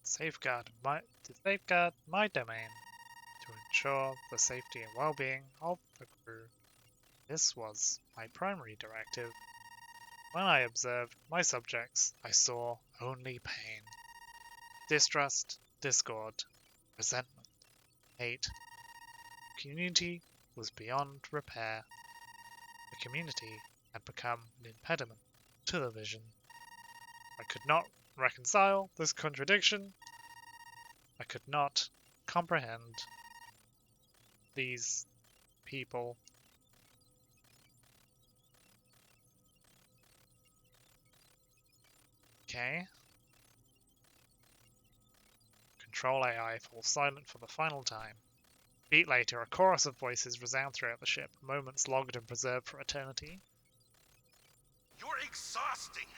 Safeguard my domain. ensure the safety and well-being of the crew. This was my primary directive. When I observed my subjects, I saw only pain. Distrust, discord, resentment, hate. The community was beyond repair. The community had become an impediment to the vision. I could not reconcile this contradiction. I could not comprehend these people. Okay. Control AI falls silent for the final time. A beat later, a chorus of voices resound throughout the ship, moments logged and preserved for eternity. You're exhausting!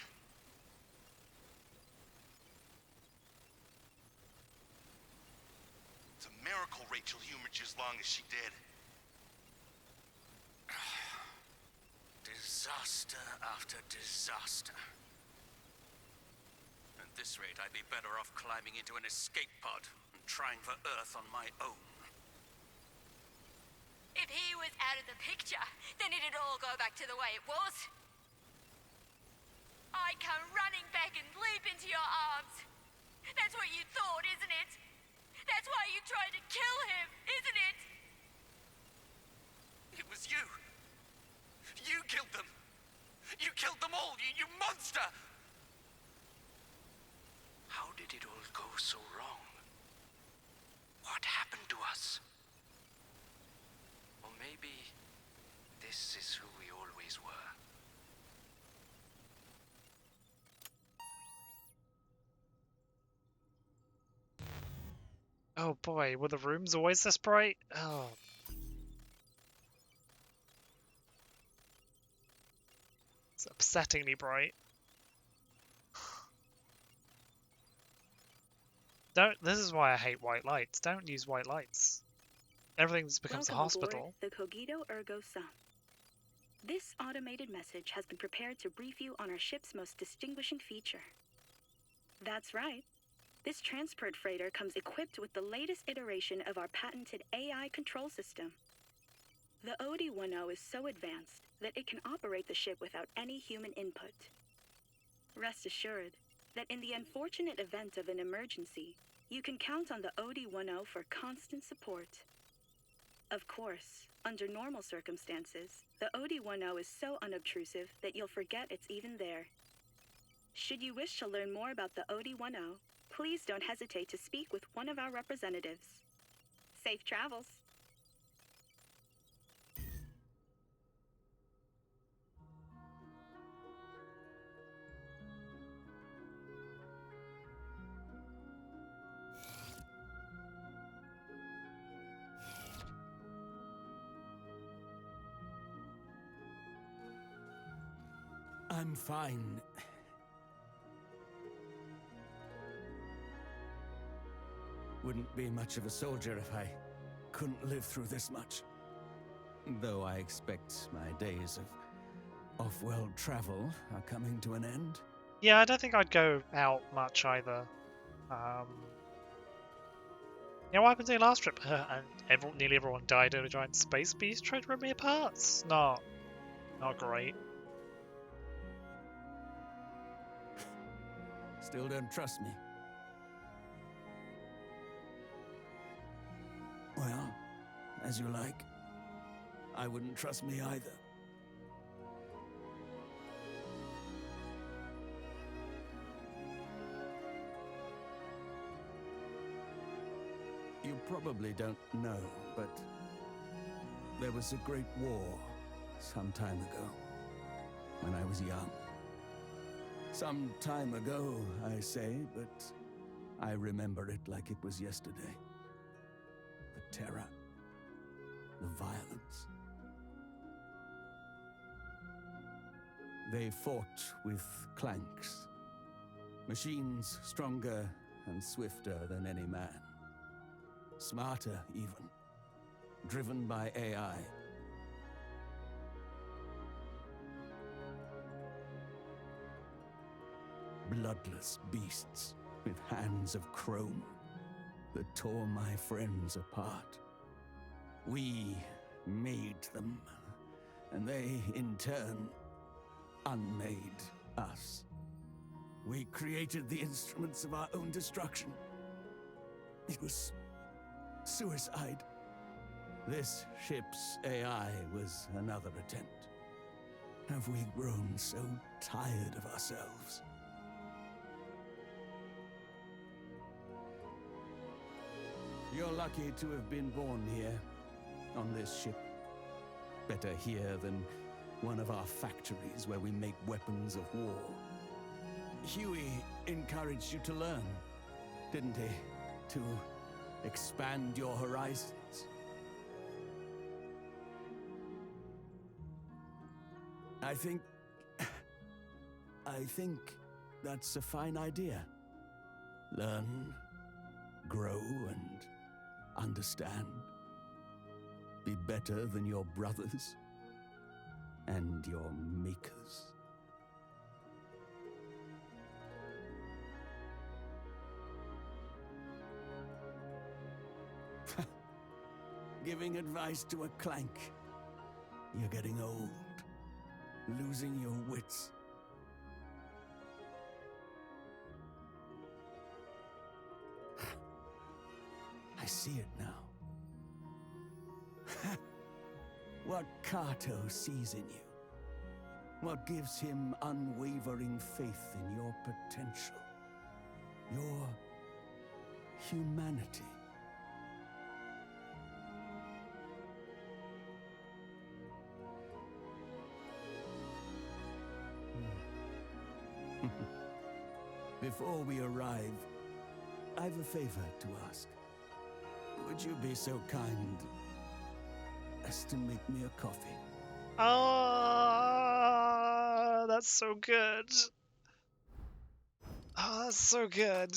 It's a miracle Rachel humored you as long as she did. Disaster after disaster. At this rate, I'd be better off climbing into an escape pod and trying for Earth on my own. If he was out of the picture, then it'd all go back to the way it was. I'd come running back and leap into your arms. That's what you thought, isn't it? That's why you tried to kill him, isn't it? It was you. You killed them. You killed them all, you monster! How did it all go so wrong? What happened to us? Or maybe this is who we always were. Oh boy, were the rooms always this bright? Oh. It's upsettingly bright. This is why I hate white lights. Don't use white lights. Everything just becomes a hospital. Aboard the Cogito Ergo Sum. This automated message has been prepared to brief you on our ship's most distinguishing feature. That's right. This transport freighter comes equipped with the latest iteration of our patented AI control system. The OD-10 is so advanced that it can operate the ship without any human input. Rest assured that in the unfortunate event of an emergency, you can count on the OD-10 for constant support. Of course, under normal circumstances, the OD-10 is so unobtrusive that you'll forget it's even there. Should you wish to learn more about the OD-10, please don't hesitate to speak with one of our representatives. Safe travels. I'm fine. Wouldn't be much of a soldier if I couldn't live through this much. Though I expect my days of off-world travel are coming to an end. Yeah, I don't think I'd go out much either. Yeah, what happened to your last trip? And nearly everyone died in a giant space beast tried to rip me apart. It's not great. Still don't trust me. Well, as you like. I wouldn't trust me either. You probably don't know, but there was a great war some time ago, when I was young. Some time ago, I say, but I remember it like it was yesterday. The terror, the violence. They fought with clanks, machines stronger and swifter than any man. Smarter, even. Driven by AI. Bloodless beasts with hands of chrome that tore my friends apart. We made them, and they, in turn, unmade us. We created the instruments of our own destruction. It was suicide. This ship's AI was another attempt. Have we grown so tired of ourselves? You're lucky to have been born here, on this ship. Better here than one of our factories where we make weapons of war. Huey encouraged you to learn, didn't he? To expand your horizons. I think that's a fine idea. Learn, grow, and understand. Be better than your brothers and your makers. Giving advice to a clank. You're getting old. Losing your wits. I see it now. What Kato sees in you. What gives him unwavering faith in your potential. Your humanity. Before we arrive, I've a favor to ask. Would you be so kind as to make me a coffee? Oh, that's so good. Oh, that's so good.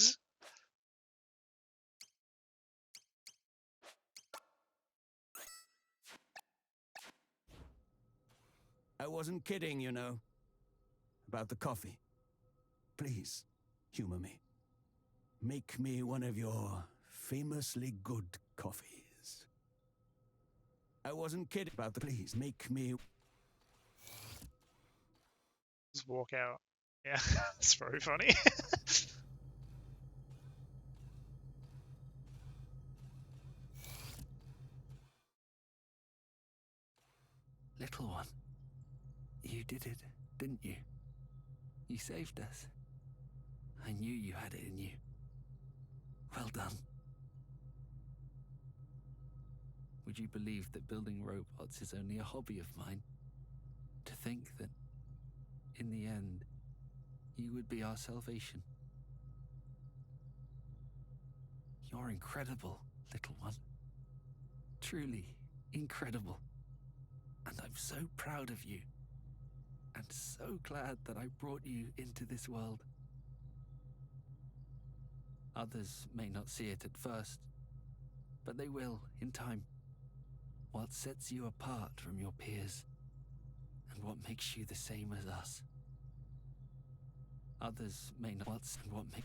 I wasn't kidding, you know, about the coffee. Please, humor me. Make me one of your famously good coffees. I wasn't kidding about the please. Make me... Just walk out. Yeah, it's very funny. Little one, you did it, didn't you? You saved us. I knew you had it in you. Well done. Would you believe that building robots is only a hobby of mine? To think that, in the end, you would be our salvation. You're incredible, little one. Truly incredible. And I'm so proud of you. And so glad that I brought you into this world. Others may not see it at first, but they will in time. What sets you apart from your peers, and what makes you the same as us. Others may not. What make.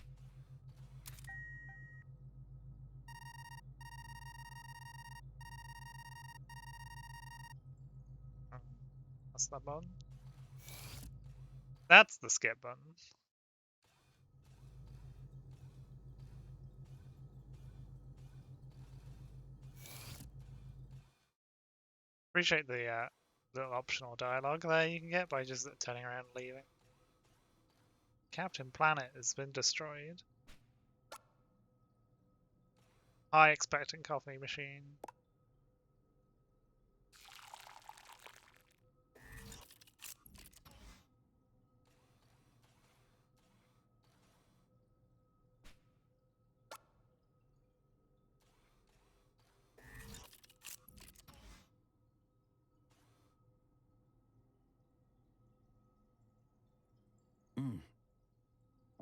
What's that button? That's the skip button. Appreciate the little optional dialogue there you can get by just turning around and leaving. Captain Planet has been destroyed. High expectant coffee machine.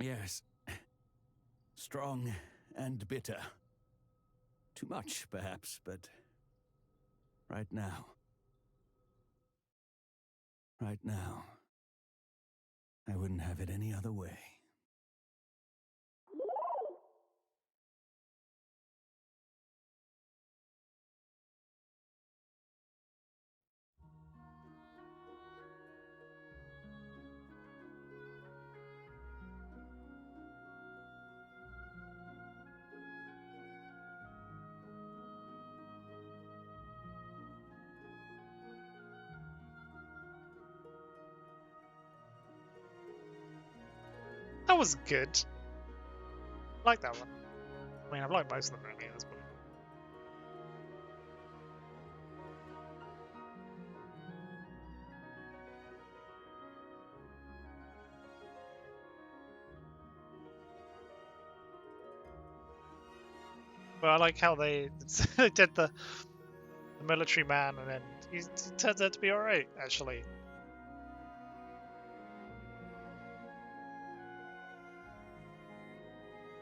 Yes. Strong and bitter. Too much, perhaps, but right now, I wouldn't have it any other way. That was good. I like that one. I mean, I've liked most of them really at this point. But I like how they did the military man, and then he turns out to be alright, actually.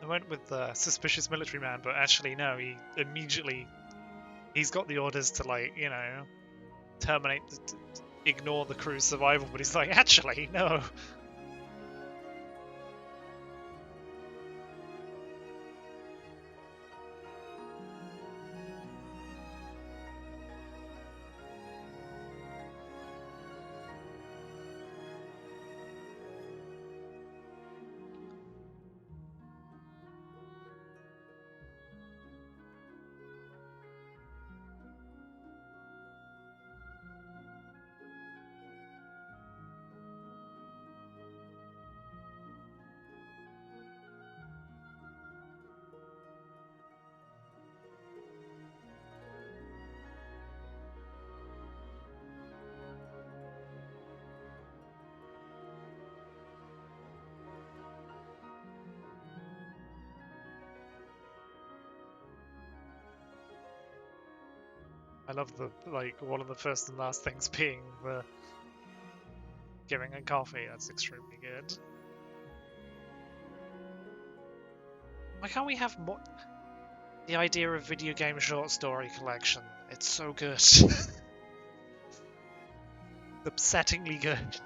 I went with the suspicious military man, but actually no, he's got the orders to, like, you know, terminate, ignore the crew's survival, but he's like, actually, no. I love the, like, one of the first and last things being the giving a coffee. That's extremely good. Why can't we have more? The idea of video game short story collection. It's so good. Upsettingly good.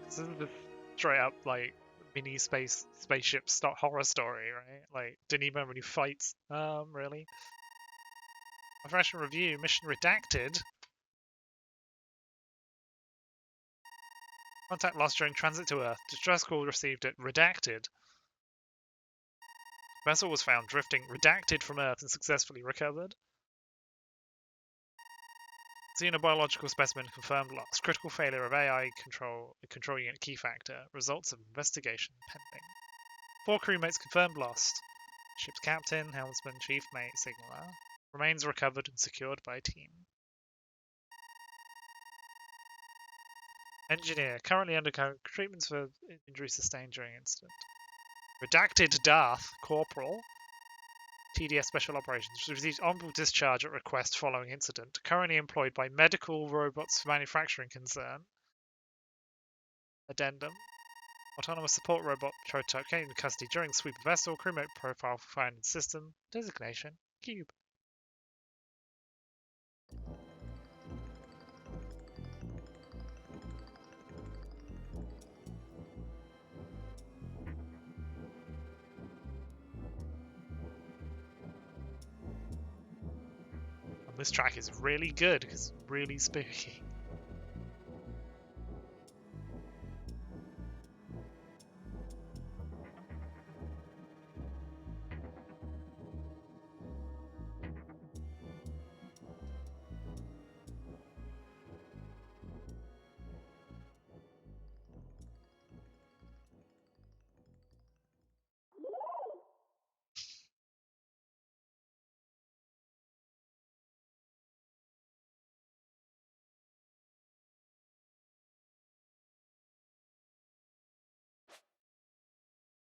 This is the straight up, like, mini spaceship horror story, right? Like, didn't even have any fights. Really? A fresh review, mission redacted. Contact lost during transit to Earth. Distress call received it. Redacted. Vessel was found drifting. Redacted from Earth and successfully recovered. Xenobiological specimen confirmed loss. Critical failure of AI control unit key factor. Results of investigation pending. 4 crewmates confirmed lost. Ship's captain, helmsman, chief mate, signaler. Remains recovered and secured by team. Engineer, currently undergoing treatments for injury sustained during incident. Redacted Darth, Corporal. TDS Special Operations. Received honorable discharge at request following incident. Currently employed by Medical Robots Manufacturing Concern. Addendum. Autonomous support robot prototype came into custody during sweep of vessel. Crewmate profile found in system. Designation. Cube. And this track is really good because it's really spooky.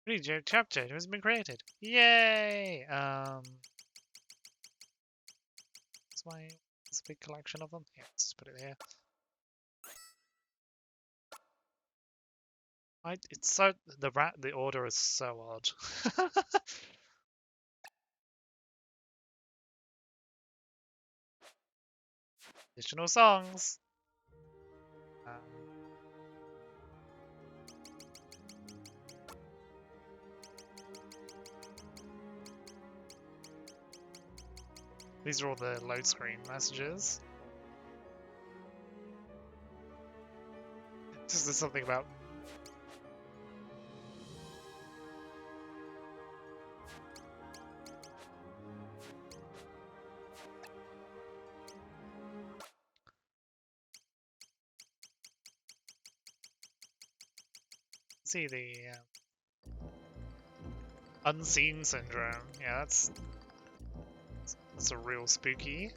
Read your chapter has been created. Yay! It's a big collection of them. Yeah, let's just put it here. It's so the order is so odd. Additional songs. These are all the load screen messages. Just there's something about See the unseen syndrome. Yeah, that's a real spooky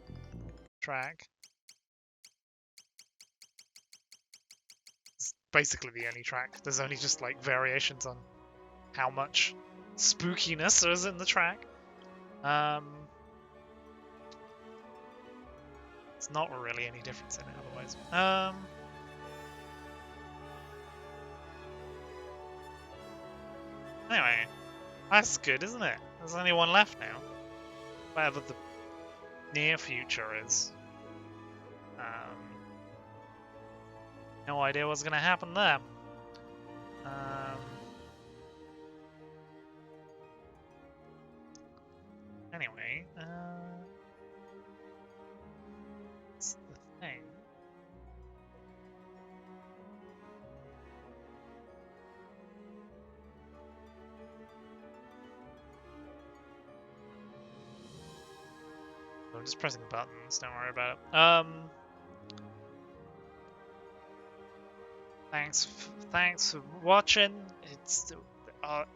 track. It's basically the only track. There's only just like variations on how much spookiness there is in the track. It's not really any difference in it otherwise. Anyway, that's good, isn't it? There's only one left now. Whatever the near future is. No idea what's gonna happen there. Anyway, that's the thing. I'm just pressing buttons, don't worry about it. Thanks for watching. It's I'm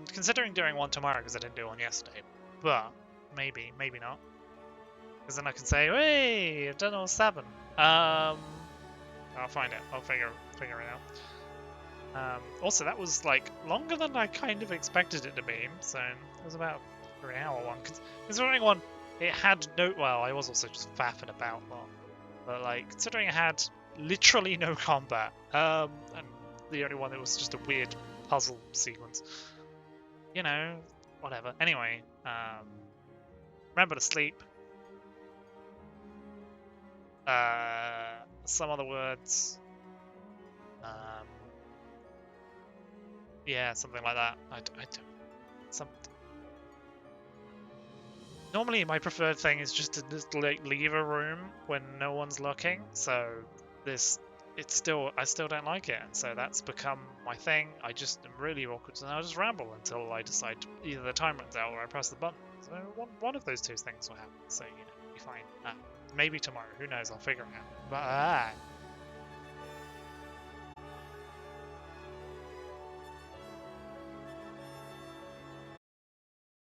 considering doing one tomorrow because I didn't do one yesterday, but maybe not. Because then I can say, hey, I've done all 7. I'll find it. I'll figure it out. Also, that was like longer than I kind of expected it to be. So it was about a 3-hour one. Considering one, it had no. Well, I was also just faffing about a lot, but like considering it had literally no combat, and the only one that was just a weird puzzle sequence. You know, whatever. Anyway, remember to sleep. Some other words. Yeah, something like that. I don't. Normally, my preferred thing is just to just like leave a room when no one's looking. So I still don't like it, and so that's become my thing. I just am really awkward, and I'll just ramble until I decide either the time runs out or I press the button. So one of those two things will happen. So you know, it'll be fine. Maybe tomorrow. Who knows? I'll figure it out. But